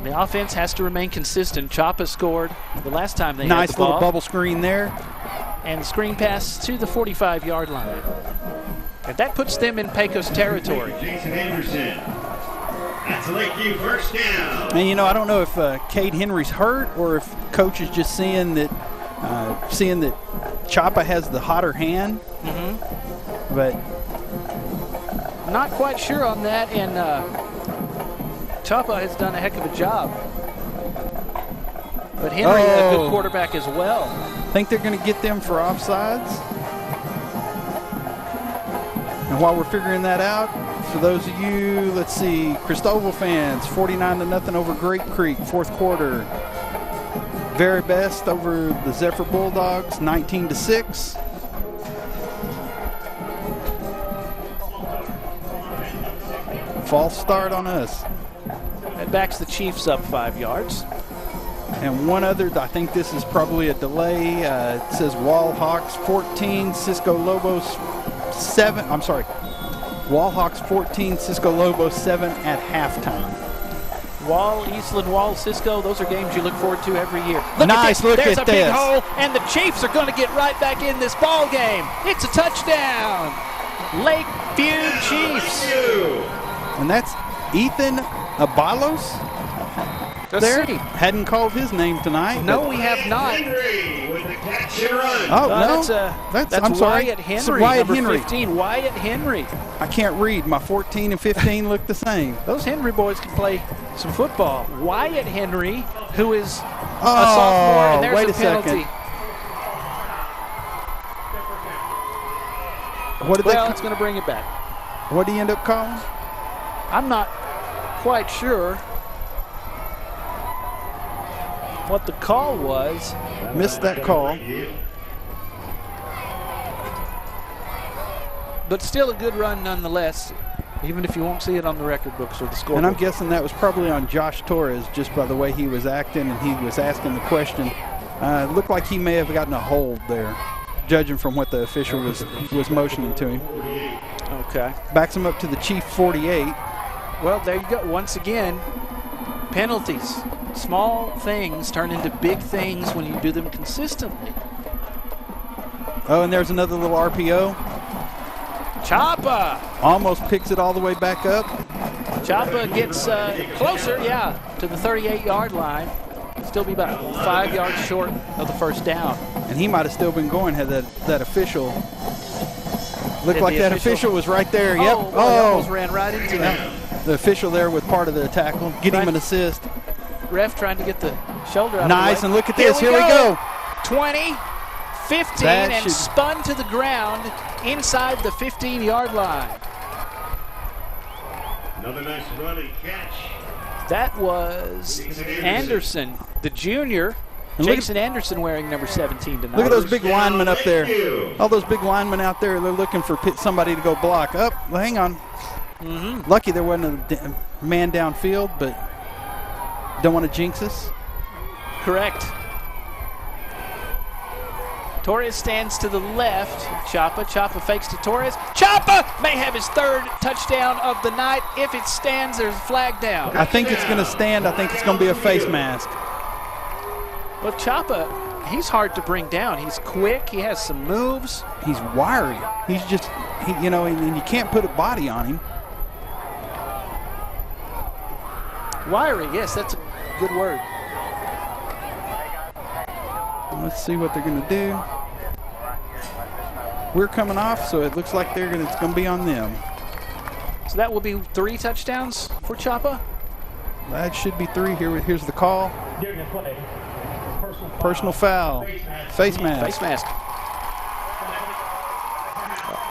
The offense has to remain consistent. Chapa scored the last time they had the ball. Nice little bubble screen there. And the screen pass to the 45-yard line. And that puts them in Pecos territory. Jason Anderson. That's Lakeview first down. And, I don't know if Cade Henry's hurt or if Coach is just seeing that Chapa has the hotter hand. But not quite sure on that, and Chapa has done a heck of a job. But Henry, a good quarterback as well. Think they're going to get them for offsides? And while we're figuring that out, for those of you, let's see, Cristobal fans, 49-0 over Grape Creek, fourth quarter. Very best over the Zephyr Bulldogs, 19-6. False start on us. That backs the Chiefs up 5 yards. And one other, I think this is probably a delay. It says Wall Hawks 14, Cisco Lobos 7. I'm sorry. Wall Hawks 14, Cisco Lobos 7 at halftime. Wall, Eastland, Wall, Cisco, those are games you look forward to every year. Look at There's this. a big hole, and the Chiefs are going to get right back in this ball game. It's a touchdown. Lakeview Chiefs. And that's Ethan Abalos. There, hadn't called his name tonight. No, we have not. Oh, no. That's I'm sorry. Wyatt Henry, Wyatt number Henry. 15. Wyatt Henry. I can't read. My 14 and 15 look the same. Those Henry boys can play some football. Wyatt Henry, who is a sophomore, and there's wait a penalty. Second. It's going to bring it back. What did he end up calling? I'm not quite sure what the call was. Missed that call. But still a good run nonetheless, even if you won't see it on the record books or the score. And I'm guessing that was probably on Josh Torres, just by the way he was acting and he was asking the question. It looked like he may have gotten a hold there, judging from what the official was motioning to him. Okay. Backs him up to the Chief 48. Well, there you go. Once again, penalties. Small things turn into big things when you do them consistently. Oh, and there's another little RPO. Chapa almost picks it all the way back up. Chapa gets closer, to the 38-yard line. Still be about 5 yards short of the first down. And he might have still been going had that official. Looked like that official was right there. Yep. He almost ran right into him. The official there with part of the tackle. Get him an assist. Ref trying to get the shoulder out nice, of the way. And look at this. Here we go. 20, 15, and spun to the ground inside the 15-yard line. Another nice running catch. That was Anderson, the junior. And Jason Anderson wearing number 17 tonight. Look at those big linemen up there. All those big linemen out there, they're looking for somebody to go block. Well, hang on. Lucky there wasn't a man downfield, but don't want to jinx us. Correct. Torres stands to the left. Chapa fakes to Torres. Chapa may have his third touchdown of the night. If it stands, there's a flag down. I think it's going to stand. I think it's going to be a face mask. Well, Chapa, he's hard to bring down. He's quick. He has some moves. He's wiry. He's just, and you can't put a body on him. Wiry, yes, that's a good word. Let's see what they're going to do. We're coming off, so it looks like it's going to be on them. So that will be 3 touchdowns for Chapa? That should be 3. Here's the call. Personal foul. Face mask. Face mask.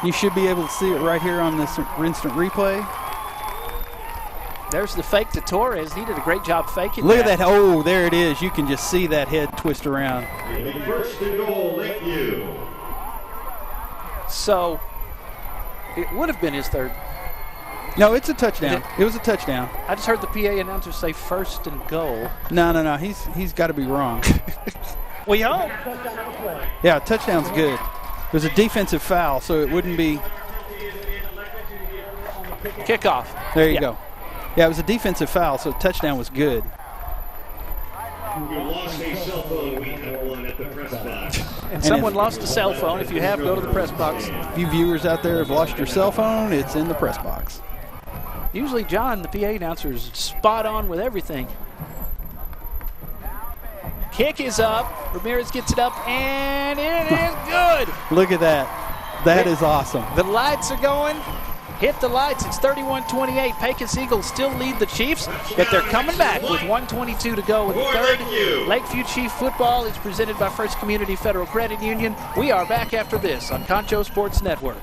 You should be able to see it right here on this instant replay. There's the fake to Torres. He did a great job faking Look at that. Oh, there it is. You can just see that head twist around. First and goal, Lakeview. So it would have been his third. No, it's a touchdown. It was a touchdown. I just heard the PA announcer say first and goal. No. He's got to be wrong. We hope. Yeah, touchdown's good. It was a defensive foul, so it wouldn't be. Kickoff. There you go. Yeah, it was a defensive foul, so touchdown was good. You lost a cell phone. We have one at the press box. And someone lost a cell phone. If you have, go to the press box. If you viewers out there have lost your cell phone, it's in the press box. Usually John, the PA announcer, is spot on with everything. Kick is up. Ramirez gets it up, and it is good. Look at that. That is awesome. The lights are going. Hit the lights. It's 31-28. Pecos Eagles still lead the Chiefs, but they're coming back with 1:22 to go in the third. Lakeview Chief football is presented by First Community Federal Credit Union. We are back after this on Concho Sports Network.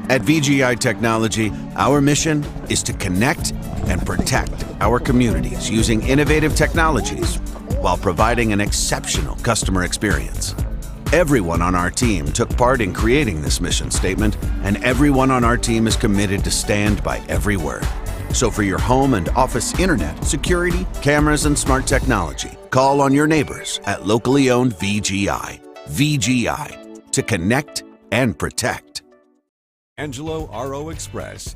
At VGI Technology, our mission is to connect and protect our communities using innovative technologies while providing an exceptional customer experience. Everyone on our team took part in creating this mission statement, and everyone on our team is committed to stand by every word. So for your home and office internet, security, cameras, and smart technology, call on your neighbors at locally owned VGI. VGI, to connect and protect. Angelo RO Express.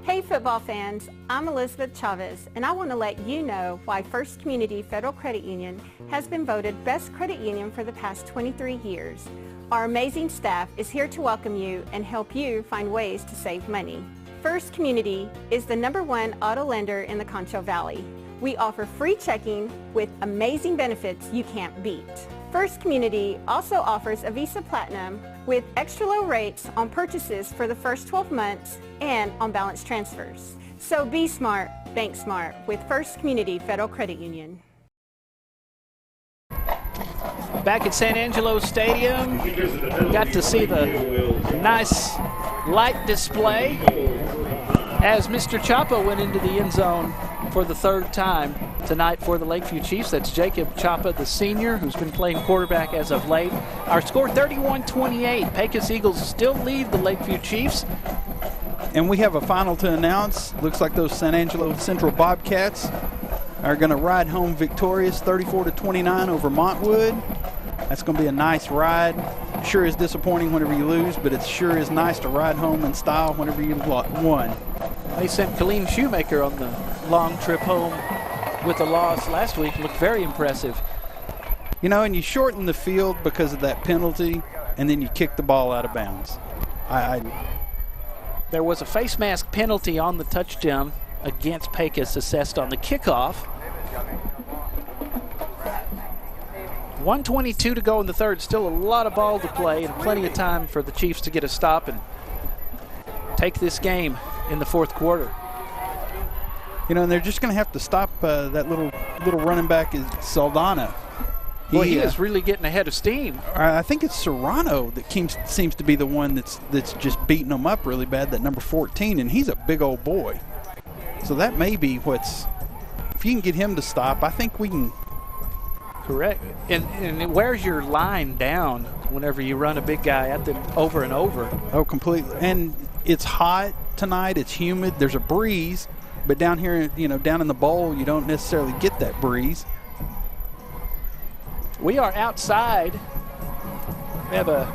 Hey football fans, I'm Elizabeth Chavez, and I want to let you know why First Community Federal Credit Union has been voted Best Credit Union for the past 23 years. Our amazing staff is here to welcome you and help you find ways to save money. First Community is the #1 auto lender in the Concho Valley. We offer free checking with amazing benefits you can't beat. First Community also offers a Visa Platinum with extra low rates on purchases for the first 12 months and on balance transfers. So be smart, bank smart with First Community Federal Credit Union. Back at San Angelo Stadium, got to see the nice light display as Mr. Chapa went into the end zone for the third time tonight for the Lakeview Chiefs. That's Jacob Chapa, the senior, who's been playing quarterback as of late. Our score 31-28. Pecos Eagles still lead the Lakeview Chiefs. And we have a final to announce. Looks like those San Angelo Central Bobcats are going to ride home victorious 34-29 over Montwood. That's going to be a nice ride. Sure is disappointing whenever you lose, but it sure is nice to ride home in style whenever you won. They sent Colleen Shoemaker on the long trip home with a loss last week. Looked very impressive. You know, and you shorten the field because of that penalty, and then you kick the ball out of bounds. There was a face mask penalty on the touchdown against Pecos assessed on the kickoff. 1:22 to go in the third. Still a lot of ball to play and plenty of time for the Chiefs to get a stop and take this game in the fourth quarter. You know, and they're just going to have to stop that little running back is Saldana. He is really getting ahead of steam. I think it's Serrano that seems to be the one that's just beating them up really bad, that number 14, and he's a big old boy. So that may be if you can get him to stop, I think we can. Correct. And it wears your line down whenever you run a big guy at them over and over. Oh, completely. And it's hot tonight. It's humid. There's a breeze. But down here, you know, down in the bowl, you don't necessarily get that breeze. We are outside. We have a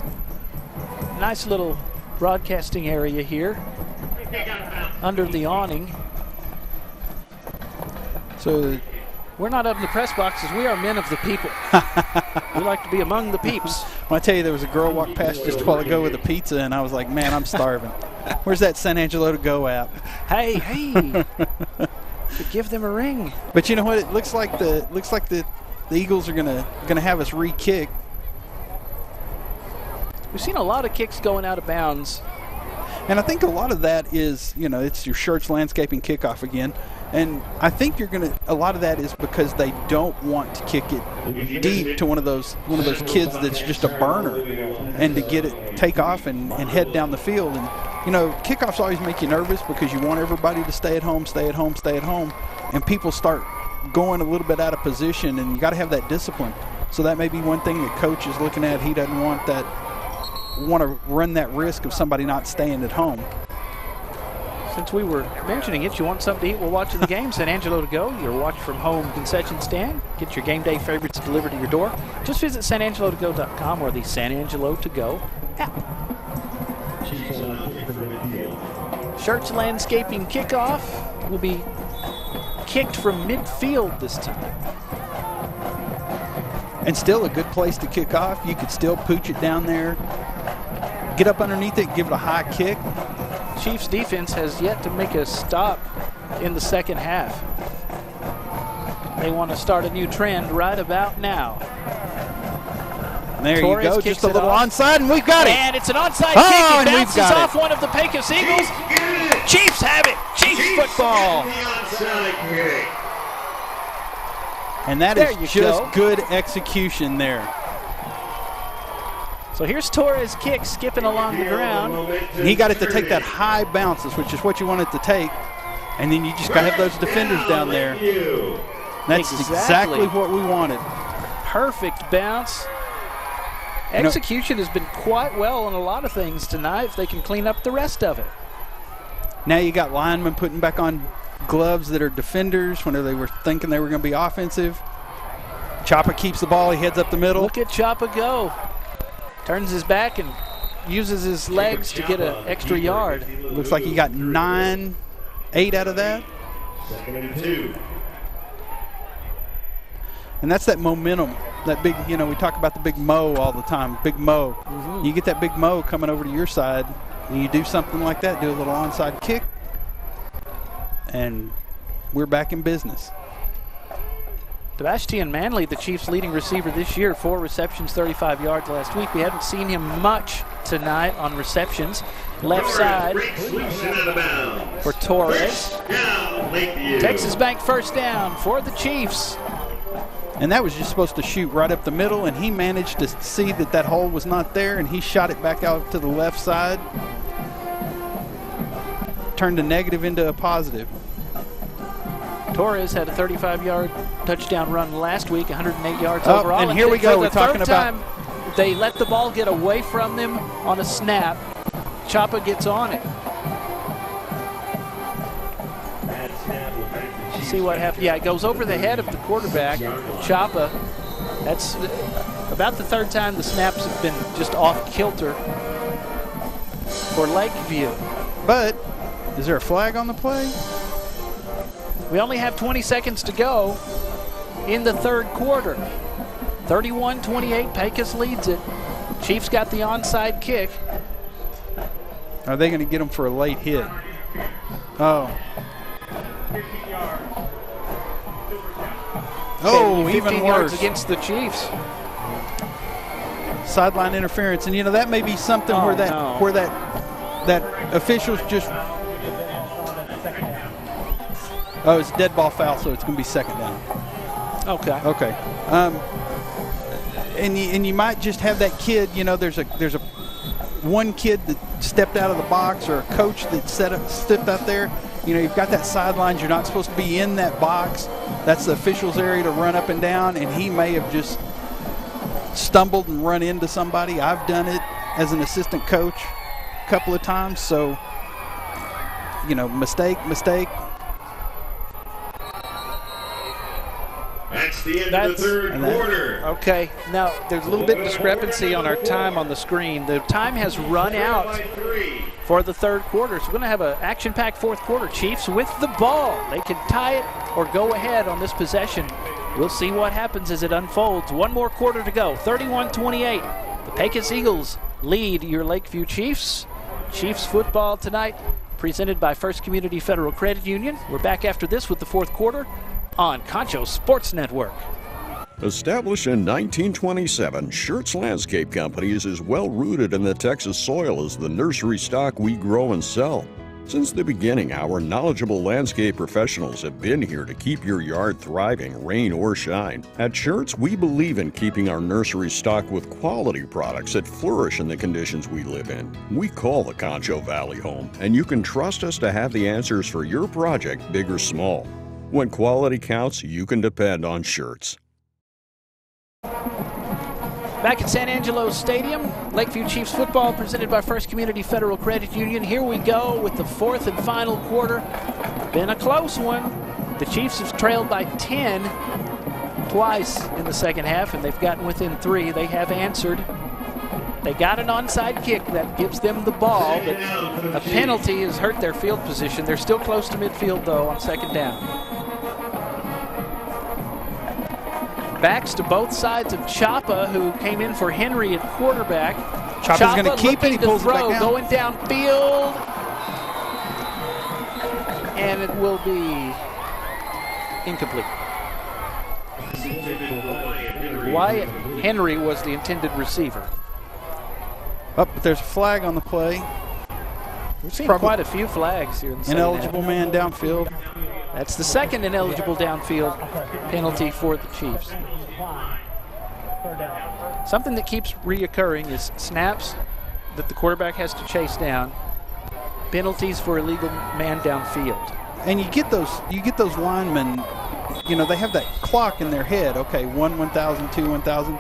nice little broadcasting area here under the awning. So we're not up in the press boxes. We are men of the people. We like to be among the peeps. Well, I tell you, there was a girl walked past just a while ago with a pizza, and I was like, man, I'm starving. Where's that San Angelo to go at? Hey. Should give them a ring. But you know what? It looks like the Eagles are gonna have us re-kick. We've seen a lot of kicks going out of bounds. And I think a lot of that is, you know, it's your Schertz Landscaping kickoff again. And I think a lot of that is because they don't want to kick it deep to one of those kids that's just a burner, and to get it take off and head down the field. And you know, kickoffs always make you nervous because you want everybody to stay at home, and people start going a little bit out of position, and you got to have that discipline. So that may be one thing that coach is looking at. He doesn't want to run that risk of somebody not staying at home. Since we were mentioning it, you want something to eat while watching the game, San Angelo to go, your watch from home concession stand. Get your game day favorites delivered to your door. Just visit sanangelotogo.com or the San Angelo To Go app. Shirts Landscaping kickoff will be kicked from midfield this time. And still a good place to kick off. You could still pooch it down there, get up underneath it, give it a high kick. Chiefs defense has yet to make a stop in the second half. They want to start a new trend right about now. And there Torres you go, just a little off. onside, and we've got it. And it's an onside kick. It bounces off one of the Pecos Eagles. Chiefs have it. Chiefs football. And that is just good execution there. So here's Torres' kick skipping along the ground. And he got it to take that high bounces, which is what you want it to take. And then you just got to have those defenders down there. That's exactly what we wanted. Perfect bounce. Execution has been quite well on a lot of things tonight if they can clean up the rest of it. Now you got linemen putting back on gloves that are defenders when they were thinking they were going to be offensive. Choppa keeps the ball. He heads up the middle. Look at Choppa go. Turns his back and uses his legs to get an extra yard. Looks like he got 8 out of that. 2nd and 2. And that's that momentum. That big, you know, we talk about the big mo all the time. Big mo. Mm-hmm. You get that big mo coming over to your side, and you do something like that, do a little onside kick, and we're back in business. Sebastian Manley, the Chiefs' leading receiver this year, 4 receptions, 35 yards last week. We haven't seen him much tonight on receptions. Left side for Torres. Texas Bank first down for the Chiefs. And that was just supposed to shoot right up the middle, and he managed to see that that hole was not there, and he shot it back out to the left side. Turned a negative into a positive. Torres had a 35-yard touchdown run last week, 108 yards overall. And here we go. We're talking about. They let the ball get away from them on a snap. Choppa gets on it. See what happens. Yeah, it goes over the head of the quarterback, Choppa. That's about the 3rd time the snaps have been just off kilter for Lakeview. But is there a flag on the play? We only have 20 seconds to go in the 3rd quarter. 31-28, Pecos leads it. Chiefs got the onside kick. Are they going to get him for a late hit? Oh. Oh, even worse. Against the Chiefs. Sideline interference, and you know that may be something where that officials just. Oh, it's a dead ball foul, so it's going to be 2nd down. Okay. And you might just have that kid. You know, there's one kid that stepped out of the box, or a coach that stepped out there. You know, you've got that sidelines. You're not supposed to be in that box. That's the official's area to run up and down, and he may have just stumbled and run into somebody. I've done it as an assistant coach a couple of times. So, you know, mistake. That's the end of the 3rd quarter. Okay, now there's a little bit of discrepancy on our time on the screen. The time has run out for the 3rd quarter. So we're going to have an action-packed 4th quarter. Chiefs with the ball. They can tie it or go ahead on this possession. We'll see what happens as it unfolds. 1 more quarter to go. 31-28. The Pecos Eagles lead your Lakeview Chiefs. Chiefs football tonight presented by First Community Federal Credit Union. We're back after this with the 4th quarter on Concho Sports Network. Established in 1927, Schertz Landscape Company is as well rooted in the Texas soil as the nursery stock we grow and sell. Since the beginning, our knowledgeable landscape professionals have been here to keep your yard thriving, rain or shine. At Schertz, we believe in keeping our nursery stocked with quality products that flourish in the conditions we live in. We call the Concho Valley home, and you can trust us to have the answers for your project, big or small. When quality counts, you can depend on Schertz. Back at San Angelo Stadium, Lakeview Chiefs football presented by First Community Federal Credit Union. Here we go with the fourth and final quarter. Been a close one. The Chiefs have trailed by 10 twice in the second half, and they've gotten within 3. They have answered. They got an onside kick that gives them the ball, but a penalty has hurt their field position. They're still close to midfield, though, on second down. Backs to both sides of Chapa, who came in for Henry at quarterback. Chapa's going to keep it. He pulls it back down. Going downfield. And it will be incomplete. Wyatt Henry was the intended receiver. Oh, but there's a flag on the play. We've seen quite a few flags here in the second ineligible half. Man downfield. That's the second ineligible downfield penalty for the Chiefs. Something that keeps reoccurring is snaps that the quarterback has to chase down, penalties for illegal man downfield. And you get those linemen, you know, they have that clock in their head. Okay, 1 1,000, 2 1,000.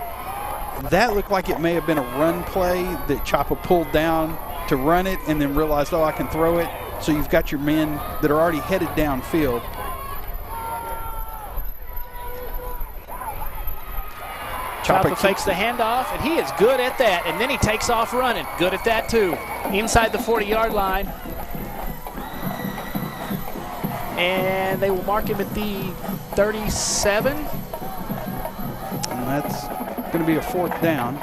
That looked like it may have been a run play that Chapa pulled down to run it and then realized, oh, I can throw it. So you've got your men that are already headed downfield. Chapa fakes the handoff, and he is good at that. And then he takes off running. Good at that, too. Inside the 40-yard line. And they will mark him at the 37. And that's going to be a fourth down.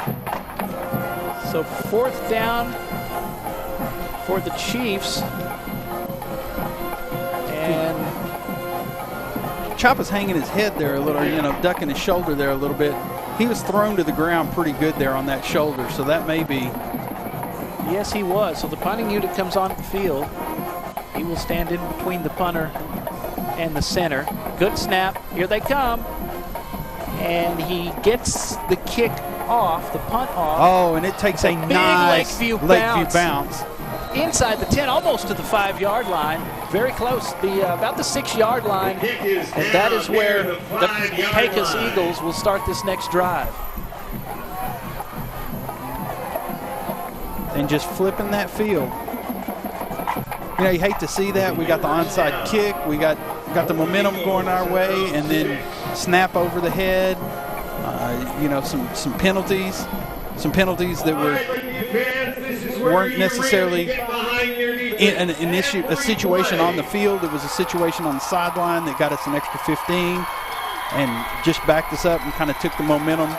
So fourth down for the Chiefs. And Chapa's hanging his head there a little, you know, ducking his shoulder there a little bit. He was thrown to the ground pretty good there on that shoulder, so that may be. Yes, he was. So the punting unit comes on the field. He will stand in between the punter and the center. Good snap. Here they come. And he gets the kick off, the punt off. Oh, and it takes a nice Lakeview bounce. Inside the 10, almost to the 5-yard line. Very close, about the 6-yard line. And that is where the Pecos Eagles will start this next drive. And just flipping that field. You know, you hate to see that. We got the onside kick. We got the momentum going our way, and then snap over the head. You know, some penalties that weren't necessarily in a situation on the field. It was a situation on the sideline that got us an extra 15 and just backed us up and kind of took the momentum,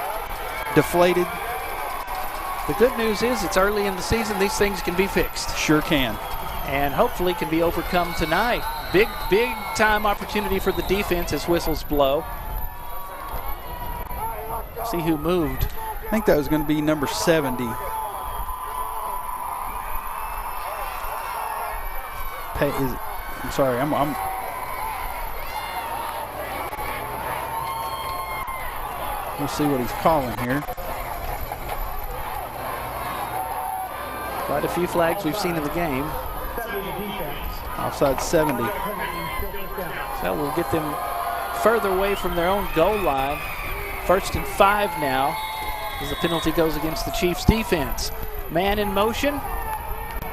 deflated. The good news is it's early in the season. These things can be fixed. Sure can. And hopefully can be overcome tonight. Big time opportunity for the defense as whistles blow. See who moved. I think that was going to be number 70. I'm sorry. We'll see what he's calling here. Quite a few flags we've seen in the game. Offside 70. That will get them further away from their own goal line. 1st and 5 now as the penalty goes against the Chiefs defense. Man in motion.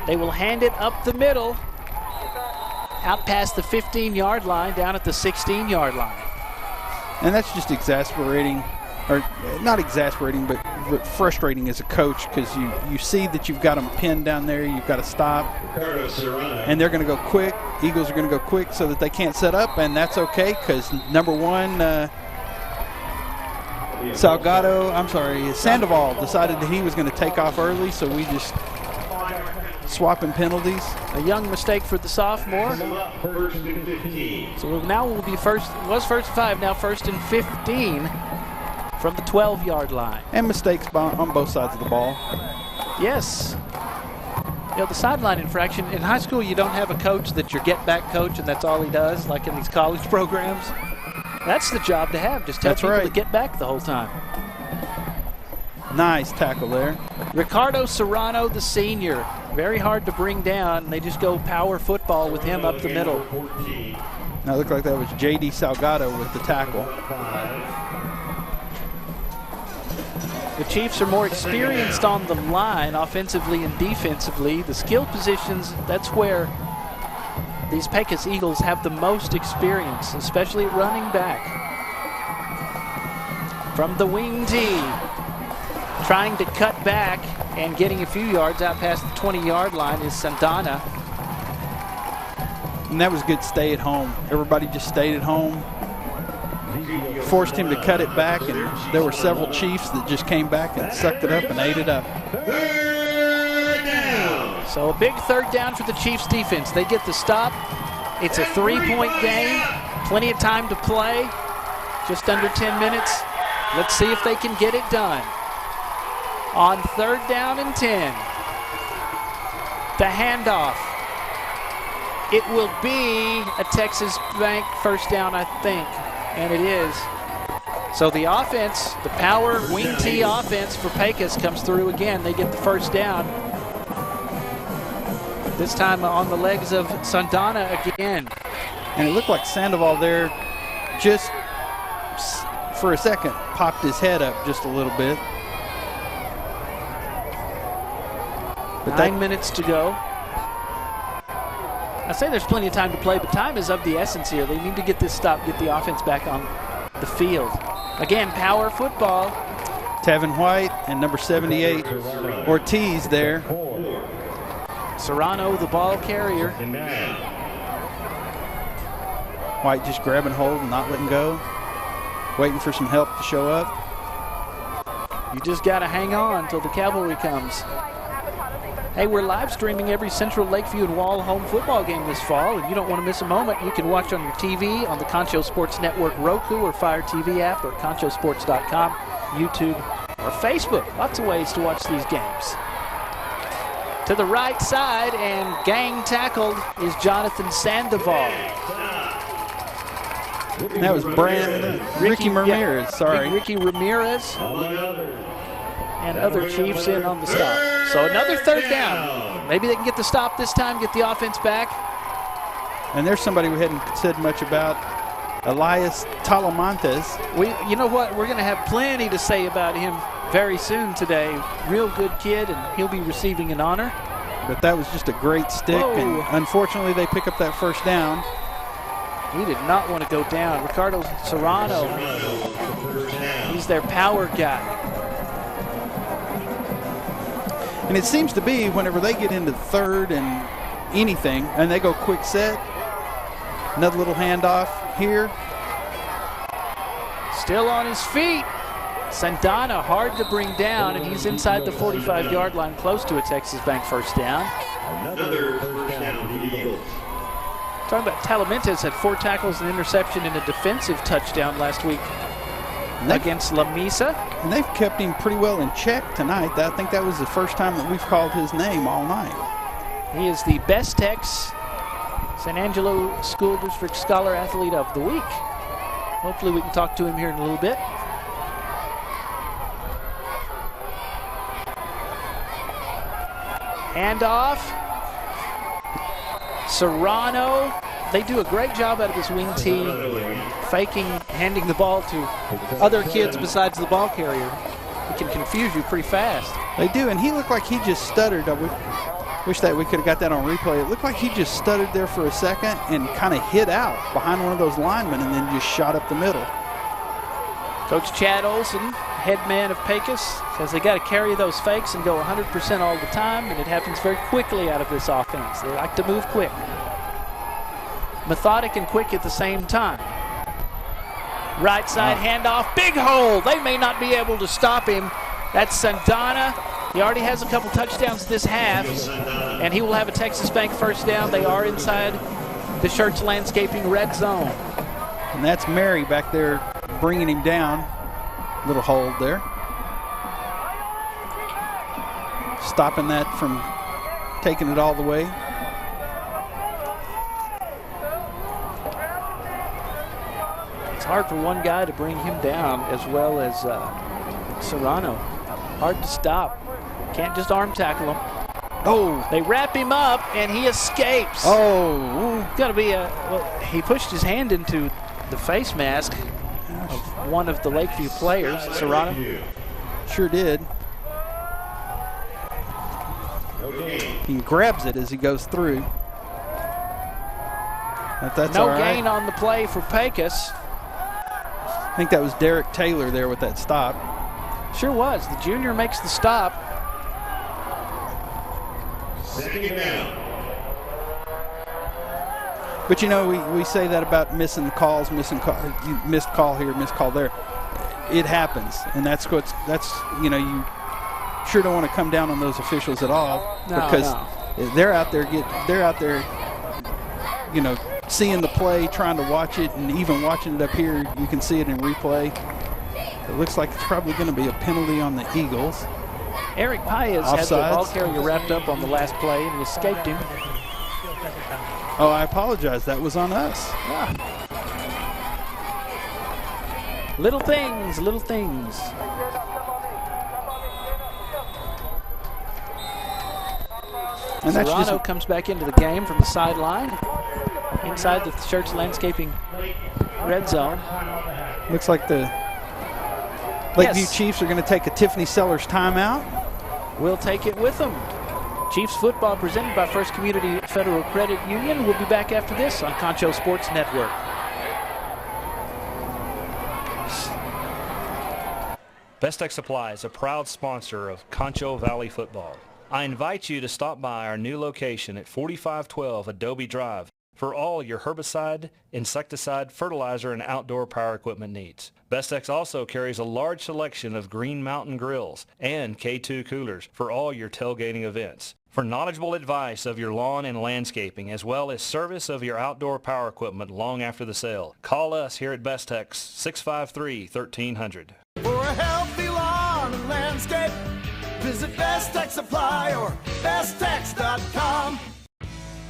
They will hand it up the middle. Out past the 15-yard line, down at the 16-yard line. And that's just exasperating, or not exasperating, but frustrating as a coach, because you see that you've got them pinned down there, you've got to stop, and they're going to go quick. Eagles are going to go quick so that they can't set up, and that's okay, because number one, Sandoval decided that he was going to take off early, so we just swapping penalties. A young mistake for the sophomore. So now will be first and 5, now 1st and 15 from the 12-yard line. And mistakes on both sides of the ball. Yes. You know, the sideline infraction, in high school you don't have a coach that's your get-back coach and that's all he does, like in these college programs. That's the job to have, just tell people to get back the whole time. Nice tackle there. Ricardo Serrano, the senior. Very hard to bring down. They just go power football with him up the middle. Now it looked like that was J.D. Salgado with the tackle. The Chiefs are more experienced on the line, offensively and defensively. The skill positions, that's where these Pecos Eagles have the most experience, especially at running back. From the wing tee, trying to cut back and getting a few yards out past the 20-yard line is Santana. And that was good stay at home. Everybody just stayed at home. Forced him to cut it back, and there were several Chiefs that just came back and sucked it up and ate it up. So a big third down for the Chiefs defense. They get the stop. It's a 3-point game. Plenty of time to play. Just under 10 minutes. Let's see if they can get it done. On 3rd down and 10. The handoff. It will be a Texas Bank first down, I think. And it is. So the offense, the power wing tee offense for Pecos comes through again. They get the first down. This time on the legs of Santana again. And it looked like Sandoval there just for a second popped his head up just a little bit. But 9 minutes to go. I say there's plenty of time to play, but time is of the essence here. They need to get this stop, get the offense back on the field. Again, power football. Tevin White and number 78, Ortiz there. Serrano, the ball carrier. White just grabbing hold and not letting go. Waiting for some help to show up. You just got to hang on until the cavalry comes. Hey, we're live streaming every Central Lakeview and Wall home football game this fall, and you don't want to miss a moment. You can watch on your TV, on the Concho Sports Network Roku or Fire TV app, or conchosports.com, YouTube, or Facebook. Lots of ways to watch these games. To the right side, and gang tackled is Jonathan Sandoval. That was Ricky Ramirez, sorry. Ricky Ramirez. And other Chiefs in on the stop. So another 3rd down. Maybe they can get the stop this time, get the offense back. And there's somebody we hadn't said much about, Elias Talamantes. You know what? We're going to have plenty to say about him very soon today. Real good kid, and he'll be receiving an honor. But that was just a great stick, and unfortunately they pick up that first down. He did not want to go down. Ricardo Serrano, he's their power guy. And it seems to be whenever they get into 3rd and anything, and they go quick set, another little handoff here. Still on his feet. Santana hard to bring down, and he's inside the 45-yard line, close to a Texas Bank first down. Another first down for the Eagles. Talking about Talamantes had 4 tackles and interception and a defensive touchdown last week against La Mesa. And they've kept him pretty well in check tonight. I think that was the first time that we've called his name all night. He is the best Tex San Angelo School District Scholar Athlete of the Week. Hopefully we can talk to him here in a little bit. Handoff. Serrano. They do a great job out of this wing tee, faking, handing the ball to other kids besides the ball carrier. It can confuse you pretty fast. They do, and he looked like he just stuttered. I wish that we could have got that on replay. It looked like he just stuttered there for a second and kind of hid out behind one of those linemen and then just shot up the middle. Coach Chad Olson, head man of Pecos, says they got to carry those fakes and go 100% all the time, and it happens very quickly out of this offense. They like to move quick. Methodic and quick at the same time. Right side handoff, big hole. They may not be able to stop him. That's Santana. He already has a couple touchdowns this half, and he will have a Texas Bank first down. They are inside the Schertz Landscaping red zone. And that's Mary back there bringing him down. Little hold there. Stopping that from taking it all the way. It's hard for one guy to bring him down as well as Serrano. Hard to stop. Can't just arm tackle him. Oh, they wrap him up and he escapes. Oh, got to be he pushed his hand into the face mask of one of the Lakeview players, Serrano. Sure did. He grabs it as he goes through. That's no all right. gain on the play for Pecos. I think that was Derek Taylor there with that stop. Sure was. The junior makes the stop. Second down. But you know, we say that about missing the calls, missed call here, missed call there. It happens, and that's you know, you sure don't want to come down on those officials at all because they're out there you know, seeing the play, trying to watch it, and even watching it up here, you can see it in replay. It looks like it's probably going to be a penalty on the Eagles. Eric Paez had the ball carrier wrapped up on the last play and he escaped him. Oh, I apologize. That was on us. Yeah. Little things, little things. And Serrano comes back into the game from the sideline, inside the Church Landscaping red zone. Looks like the Lakeview Chiefs are going to take a Tiffany Sellers timeout. We'll take it with them. Chiefs football presented by First Community Federal Credit Union. We'll be back after this on Concho Sports Network. Best Tech Supply is a proud sponsor of Concho Valley football. I invite you to stop by our new location at 4512 Adobe Drive for all your herbicide, insecticide, fertilizer, and outdoor power equipment needs. Bestex also carries a large selection of Green Mountain grills and K2 coolers for all your tailgating events. For knowledgeable advice of your lawn and landscaping, as well as service of your outdoor power equipment long after the sale, call us here at Bestex 653-1300. For a healthy lawn and landscape, visit Best Tech Supply or besttex.com.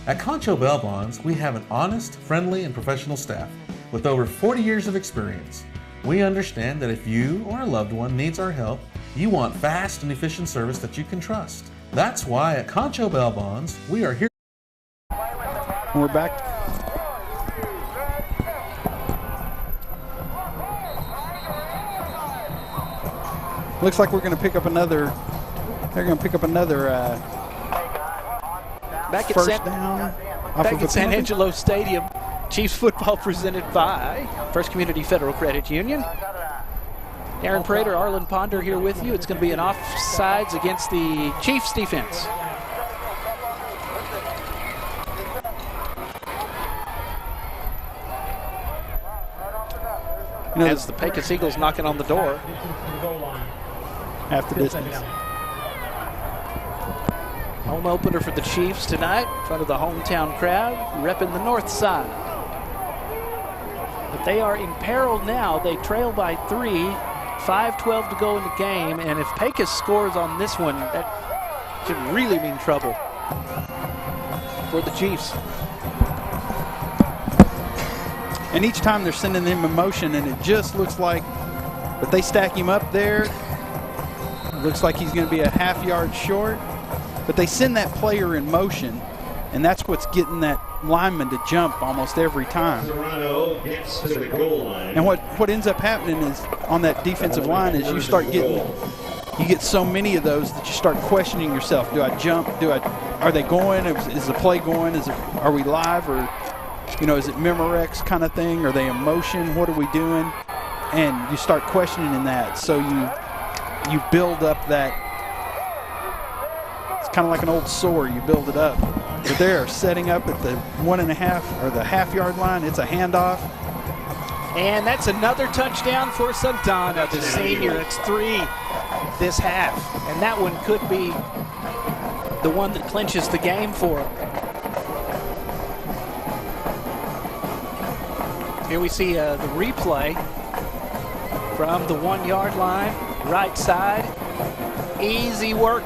At Concho Bail Bonds, we have an honest, friendly, and professional staff with over 40 years of experience. We understand that if you or a loved one needs our help, you want fast and efficient service that you can trust. That's why at Concho Bail Bonds, we are here. And we're back. Looks like we're going to pick up another. They're going to pick up another back first down. Back at San Angelo Stadium. Chiefs football presented by First Community Federal Credit Union. Aaron Prater, Arlen Ponder here with you. It's going to be an offsides against the Chiefs defense. You know, as the Pecos Eagles knocking on the door. Half the distance. Home opener for the Chiefs tonight in front of the hometown crowd, repping the north side. But they are imperiled now. They trail by 3, 5:12 to go in the game, and if Pecos scores on this one, that should really mean trouble for the Chiefs. And each time they're sending him in motion, and it just looks like, but they stack him up there. It looks like he's going to be a half yard short. But they send that player in motion, and that's what's getting that lineman to jump almost every time. Serrano gets to the goal line. And what ends up happening is on that defensive line is you get so many of those that you start questioning yourself. Do I jump? Are they going? Is the play going? Are we live? Or, you know, is it Memorex kind of thing? Are they in motion? What are we doing? And you start questioning that. So you build up that. Kind of like an old sore, you build it up. But they're setting up at the 1.5 or the half-yard line. It's a handoff. And that's another touchdown for Santana, the senior. It's 3 this half. And that one could be the one that clinches the game for him. Here we see the replay from the 1-yard line, right side. Easy work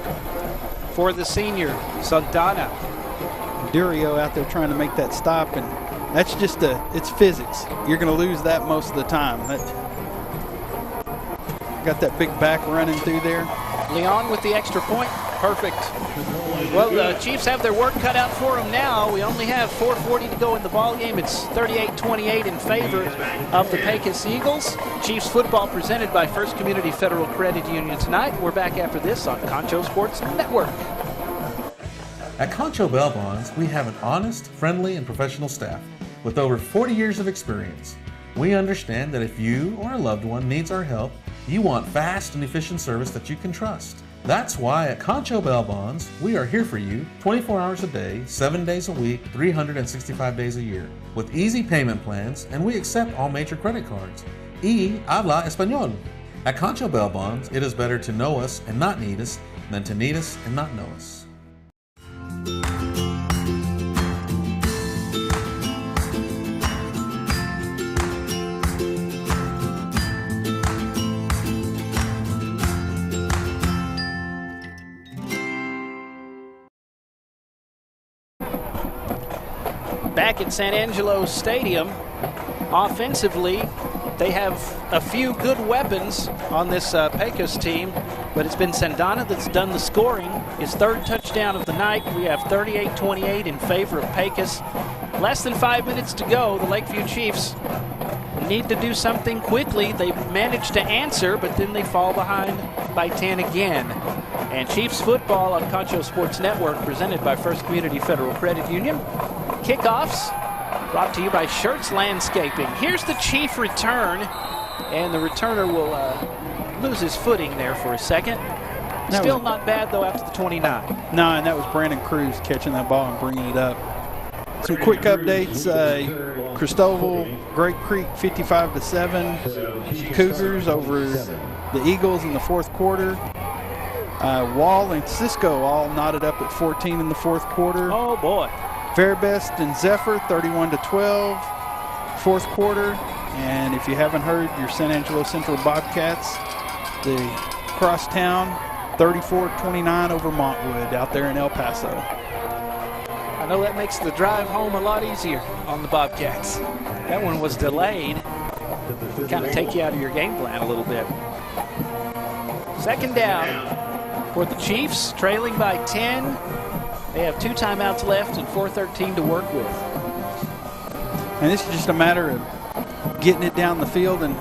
for the senior, Santana. Durio out there trying to make that stop, and that's just it's physics. You're going to lose that most of the time. Got that big back running through there. Leon with the extra point. Perfect. Well, the Chiefs have their work cut out for them now. We only have 4:40 to go in the ball game. It's 38-28 in favor of the Pecos Eagles. Chiefs football presented by First Community Federal Credit Union tonight. We're back after this on Concho Sports Network. At Concho Bail Bonds, we have an honest, friendly, and professional staff with over 40 years of experience. We understand that if you or a loved one needs our help, you want fast and efficient service that you can trust. That's why at Concho Bail Bonds, we are here for you 24 hours a day, 7 days a week, 365 days a year, with easy payment plans, and we accept all major credit cards. Y habla español. At Concho Bail Bonds, it is better to know us and not need us than to need us and not know us. Back at San Angelo Stadium, offensively, they have a few good weapons on this Pecos team, but it's been Sandana that's done the scoring. His third touchdown of the night. We have 38-28 in favor of Pecos. Less than 5 minutes to go. The Lakeview Chiefs need to do something quickly. They managed to answer, but then they fall behind by 10 again. And Chiefs football on Concho Sports Network, presented by First Community Federal Credit Union. Kickoffs brought to you by Shirts Landscaping. Here's the Chief return, and the returner will lose his footing there for a second. Still not bad, though, after the 29. No, and that was Brandon Cruz catching that ball and bringing it up. Some quick updates. Cristobal, Great Creek 55-7. Cougars over the Eagles in the fourth quarter. Wall and Cisco all knotted up at 14 in the fourth quarter. Oh, boy. Fairbest and Zephyr 31-12, fourth quarter. And if you haven't heard, your San Angelo Central Bobcats, the crosstown 34-29 over Montwood out there in El Paso. I know that makes the drive home a lot easier on the Bobcats. That one was delayed. Kind of take you out of your game plan a little bit. Second down for the Chiefs, trailing by 10. They have 2 timeouts left and 4:13 to work with. And this is just a matter of getting it down the field. And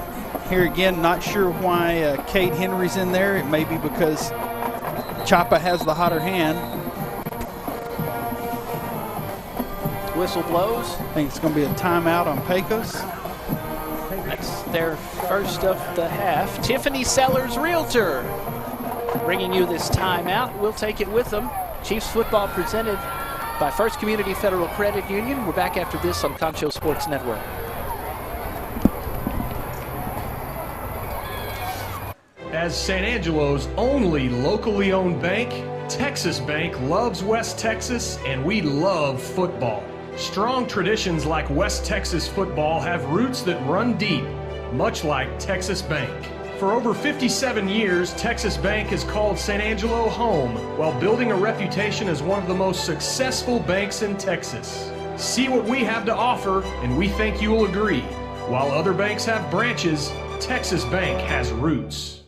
here again, not sure why Cade Henry's in there. It may be because Chapa has the hotter hand. Whistle blows. I think it's going to be a timeout on Pecos. That's their first of the half. Tiffany Sellers, Realtor, bringing you this timeout. We'll take it with them. Chiefs football presented by First Community Federal Credit Union. We're back after this on Concho Sports Network. As San Angelo's only locally owned bank, Texas Bank loves West Texas, and we love football. Strong traditions like West Texas football have roots that run deep, much like Texas Bank. For over 57 years, Texas Bank has called San Angelo home while building a reputation as one of the most successful banks in Texas. See what we have to offer, and we think you will agree. While other banks have branches, Texas Bank has roots.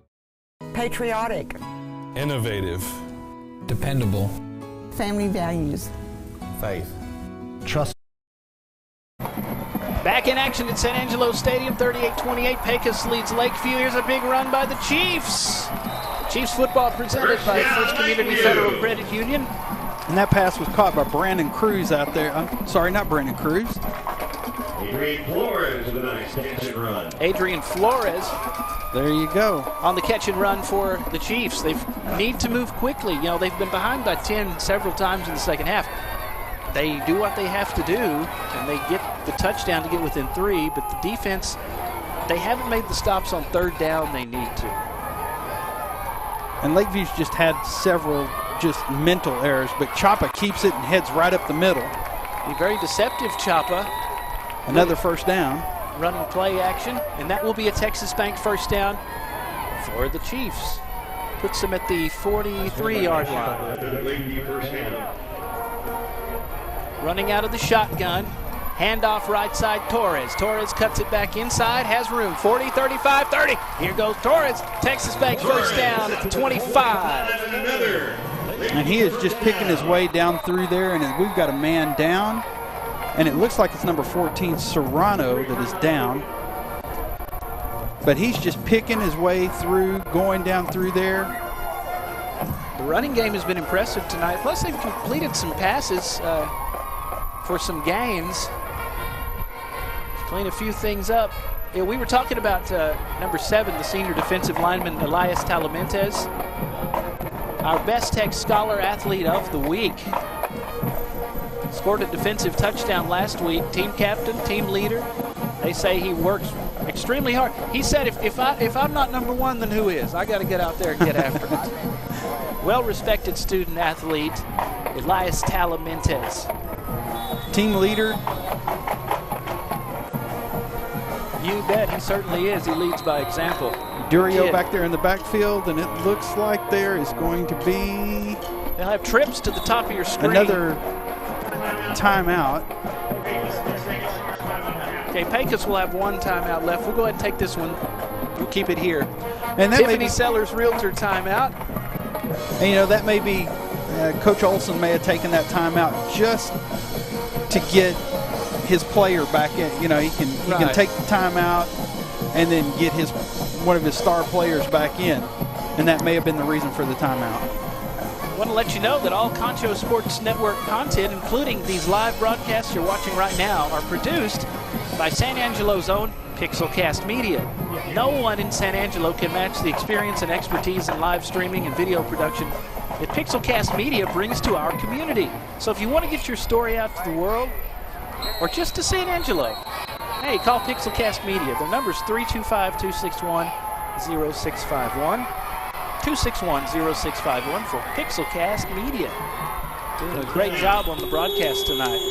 Patriotic. Innovative. Dependable. Family values. Faith. Trust. Back in action at San Angelo Stadium, 38-28. Pecos leads Lakeview. Here's a big run by the Chiefs. Chiefs football presented by First Community Federal Credit Union. And that pass was caught by Brandon Cruz out there. I'm sorry, not Brandon Cruz. Adrian Flores with a nice catch and run. Adrian Flores. There you go. On the catch and run for the Chiefs. They need to move quickly. You know, they've been behind by 10 several times in the second half. They do what they have to do, and they get the touchdown to get within 3, but the defense, they haven't made the stops on third down they need to. And Lakeview's just had several just mental errors, but Chapa keeps it and heads right up the middle. Be very deceptive, Chapa. Another first down. Running play action, and that will be a Texas Bank first down for the Chiefs. Puts him at the 43-yard line. Running out of the shotgun. Handoff right side, Torres. Torres cuts it back inside, has room. 40, 35, 30. Here goes Torres. Texas Bank first down at the 25. And he is just picking his way down through there, and we've got a man down. And it looks like it's number 14, Serrano, that is down. But he's just picking his way through, going down through there. The running game has been impressive tonight. Plus, they've completed some passes for some gains. Clean a few things up. Yeah, we were talking about number 7, the senior defensive lineman, Elias Talamentes. Our Best Tech Scholar Athlete of the Week. Scored a defensive touchdown last week. Team captain, team leader. They say he works extremely hard. He said, if I'm not number 1, then who is? I got to get out there and get after it. Well-respected student athlete, Elias Talamentes. Team leader. You bet, he certainly is. He leads by example. Durio back there in the backfield, and it looks like there is going to be... They'll have trips to the top of your screen. Another timeout. Okay, Pecos will have 1 timeout left. We'll go ahead and take this one. We'll keep it here. And that Tiffany Sellers Realtor timeout. And, you know, that may be... Coach Olson may have taken that timeout just to get his player back in. You know, he can take the timeout and then get one of his star players back in. And that may have been the reason for the timeout. I want to let you know that all Concho Sports Network content, including these live broadcasts you're watching right now, are produced by San Angelo's own Pixelcast Media. No one in San Angelo can match the experience and expertise in live streaming and video production that Pixelcast Media brings to our community. So if you want to get your story out to the world, or just to San Angelo, hey, call Pixelcast Media. Their number's 325-261-0651. 261-0651 for Pixelcast Media. Doing a great job on the broadcast tonight.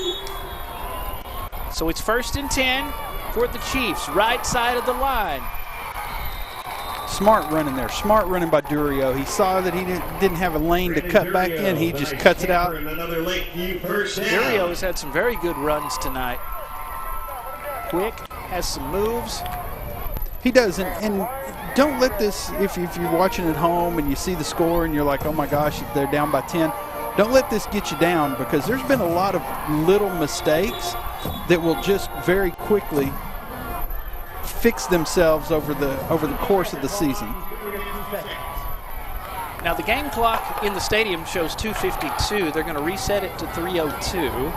So it's 1st and 10 for the Chiefs, right side of the line. Smart running there. Smart running by Durio. He saw that he didn't have a lane to cut back in. He just cuts it out. Durio has had some very good runs tonight. Quick, has some moves. He does, and don't let this, if you're watching at home and you see the score and you're like, oh my gosh, they're down by 10, don't let this get you down, because there's been a lot of little mistakes that will just very quickly fix themselves over the course of the season. Now the game clock in the stadium shows 2:52. They're going to reset it to 3:02.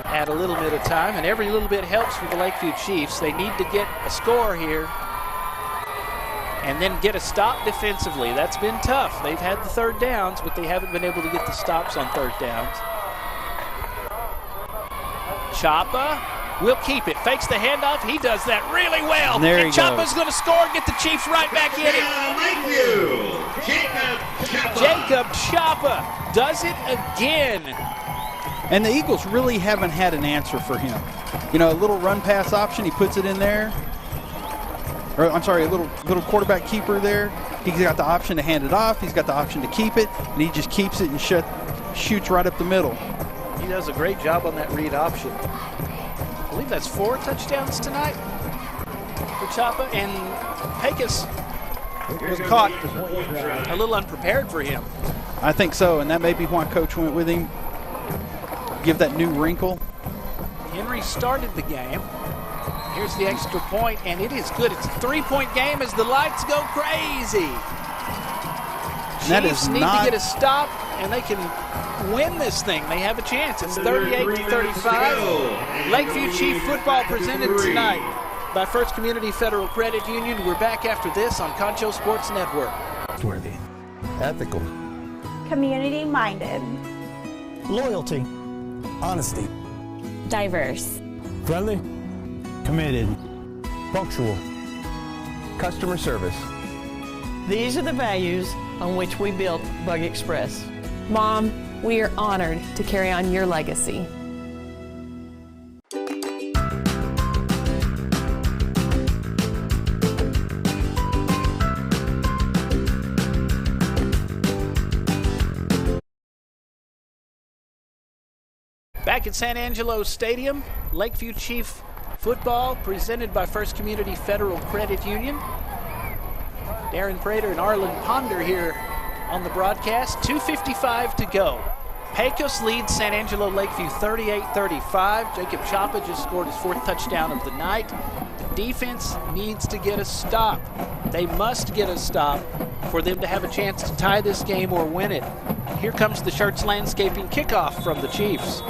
Add a little bit of time, and every little bit helps for the Lakeview Chiefs. They need to get a score here and then get a stop defensively. That's been tough. They've had the 3rd downs, but they haven't been able to get the stops on 3rd downs. Chapa will keep it. Fakes the handoff. He does that really well. And there he Chapa's going to score and get the Chiefs right back in it. Jacob Chapa does it again. And the Eagles really haven't had an answer for him. You know, a little run pass option, he puts it in there. Or, I'm sorry, a little quarterback keeper there. He's got the option to hand it off. He's got the option to keep it, and he just keeps it and shoots right up the middle. He does a great job on that read option. I believe that's 4 touchdowns tonight for Chapa, and Pecos was caught a little unprepared for him. I think so, and that may be why Coach went with him. Give that new wrinkle. Henry started the game. Here's the extra point, and it is good. It's a 3-point game as the lights go crazy. Chiefs need to get a stop, and they can win this thing. They have a chance. It's 38-35. Lakeview Chief football presented tonight by First Community Federal Credit Union. We're back after this on Concho Sports Network. Worthy. Ethical. Community-minded. Loyalty. Honesty. Diverse. Friendly. Committed. Punctual. Customer service. These are the values on which we built Bug Express. Mom, we are honored to carry on your legacy. Back at San Angelo Stadium, Lakeview Chief football presented by First Community Federal Credit Union. Darren Prater and Arlen Ponder here on the broadcast. 2:55 to go. Pecos leads San Angelo Lakeview 38-35. Jacob Chapa just scored his 4th touchdown of the night. The defense needs to get a stop. They must get a stop for them to have a chance to tie this game or win it. Here comes the Schertz Landscaping kickoff from the Chiefs.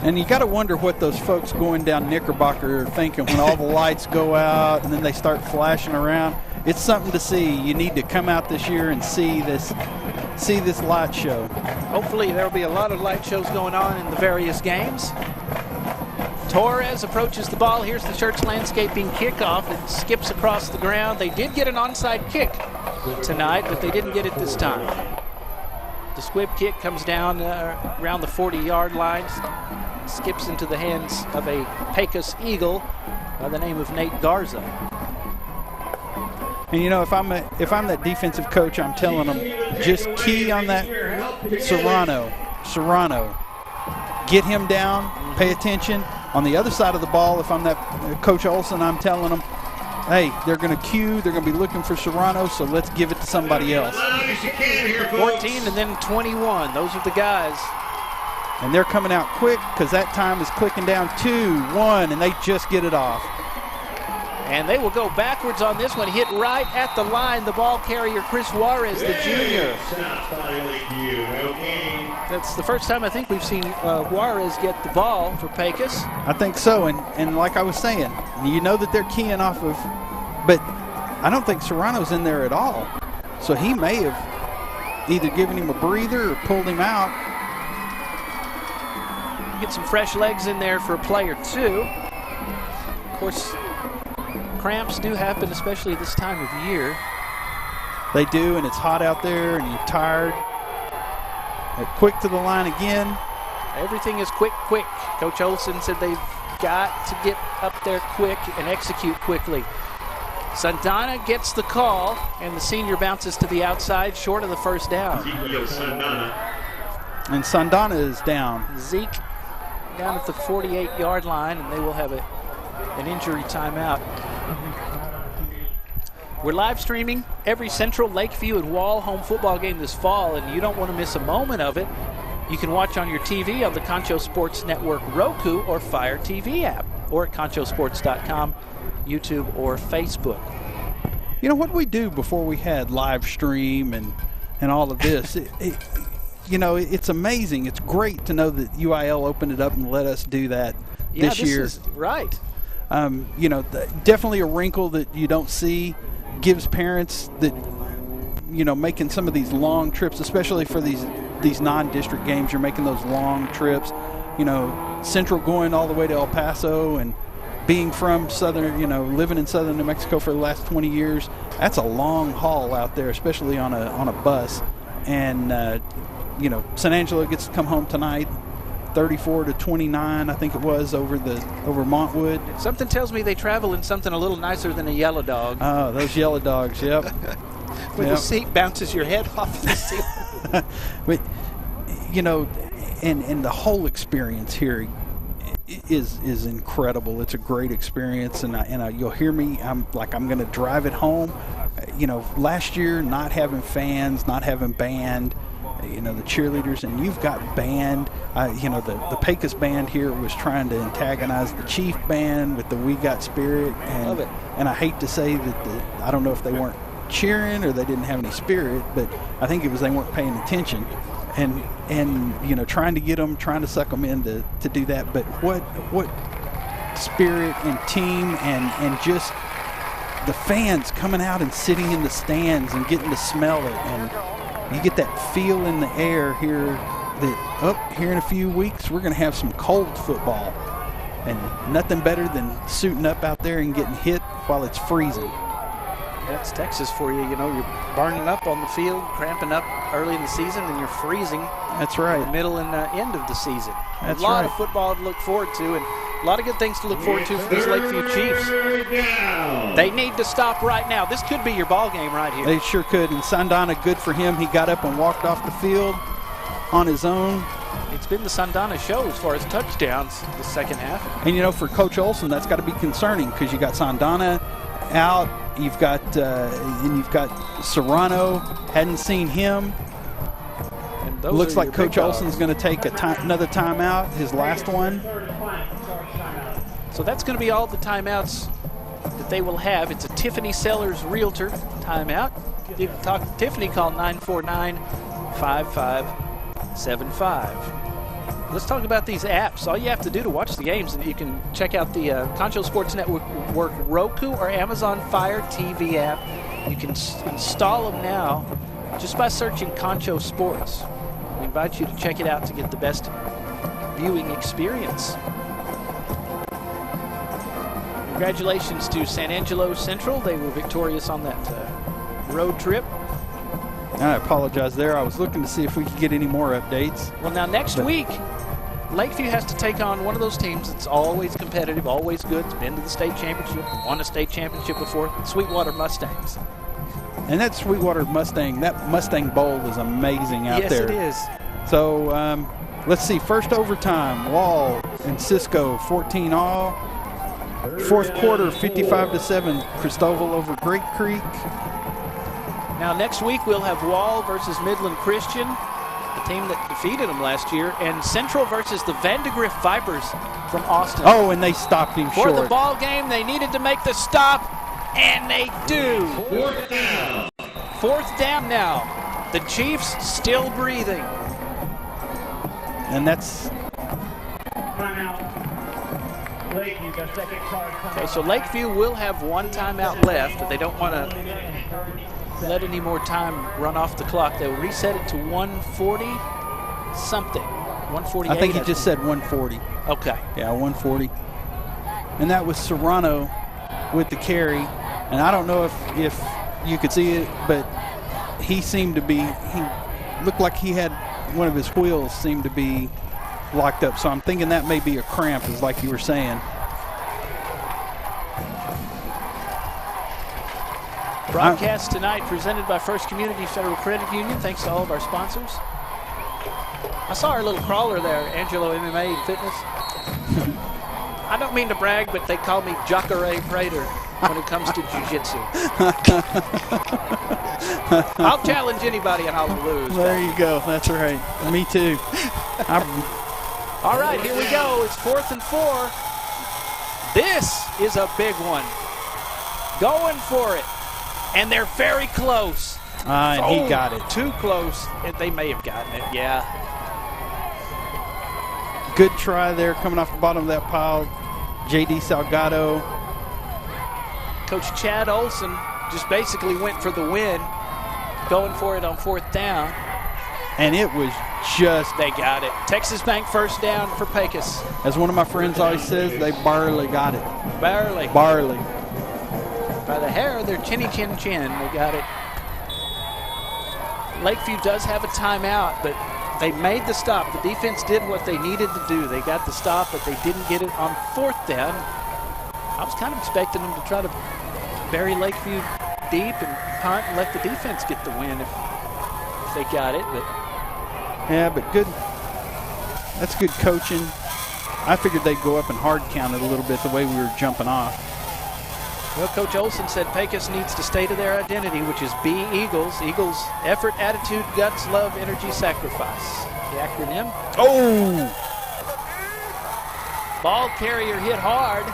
And you got to wonder what those folks going down Knickerbocker are thinking when all the lights go out and then they start flashing around. It's something to see. You need to come out this year and see this light show. Hopefully there will be a lot of light shows going on in the various games. Torres approaches the ball. Here's the Schertz Landscaping kickoff. It skips across the ground. They did get an onside kick tonight, but they didn't get it this time. The squib kick comes down around the 40-yard line, skips into the hands of a Pecos Eagle by the name of Nate Garza. And you know, if I'm that defensive coach, I'm telling them just key on that Serrano. Get him down, pay attention. On the other side of the ball, if I'm that Coach Olson, I'm telling them, hey, they're going to cue, they're going to be looking for Serrano, so let's give it to somebody else. 14 and then 21, those are the guys. And they're coming out quick because that time is clicking down 2-1, and they just get it off. And they will go backwards on this one, hit right at the line. The ball carrier, Chris Juarez, the junior. That's the first time I think we've seen Juarez get the ball for Pecos. I think so, and like I was saying, you know that they're keying off of, but I don't think Serrano's in there at all. So he may have either given him a breather or pulled him out. Get some fresh legs in there for a play or two. Of course, cramps do happen, especially this time of year. They do, and it's hot out there, and you're tired. They're quick to the line again. Everything is quick. Coach Olson said they've got to get up there quick and execute quickly. Santana gets the call, and the senior bounces to the outside, short of the first down. And Santana is down. Zeke down at the 48-yard line, and they will have an injury timeout. We're live streaming every Central, Lakeview, and Wall home football game this fall, and you don't want to miss a moment of it. You can watch on your TV on the Concho Sports Network Roku or Fire TV app, or at conchosports.com, YouTube, or Facebook. You know what we do before we had live stream and all of this? You know, it's amazing. It's great to know that UIL opened it up and let us do that this year. Is right. You know, definitely a wrinkle that you don't see. Gives parents that, you know, making some of these long trips, especially for these non-district games, you're making those long trips. You know, Central going all the way to El Paso and being from southern, you know, living in southern New Mexico for the last 20 years, that's a long haul out there, especially on a bus. And you know, San Angelo gets to come home tonight, 34-29, I think it was, over Montwood. Something tells me they travel in something a little nicer than a yellow dog. Oh, those yellow dogs, yep. Where the seat bounces your head off the ceiling. But, you know, and the whole experience here is incredible. It's a great experience, and you'll hear me. I'm going to drive it home. You know, last year, not having fans, not having band, you know, the cheerleaders, and you've got band. You know, the Pecos band here was trying to antagonize the Chief band with the We Got Spirit. And, love it. And I hate to say that I don't know if they weren't cheering or they didn't have any spirit, but I think it was they weren't paying attention. And you know, trying to suck them in to do that. But what spirit and team and just the fans coming out and sitting in the stands and getting to smell it, and you get that feel in the air here that here in a few weeks we're going to have some cold football, and nothing better than suiting up out there and getting hit while it's freezing. That's Texas for you. You know, you're burning up on the field, cramping up early in the season, and you're freezing. That's right. In the middle and end of the season. That's a lot right. of football to look forward to, and a lot of good things to look forward to for these Lakeview Chiefs. They need to stop right now. This could be your ball game right here. They sure could. And Sandana, good for him. He got up and walked off the field on his own. it's been the Sandana show as far as touchdowns the second half. And, you know, for Coach Olson, that's got to be concerning because you got Sandana out. You've got Serrano. Hadn't seen him. Looks like Coach Olson's going to take another timeout, his last one. So that's going to be all the timeouts that they will have. It's a Tiffany Sellers Realtor timeout. You can talk to Tiffany, call 949-5575. Let's talk about these apps. All you have to do to watch the games, and you can check out the Concho Sports Network Roku or Amazon Fire TV app. You can install them now just by searching Concho Sports. We invite you to check it out to get the best viewing experience. Congratulations to San Angelo Central. They were victorious on that road trip. I apologize there. I was looking to see if we could get any more updates. Well, now next week, Lakeview has to take on one of those teams that's always competitive, always good. It's been to the state championship, won a state championship before, Sweetwater Mustangs. And that Sweetwater Mustang, that Mustang Bowl is amazing out there. Yes, it is. So let's see. First overtime, Wall and Cisco 14 all. Fourth quarter, 55-7, Cristoval over Great Creek. Now next week we'll have Wall versus Midland Christian, the team that defeated them last year, and Central versus the Vandegrift Vipers from Austin. Oh, and they stopped him short. For the ball game, they needed to make the stop, and they do. Fourth down now. The Chiefs still breathing. And that's... Okay, so Lakeview will have one timeout left, but they don't want to let any more time run off the clock. They'll reset it to 140 something. 148. I think he just said 140. Okay. Yeah, 140. And that was Serrano with the carry. And I don't know if you could see it, but he seemed to be, he looked like he had one of his wheels seemed to be locked up. So I'm thinking that may be a cramp, is like you were saying. Broadcast tonight presented by First Community Federal Credit Union. Thanks to all of our sponsors. I saw our little crawler there, Angelo MMA and Fitness. I don't mean to brag, but they call me Jacare Prater when it comes to jiu-jitsu. I'll challenge anybody and I'll lose. There you go. That's right. Me too. All right, here we go. It's 4th and 4. This is a big one. Going for it. And they're very close. And he got it. Too close. They may have gotten it, yeah. Good try there coming off the bottom of that pile. J.D. Salgado. Coach Chad Olson just basically went for the win, going for it on 4th down. And it was just... They got it. Texas Bank first down for Pecos. As one of my friends always says, they barely got it. Barely. Barely. By the hair of their chinny chin chin, they got it. Lakeview does have a timeout, but they made the stop. The defense did what they needed to do. They got the stop, but they didn't get it on 4th down. I was kind of expecting them to try to bury Lakeview deep and punt and let the defense get the win if they got it. But yeah, but good. That's good coaching. I figured they'd go up and hard count it a little bit the way we were jumping off. Well, Coach Olson said Pecos needs to stay to their identity, which is be Eagles. Eagles, effort, attitude, guts, love, energy, sacrifice. The acronym. Oh! Ball carrier hit hard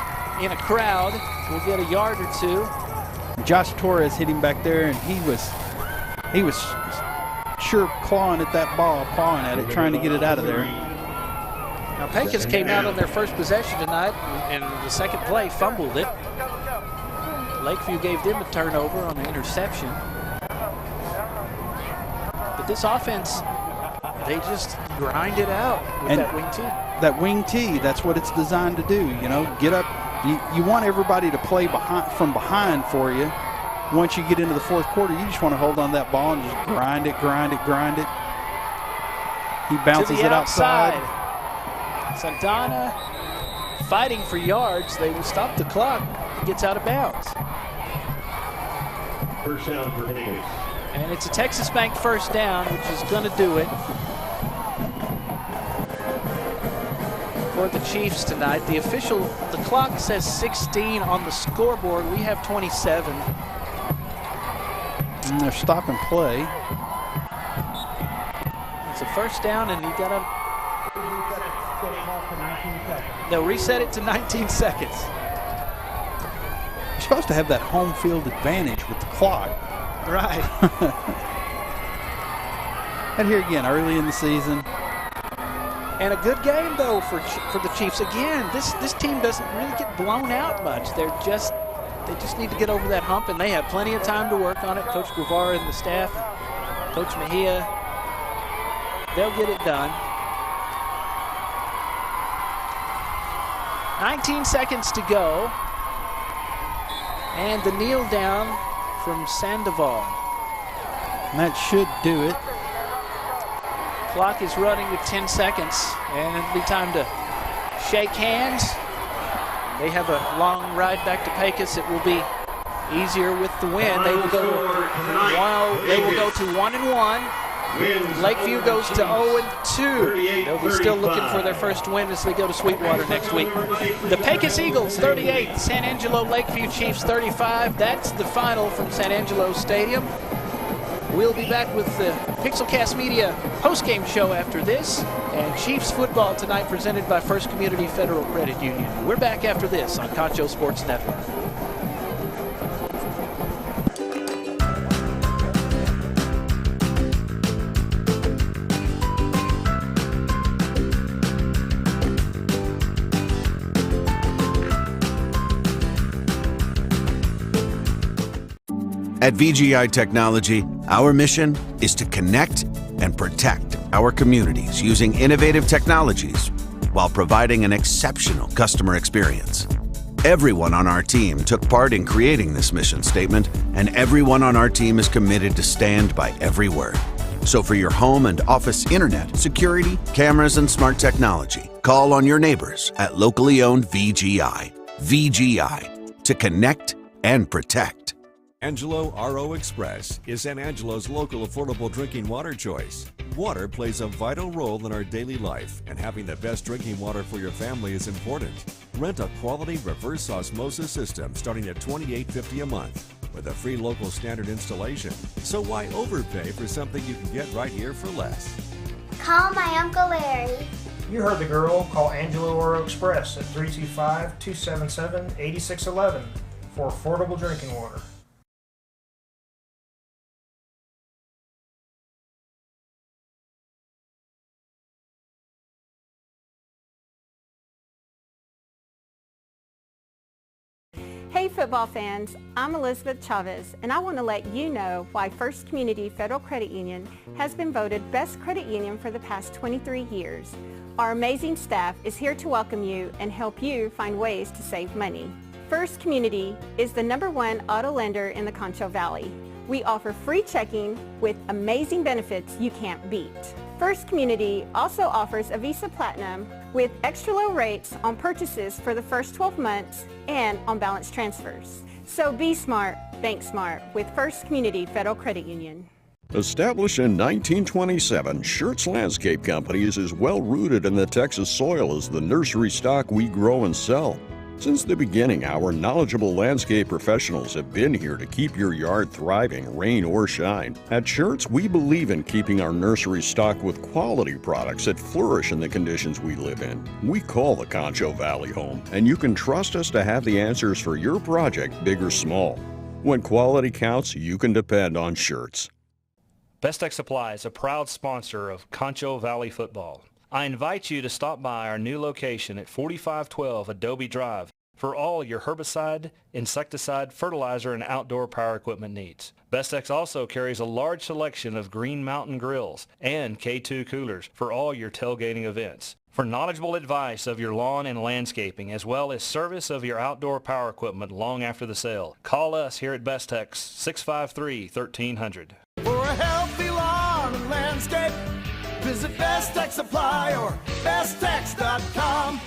in a crowd. We'll get a yard or two. Josh Torres hit him back there, and he was sure clawing at that ball, pawing at it, trying to get it out of there. Now, Pecos came out on their first possession tonight, and the second play fumbled it. Lakeview gave them a turnover on an interception. But this offense, they just grind it out with that wing tee. That wing tee, that's what it's designed to do. You know, get up. You want everybody to play from behind for you. Once you get into the 4th quarter, you just want to hold on to that ball and just grind it, grind it, grind it. He bounces it outside. Santana fighting for yards. They will stop the clock. He gets out of bounds. First down for Pecos. And it's a Texas Bank first down, which is going to do it. for the Chiefs tonight. The clock says 16 on the scoreboard. We have 27. And they're stop and play. It's a first down, and you got to. They'll reset it to 19 seconds. You're supposed to have that home field advantage with the clock. Right. And here again, early in the season. And a good game, though, for the Chiefs. Again, this team doesn't really get blown out much. They just need to get over that hump, and they have plenty of time to work on it. Coach Guevara and the staff, Coach Mejia, they'll get it done. 19 seconds to go. And the kneel down from Sandoval. And that should do it. Clock is running with 10 seconds, and it'll be time to shake hands. They have a long ride back to Pecos. It will be easier with the win. They will go to 1-1. Lakeview goes to 0-2. They'll be still looking for their first win as they go to Sweetwater next week. The Pecos Eagles 38, San Angelo Lakeview Chiefs 35. That's the final from San Angelo Stadium. We'll be back with the Pixelcast Media postgame show after this, and Chiefs football tonight presented by First Community Federal Credit Union. We're back after this on Concho Sports Network. At VGI Technology, our mission is to connect and protect our communities using innovative technologies while providing an exceptional customer experience. Everyone on our team took part in creating this mission statement, and everyone on our team is committed to stand by every word. So for your home and office internet, security, cameras, and smart technology, call on your neighbors at locally owned VGI. VGI, to connect and protect. Angelo RO Express is San Angelo's local affordable drinking water choice. Water plays a vital role in our daily life, and having the best drinking water for your family is important. Rent a quality reverse osmosis system starting at $28.50 a month with a free local standard installation. So why overpay for something you can get right here for less? Call my Uncle Larry. You heard the girl. Call Angelo RO Express at 325-277-8611 for affordable drinking water. Hey football fans, I'm Elizabeth Chavez, and I want to let you know why First Community Federal Credit Union has been voted Best Credit Union for the past 23 years. Our amazing staff is here to welcome you and help you find ways to save money. First Community is the #1 auto lender in the Concho Valley. We offer free checking with amazing benefits you can't beat. First Community also offers a Visa Platinum with extra low rates on purchases for the first 12 months and on balance transfers. So be smart, bank smart with First Community Federal Credit Union. Established in 1927, Schertz Landscape Company is as well rooted in the Texas soil as the nursery stock we grow and sell. Since the beginning, our knowledgeable landscape professionals have been here to keep your yard thriving, rain or shine. At Schertz, we believe in keeping our nursery stocked with quality products that flourish in the conditions we live in. We call the Concho Valley home, and you can trust us to have the answers for your project, big or small. When quality counts, you can depend on Schertz. Best Tech Supply is a proud sponsor of Concho Valley football. I invite you to stop by our new location at 4512 Adobe Drive for all your herbicide, insecticide, fertilizer, and outdoor power equipment needs. Bestex also carries a large selection of Green Mountain grills and K2 coolers for all your tailgating events. For knowledgeable advice of your lawn and landscaping, as well as service of your outdoor power equipment long after the sale, call us here at Bestex 653-1300. For a healthy lawn and landscape, visit Best Tech Supply or besttech.com.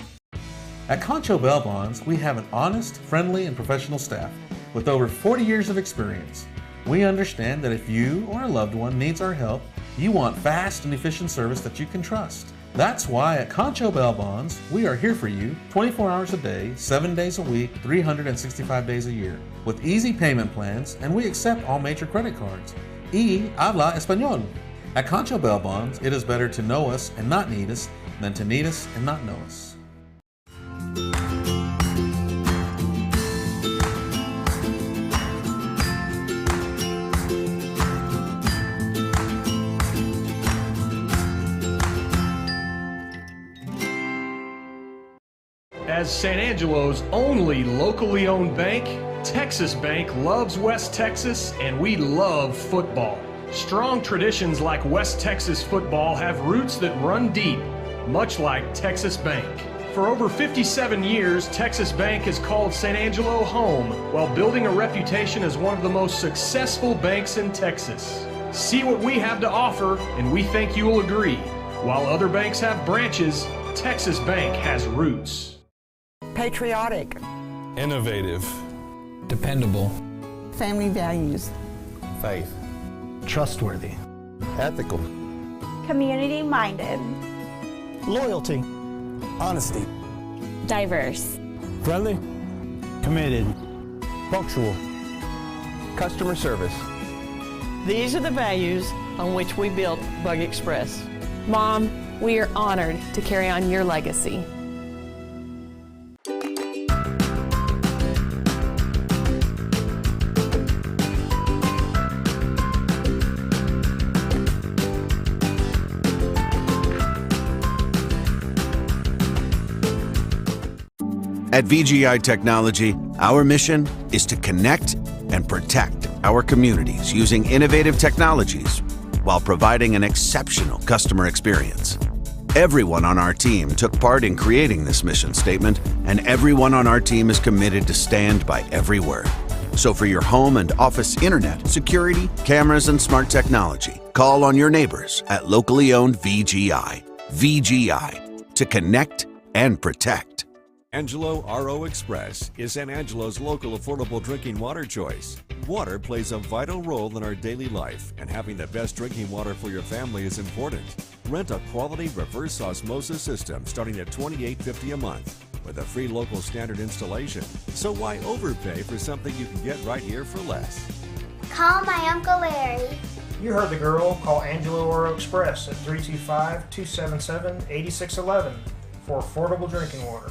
At Concho Bail Bonds, we have an honest, friendly, and professional staff with over 40 years of experience. We understand that if you or a loved one needs our help, you want fast and efficient service that you can trust. That's why at Concho Bell Bonds, we are here for you 24 hours a day, 7 days a week, 365 days a year, with easy payment plans, and we accept all major credit cards. Y habla español. At Concho Bell Bonds, it is better to know us and not need us than to need us and not know us. As San Angelo's only locally owned bank, Texas Bank loves West Texas, and we love football. Strong traditions like West Texas football have roots that run deep, much like Texas Bank. For over 57 years, Texas Bank has called San Angelo home while building a reputation as one of the most successful banks in Texas. See what we have to offer, and we think you will agree. While other banks have branches, Texas Bank has roots. Patriotic. Innovative. Dependable. Family values. Faith. Trustworthy. Ethical. Community-minded. Loyalty. Honesty. Diverse. Friendly. Committed. Punctual. Customer service. These are the values on which we built Bug Express. Mom, we are honored to carry on your legacy. At VGI Technology, our mission is to connect and protect our communities using innovative technologies while providing an exceptional customer experience. Everyone on our team took part in creating this mission statement, and everyone on our team is committed to stand by every word. So for your home and office internet, security, cameras, and smart technology, call on your neighbors at locally owned VGI. VGI, to connect and protect. Angelo RO Express is San Angelo's local affordable drinking water choice. Water plays a vital role in our daily life, and having the best drinking water for your family is important. Rent a quality reverse osmosis system starting at $28.50 a month with a free local standard installation. So why overpay for something you can get right here for less? Call my Uncle Larry. You heard the girl. Call Angelo RO Express at 325-277-8611 for affordable drinking water.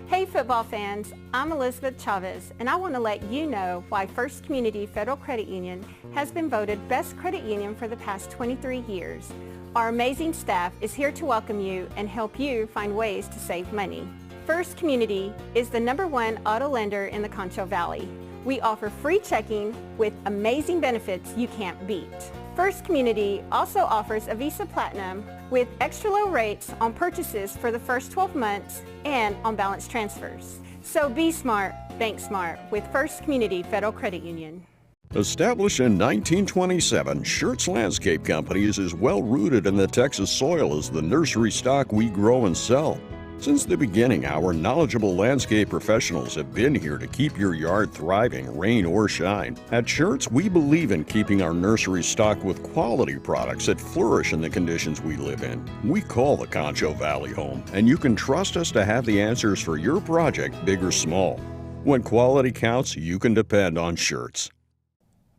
Hey football fans, I'm Elizabeth Chavez, and I want to let you know why First Community Federal Credit Union has been voted Best Credit Union for the past 23 years. Our amazing staff is here to welcome you and help you find ways to save money. First Community is the #1 auto lender in the Concho Valley. We offer free checking with amazing benefits you can't beat. First Community also offers a Visa Platinum with extra low rates on purchases for the first 12 months and on balance transfers. So be smart, bank smart with First Community Federal Credit Union. Established in 1927, Schertz Landscape Company is as well rooted in the Texas soil as the nursery stock we grow and sell. Since the beginning, our knowledgeable landscape professionals have been here to keep your yard thriving, rain or shine. At Schertz, we believe in keeping our nursery stocked with quality products that flourish in the conditions we live in. We call the Concho Valley home, and you can trust us to have the answers for your project, big or small. When quality counts, you can depend on Schertz.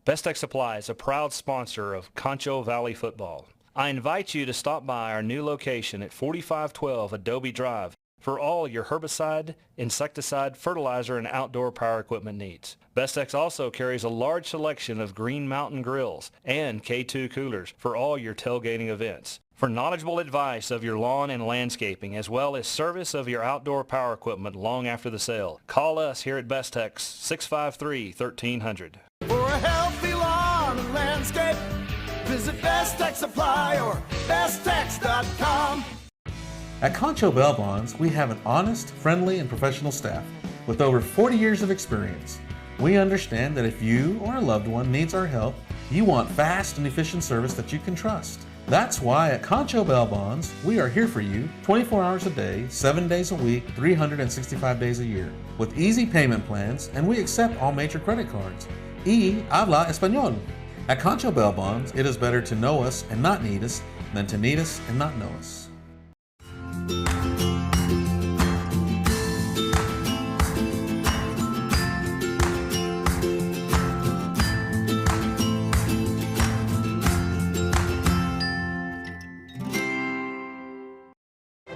Best Tech Supply is a proud sponsor of Concho Valley football. I invite you to stop by our new location at 4512 Adobe Drive for all your herbicide, insecticide, fertilizer, and outdoor power equipment needs. Bestex also carries a large selection of Green Mountain grills and K2 coolers for all your tailgating events. For knowledgeable advice of your lawn and landscaping, as well as service of your outdoor power equipment long after the sale, call us here at Bestex, 653-1300. For a healthy lawn and landscape, visit Best Tech Supply or besttech.com. At Concho Bail Bonds, we have an honest, friendly, and professional staff with over 40 years of experience. We understand that if you or a loved one needs our help, you want fast and efficient service that you can trust. That's why at Concho Bail Bonds, we are here for you 24 hours a day, 7 days a week, 365 days a year, with easy payment plans, and we accept all major credit cards. Y habla español. At Concho Bail Bonds, it is better to know us and not need us than to need us and not know us.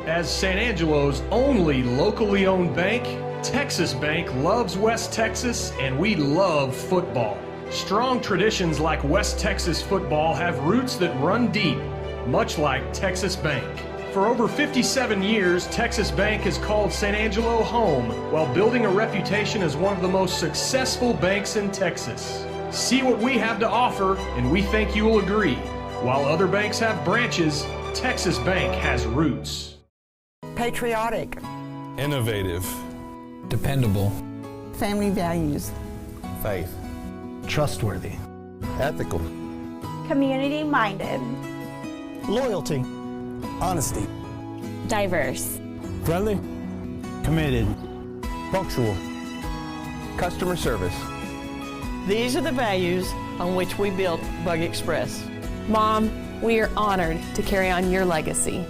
As San Angelo's only locally owned bank, Texas Bank loves West Texas, and we love football. Strong traditions like West Texas football have roots that run deep, much like Texas Bank. For over 57 years, Texas Bank has called San Angelo home while building a reputation as one of the most successful banks in Texas. See what we have to offer, and we think you will agree. While other banks have branches, Texas Bank has roots. Patriotic. Innovative. Dependable. Family values. Faith. Trustworthy. Ethical. Community-minded. Loyalty. Honesty. Diverse. Friendly. Committed. Punctual. Customer service. These are the values on which we built Bug Express. Mom, we are honored to carry on your legacy.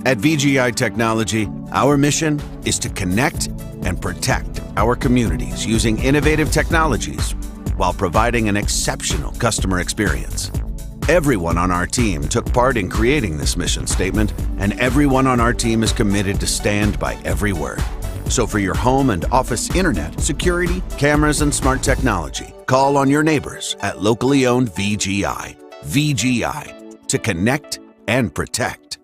At VGI Technology, our mission is to connect and protect our communities using innovative technologies while providing an exceptional customer experience. Everyone on our team took part in creating this mission statement, and everyone on our team is committed to stand by every word. So for your home and office internet, security, cameras, and smart technology, call on your neighbors at locally owned VGI. VGI, to connect and protect.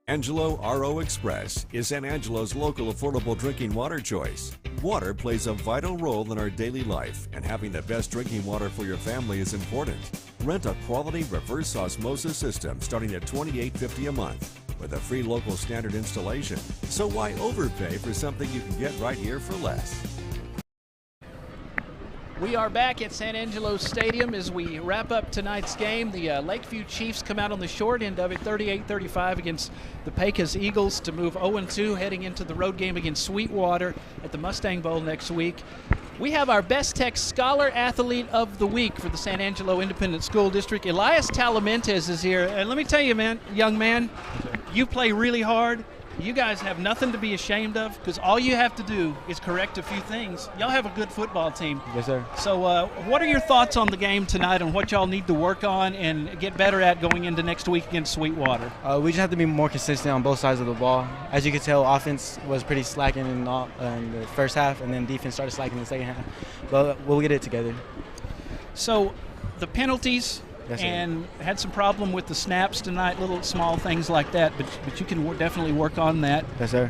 Angelo RO Express is San Angelo's local affordable drinking water choice. Water plays a vital role in our daily life, and having the best drinking water for your family is important. Rent a quality reverse osmosis system starting at $28.50 a month with a free local standard installation. So why overpay for something you can get right here for less? We are back at San Angelo Stadium as we wrap up tonight's game. The Lakeview Chiefs come out on the short end of it, 38-35 against the Pecos Eagles to move 0-2 heading into the road game against Sweetwater at the Mustang Bowl next week. We have our Best Tech Scholar Athlete of the Week for the San Angelo Independent School District. Elias Talamentes is here. And let me tell you, man, young man, you play really hard. You guys have nothing to be ashamed of because all you have to do is correct a fefew things. Y'all have a good football team. Yes, sir. So what are your thoughts on the game tonight and what y'all need to work on and get better at going into next week against Sweetwater? We just have to be more consistent on both sides of the ball. As you can tell, offense was pretty slacking in the first half, and then defense started slacking in the second half. But we'll get it together. So the penalties, yes, and had some problem with the snaps tonight, little small things like that, but you can definitely work on that. Yes, sir.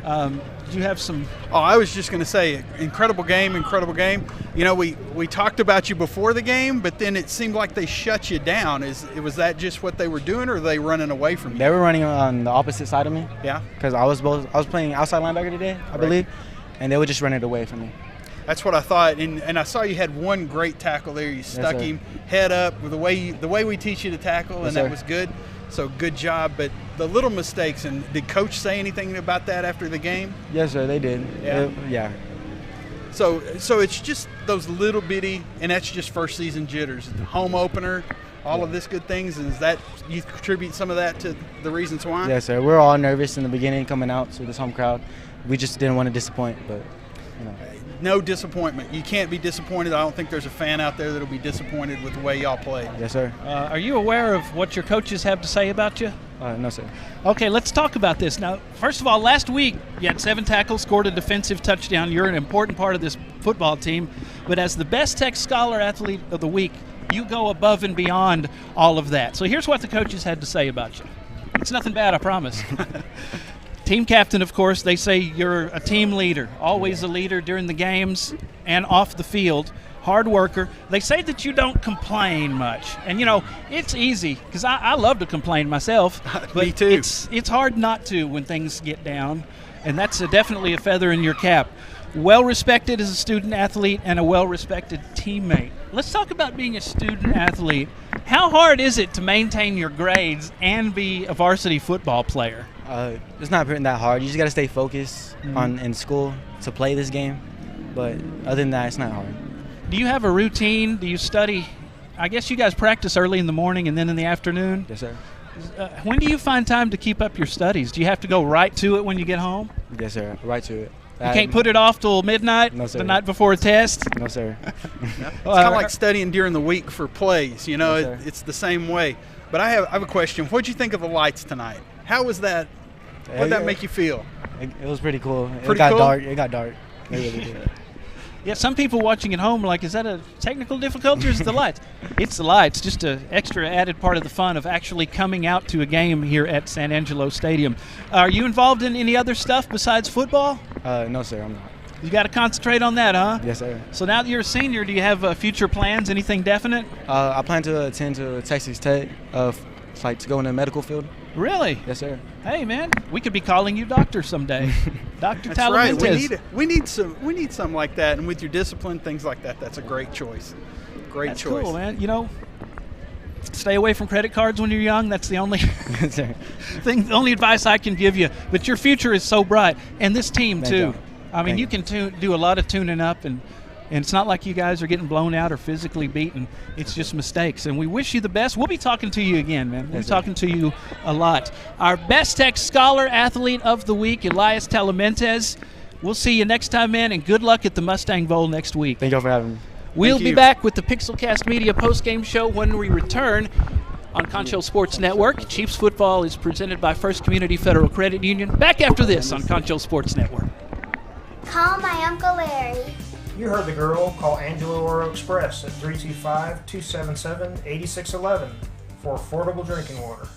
Did you have some? Oh, I was just going to say, incredible game. You know, we talked about you before the game, but then it seemed like they shut you down. Was that just what they were doing, or were they running away from you? They were running on the opposite side of me. Yeah. Because I was playing outside linebacker today, I believe, and they were just running away from me. That's what I thought, and I saw you had one great tackle there. You stuck him head up with the way we teach you to tackle, and that was good. So good job. But the little mistakes, and did Coach say anything about that after the game? Yes, sir, they did. Yeah. So it's just those little bitty, and that's just first season jitters. The home opener, all of this good things, and is that you contribute some of that to the reasons why? Yes, sir. We're all nervous in the beginning coming out to this home crowd. We just didn't want to disappoint, but No disappointment. You can't be disappointed. I don't think there's a fan out there that'll be disappointed with the way y'all played. Yes, sir. Are you aware of what your coaches have to say about you? No, sir. Okay, let's talk about this. Now, first of all, last week you had 7 tackles, scored a defensive touchdown. You're an important part of this football team. But as the Best Tech Scholar Athlete of the Week, you go above and beyond all of that. So here's what the coaches had to say about you. It's nothing bad, I promise. Team captain, of course, they say you're a team leader, always a leader during the games and off the field, hard worker. They say that you don't complain much. And, it's easy because I love to complain myself. But Me too. It's hard not to when things get down, and that's definitely a feather in your cap. Well-respected as a student athlete and a well-respected teammate. Let's talk about being a student athlete. How hard is it to maintain your grades and be a varsity football player? It's not that hard. You just got to stay focused in school to play this game. But other than that, it's not hard. Do you have a routine? Do you study? I guess you guys practice early in the morning and then in the afternoon? Yes, sir. When do you find time to keep up your studies? Do you have to go right to it when you get home? Yes, sir. Right to it. You can't put it off till midnight? No, sir. The night before a test? No, sir. It's kind of like studying during the week for plays. It's the same way. But I have a question. What did you think of the lights tonight? How was that? What did that make you feel? It was pretty cool. Pretty cool? Dark. It got dark. It really did. Yeah, some people watching at home are like, is that a technical difficulty or is it the lights? It's the lights, just an extra added part of the fun of actually coming out to a game here at San Angelo Stadium. Are you involved in any other stuff besides football? No, sir, I'm not. You got to concentrate on that, huh? Yes, sir. So now that you're a senior, do you have future plans, anything definite? I plan to attend to Texas Tech, to go in the medical field. Really? Yes, sir. Hey, man, we could be calling you doctor someday. Dr. That's right. Talamentes. We need something like that, and with your discipline, things like that, that's a great choice. Great choice. Cool, man. Stay away from credit cards when you're young. That's the only the only advice I can give you. But your future is so bright, and this team too. I mean, you can do a lot of tuning up, and it's not like you guys are getting blown out or physically beaten. It's just mistakes, and we wish you the best. We'll be talking to you again, man. We'll be talking to you a lot. Our Best Tech Scholar Athlete of the Week, Elias Talamentes. We'll see you next time, man, and good luck at the Mustang Bowl next week. Thank you all for having me. We'll be back with the Pixelcast Media postgame show when we return on Concho Sports Network. Chiefs football is presented by First Community Federal Credit Union. Back after this on Concho Sports Network. Call my Uncle Larry. You heard the girl. Call Angelo Oro Express at 325-277-8611 for affordable drinking water.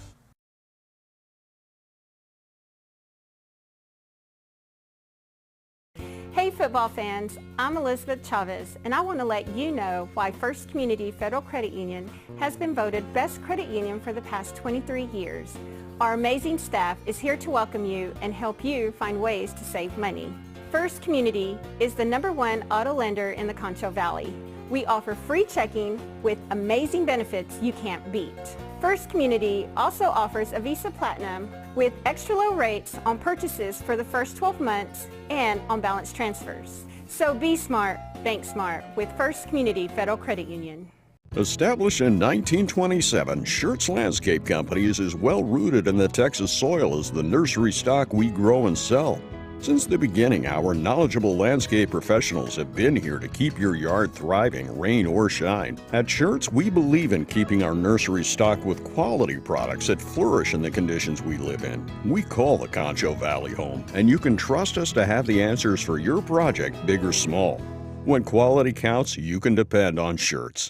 Hey football fans, I'm Elizabeth Chavez, and I want to let you know why First Community Federal Credit Union has been voted Best Credit Union for the past 23 years. Our amazing staff is here to welcome you and help you find ways to save money. First Community is the #1 auto lender in the Concho Valley. We offer free checking with amazing benefits you can't beat. First Community also offers a Visa Platinum with extra low rates on purchases for the first 12 months and on balance transfers. So be smart, bank smart with First Community Federal Credit Union. Established in 1927, Schertz Landscape Company is as well rooted in the Texas soil as the nursery stock we grow and sell. Since the beginning, our knowledgeable landscape professionals have been here to keep your yard thriving, rain or shine. At Schertz, we believe in keeping our nursery stocked with quality products that flourish in the conditions we live in. We call the Concho Valley home, and you can trust us to have the answers for your project, big or small. When quality counts, you can depend on Schertz.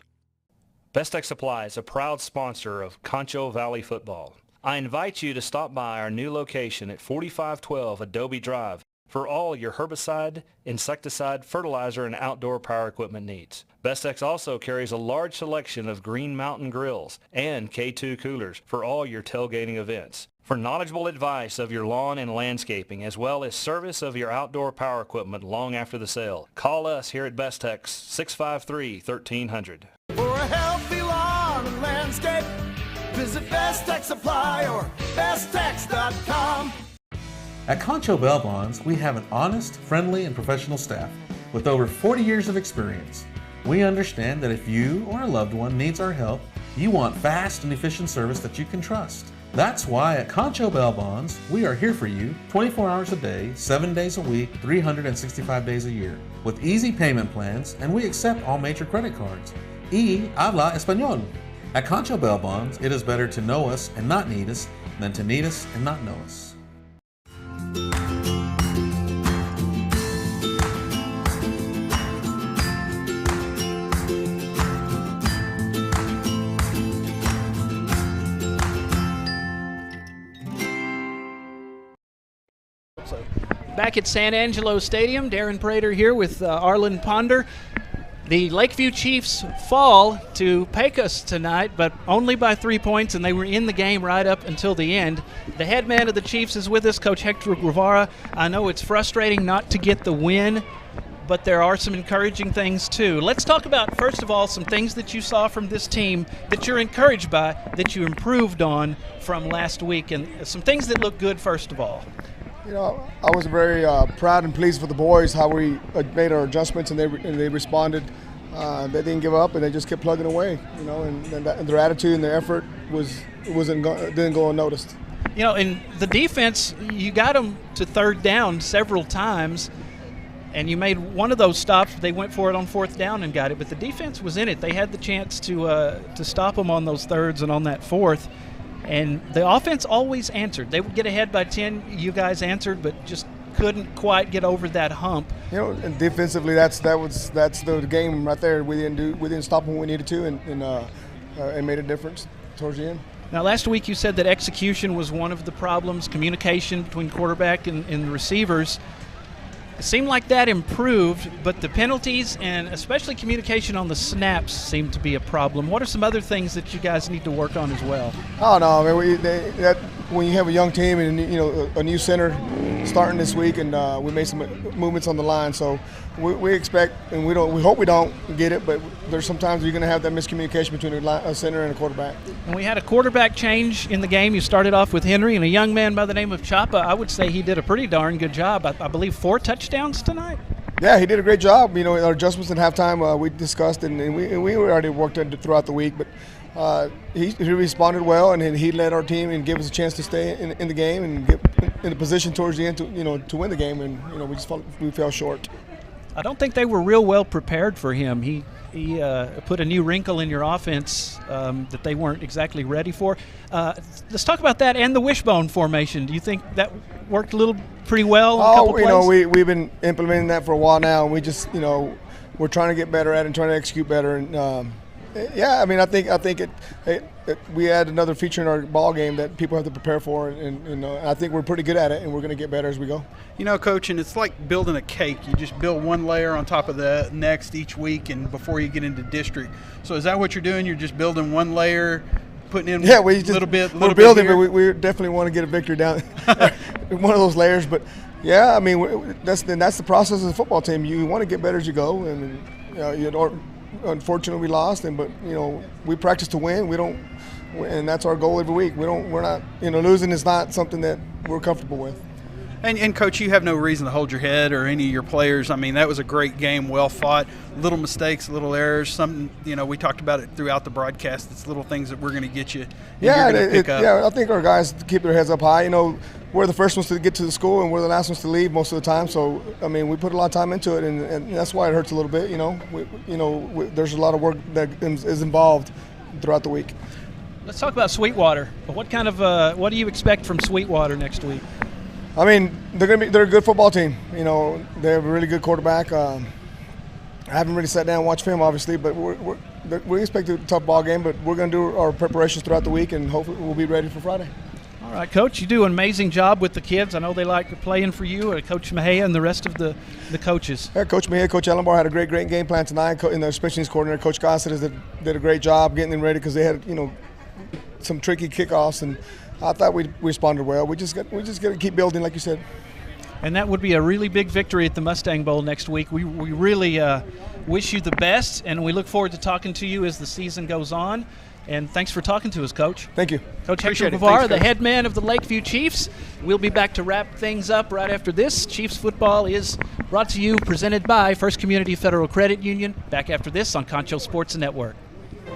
Best Tech Supply is a proud sponsor of Concho Valley Football. I invite you to stop by our new location at 4512 Adobe Drive for all your herbicide, insecticide, fertilizer, and outdoor power equipment needs. Bestex also carries a large selection of Green Mountain grills and K2 coolers for all your tailgating events. For knowledgeable advice of your lawn and landscaping, as well as service of your outdoor power equipment long after the sale, call us here at Bestex 653-1300. For a healthy lawn and landscape, visit Best Tech Supply or besttech.com. At Concho Bail Bonds, we have an honest, friendly, and professional staff with over 40 years of experience. We understand that if you or a loved one needs our help, You want fast and efficient service that you can trust. That's why at Concho Bail Bonds, we are here for you 24 hours a day, 7 days a week, 365 days a year, with easy payment plans, and we accept all major credit cards. Y habla español. At Concho Bail Bonds, it is better to know us and not need us than to need us and not know us. Back at San Angelo Stadium, Darren Prater here with Arlen Ponder. The Lakeview Chiefs fall to Pecos tonight, but only by 3 points, and they were in the game right up until the end. The head man of the Chiefs is with us, Coach Hector Guevara. I know it's frustrating not to get the win, but there are some encouraging things too. Let's talk about, first of all, some things that you saw from this team that you're encouraged by, that you improved on from last week, and some things that look good first of all. You know, I was very proud and pleased for the boys how we made our adjustments and they responded. They didn't give up and they just kept plugging away. You know, and their attitude and their effort didn't go unnoticed. You know, in the defense, you got them to third down several times, and you made one of those stops. They went for it on fourth down and got it, but the defense was in it. They had the chance to stop them on those thirds and on that fourth. And the offense always answered. They would get ahead by 10. You guys answered, but just couldn't quite get over that hump. You know, and defensively, that's the game right there. We didn't stop when we needed to, and made a difference towards the end. Now, last week you said that execution was one of the problems, communication between quarterback and the receivers. It seemed like that improved, but the penalties and especially communication on the snaps seemed to be a problem. What are some other things that you guys need to work on as well? Oh no, I mean, when you have a young team and a new center starting this week, and we made some movements on the line, so we expect and we hope we don't get it, but there's sometimes you're going to have that miscommunication between a center and a quarterback. And we had a quarterback change in the game. You started off with Henry and a young man by the name of Chapa. I would say he did a pretty darn good job. I believe 4 touchdowns tonight. Yeah, he did a great job. You know, our adjustments at halftime we discussed, and we already worked it throughout the week, but he responded well, and he led our team and gave us a chance to stay in the game and get in a position towards the end to win the game, and we fell short. I don't think they were real well prepared for him. He put a new wrinkle in your offense that they weren't exactly ready for. Let's talk about that and the wishbone formation. Do you think that worked pretty well? We've been implementing that for a while now, and we just we're trying to get better at it and trying to execute better. And yeah, I mean, I think we add another feature in our ball game that people have to prepare for, and I think we're pretty good at it, and we're going to get better as we go. You know, Coach, and it's like building a cake. You just build one layer on top of the next each week, and before you get into district. So is that what you're doing? You're just building one layer, putting in a little bit. We're building, but we definitely want to get a victory down one of those layers. But yeah, I mean, that's the process of the football team. You want to get better as you go, and unfortunately, we lost, but we practice to win. And that's our goal every week. We're not losing is not something that we're comfortable with. And Coach, you have no reason to hold your head or any of your players. I mean, that was a great game, well fought. Little mistakes, little errors. Something we talked about it throughout the broadcast. It's little things that we're going to get you. Yeah, I think our guys keep their heads up high. We're the first ones to get to the school, and we're the last ones to leave most of the time. So I mean, we put a lot of time into it, and that's why it hurts a little bit. There's a lot of work that is involved throughout the week. Let's talk about Sweetwater. What do you expect from Sweetwater next week? I mean, they're a good football team. They have a really good quarterback. I haven't really sat down and watched film, obviously, but we expect a tough ball game. But we're going to do our preparations throughout the week, and hopefully we'll be ready for Friday. All right, Coach, you do an amazing job with the kids. I know they like playing for you, Coach Mejia and the rest of the coaches. Yeah, Coach Mejia, Coach Ellenbar had a great game plan tonight. And their special teams coordinator, Coach Gossett, did a great job getting them ready because they had some tricky kickoffs, and I thought we responded well. We just got to keep building, like you said. And that would be a really big victory at the Mustang Bowl next week. We really wish you the best, and we look forward to talking to you as the season goes on. And thanks for talking to us, Coach. Thank you. Coach Hector Guevara, the head man of the Lakeview Chiefs. We'll be back to wrap things up right after this. Chiefs football is brought to you, presented by First Community Federal Credit Union. Back after this on Concho Sports Network.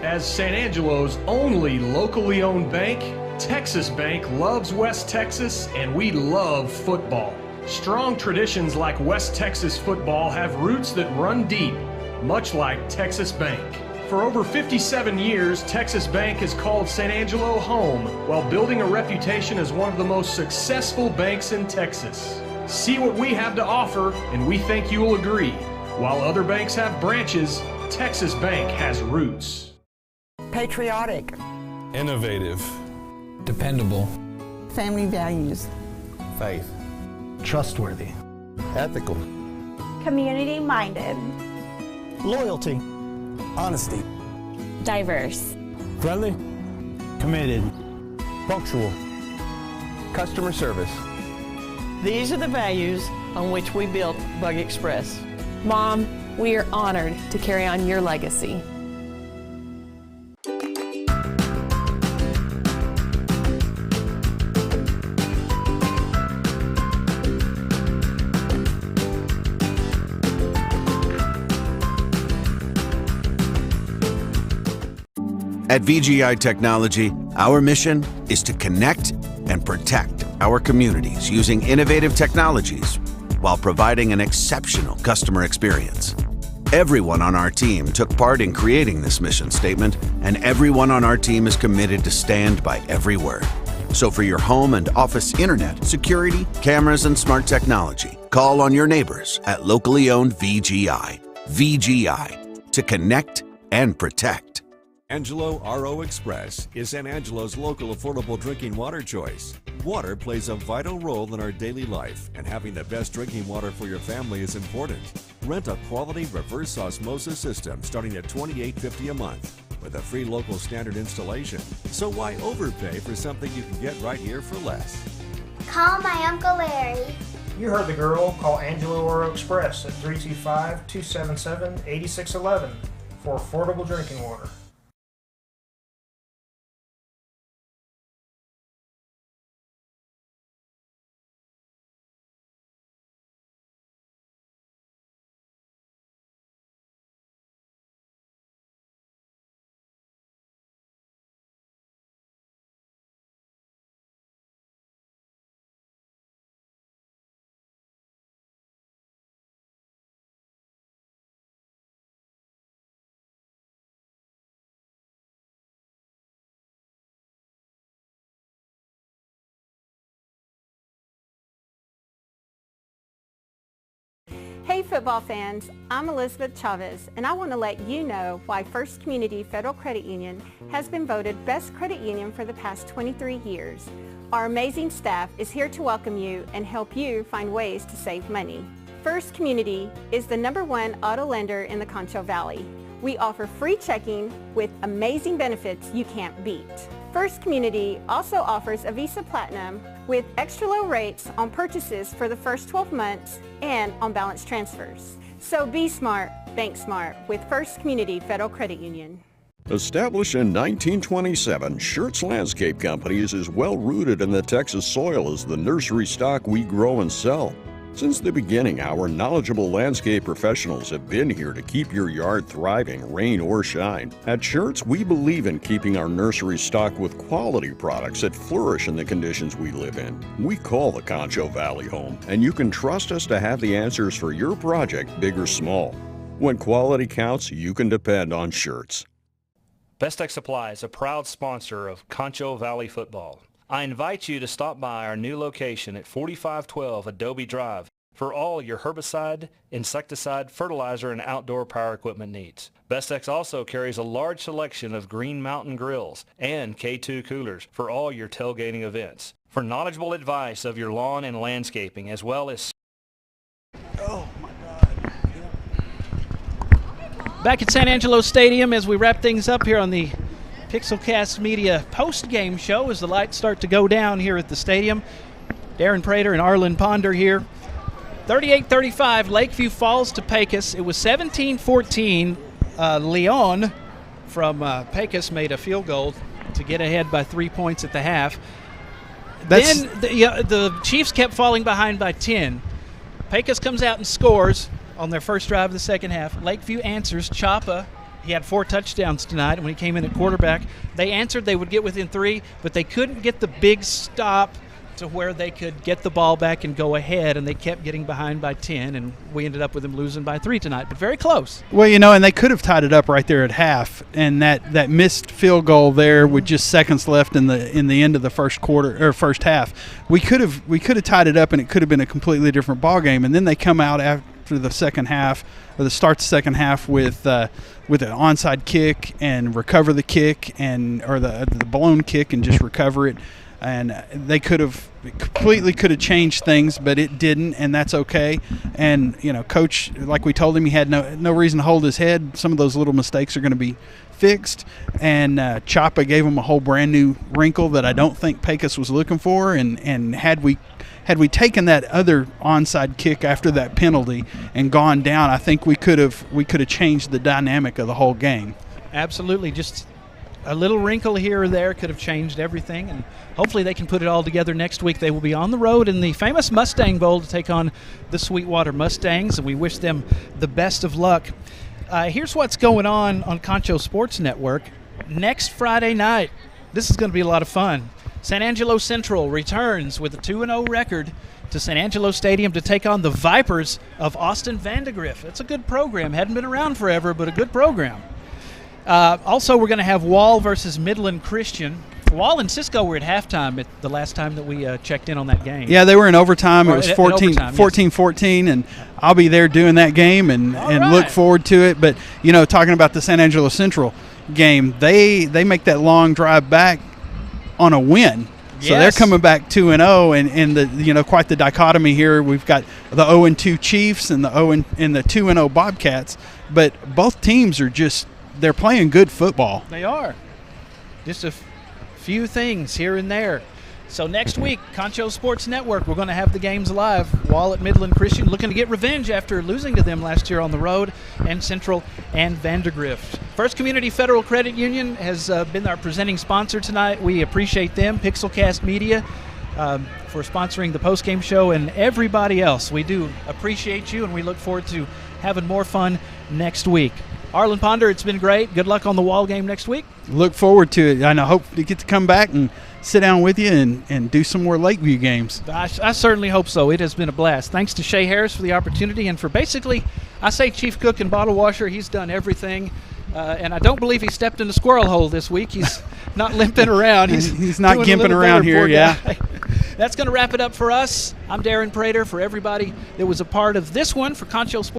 As San Angelo's only locally owned bank, Texas Bank loves West Texas, and we love football. Strong traditions like West Texas football have roots that run deep, much like Texas Bank. For over 57 years, Texas Bank has called San Angelo home while building a reputation as one of the most successful banks in Texas. See what we have to offer, and we think you'll agree. While other banks have branches, Texas Bank has roots. Patriotic. Innovative. Dependable. Family values. Faith. Trustworthy. Ethical. Community-minded. Loyalty. Honesty. Diverse. Friendly. Committed. Punctual. Customer service. These are the values on which we built Bug Express. Mom, we are honored to carry on your legacy. At VGI Technology, our mission is to connect and protect our communities using innovative technologies while providing an exceptional customer experience. Everyone on our team took part in creating this mission statement, and everyone on our team is committed to stand by every word. So for your home and office internet, security, cameras, and smart technology, call on your neighbors at locally owned VGI. VGI, to connect and protect. Angelo RO Express is San Angelo's local affordable drinking water choice. Water plays a vital role in our daily life, and having the best drinking water for your family is important. Rent a quality reverse osmosis system starting at $28.50 a month with a free local standard installation. So why overpay for something you can get right here for less? Call my Uncle Larry. You heard the girl. Call Angelo RO Express at 325-277-8611 for affordable drinking water. Hey football fans, I'm Elizabeth Chavez, and I want to let you know why First Community Federal Credit Union has been voted Best Credit Union for the past 23 years. Our amazing staff is here to welcome you and help you find ways to save money. First Community is the #1 auto lender in the Concho Valley. We offer free checking with amazing benefits you can't beat. First Community also offers a Visa Platinum with extra low rates on purchases for the first 12 months and on balance transfers. So be smart, bank smart with First Community Federal Credit Union. Established in 1927, Schertz Landscape Company is as well rooted in the Texas soil as the nursery stock we grow and sell. Since the beginning, our knowledgeable landscape professionals have been here to keep your yard thriving, rain or shine. At Schertz, we believe in keeping our nursery stocked with quality products that flourish in the conditions we live in. We call the Concho Valley home, and you can trust us to have the answers for your project, big or small. When quality counts, you can depend on Schertz. Best Tech Supply is a proud sponsor of Concho Valley football. I invite you to stop by our new location at 4512 Adobe Drive for all your herbicide, insecticide, fertilizer, and outdoor power equipment needs. Bestex also carries a large selection of Green Mountain grills and K2 coolers for all your tailgating events. For knowledgeable advice of your lawn and landscaping, as well as... Oh, my God. Yep. Back at San Angelo Stadium as we wrap things up here on the Pixelcast Media post-game show as the lights start to go down here at the stadium. Darren Prater and Arlen Ponder here. 38-35, Lakeview falls to Pecos. It was 17-14. Leon from Pecos made a field goal to get ahead by 3 points at the half. Then the Chiefs kept falling behind by 10. Pecos comes out and scores on their first drive of the second half. Lakeview answers. Chapa He had 4 touchdowns tonight when he came in at quarterback. They answered they would get within 3, but they couldn't get the big stop to where they could get the ball back and go ahead, and they kept getting behind by 10, and we ended up with them losing by 3 tonight, but very close. Well, and they could have tied it up right there at half, and that missed field goal there with just seconds left in the end of the first quarter or first half. We could have tied it up, and it could have been a completely different ball game. And then they come out after the second half, or the start the second half with an onside kick and recover the kick or the blown kick and just recover it. And they could have changed things, but it didn't, and that's okay. And Coach, like we told him, he had no reason to hold his head. Some of those little mistakes are going to be fixed, and Chapa gave him a whole brand new wrinkle that I don't think Pecos was looking for. And had we taken that other onside kick after that penalty and gone down, I think we could have changed the dynamic of the whole game. Absolutely, just a little wrinkle here or there could have changed everything, and hopefully they can put it all together next week. They will be on the road in the famous Mustang Bowl to take on the Sweetwater Mustangs, and we wish them the best of luck. Here's what's going on Concho Sports Network. Next Friday night, this is going to be a lot of fun. San Angelo Central returns with a 2-0 record to San Angelo Stadium to take on the Vipers of Austin Vandegrift. It's a good program. Hadn't been around forever, but a good program. Also, we're going to have Wall versus Midland Christian. Wall and Cisco were at halftime at the last time that we checked in on that game. Yeah, they were in overtime. It was 14-14, and I'll be there doing that game and look forward to it. But, talking about the San Angelo Central game, they make that long drive back on a win. So they're coming back 2-0, and the quite the dichotomy here. We've got the 0-2 Chiefs and the 2-0 Bobcats, but both teams are they're playing good football. They are. Just a few things here and there. So next week, Concho Sports Network, we're going to have the games live. Wall at Midland Christian looking to get revenge after losing to them last year on the road, and Central and Vandegrift. First Community Federal Credit Union has been our presenting sponsor tonight. We appreciate them. Pixelcast Media for sponsoring the postgame show, and everybody else. We do appreciate you, and we look forward to having more fun next week. Arlen Ponder, it's been great. Good luck on the Wall game next week. Look forward to it, and I hope to get to come back and sit down with you and do some more Lakeview games. I certainly hope so. It has been a blast. Thanks to Shea Harris for the opportunity, and for basically, I say chief cook and bottle washer. He's done everything, and I don't believe he stepped in the squirrel hole this week. He's not limping around. He's not gimping around here, yeah. That's going to wrap it up for us. I'm Darren Prater. For everybody that was a part of this one for Concho Sports.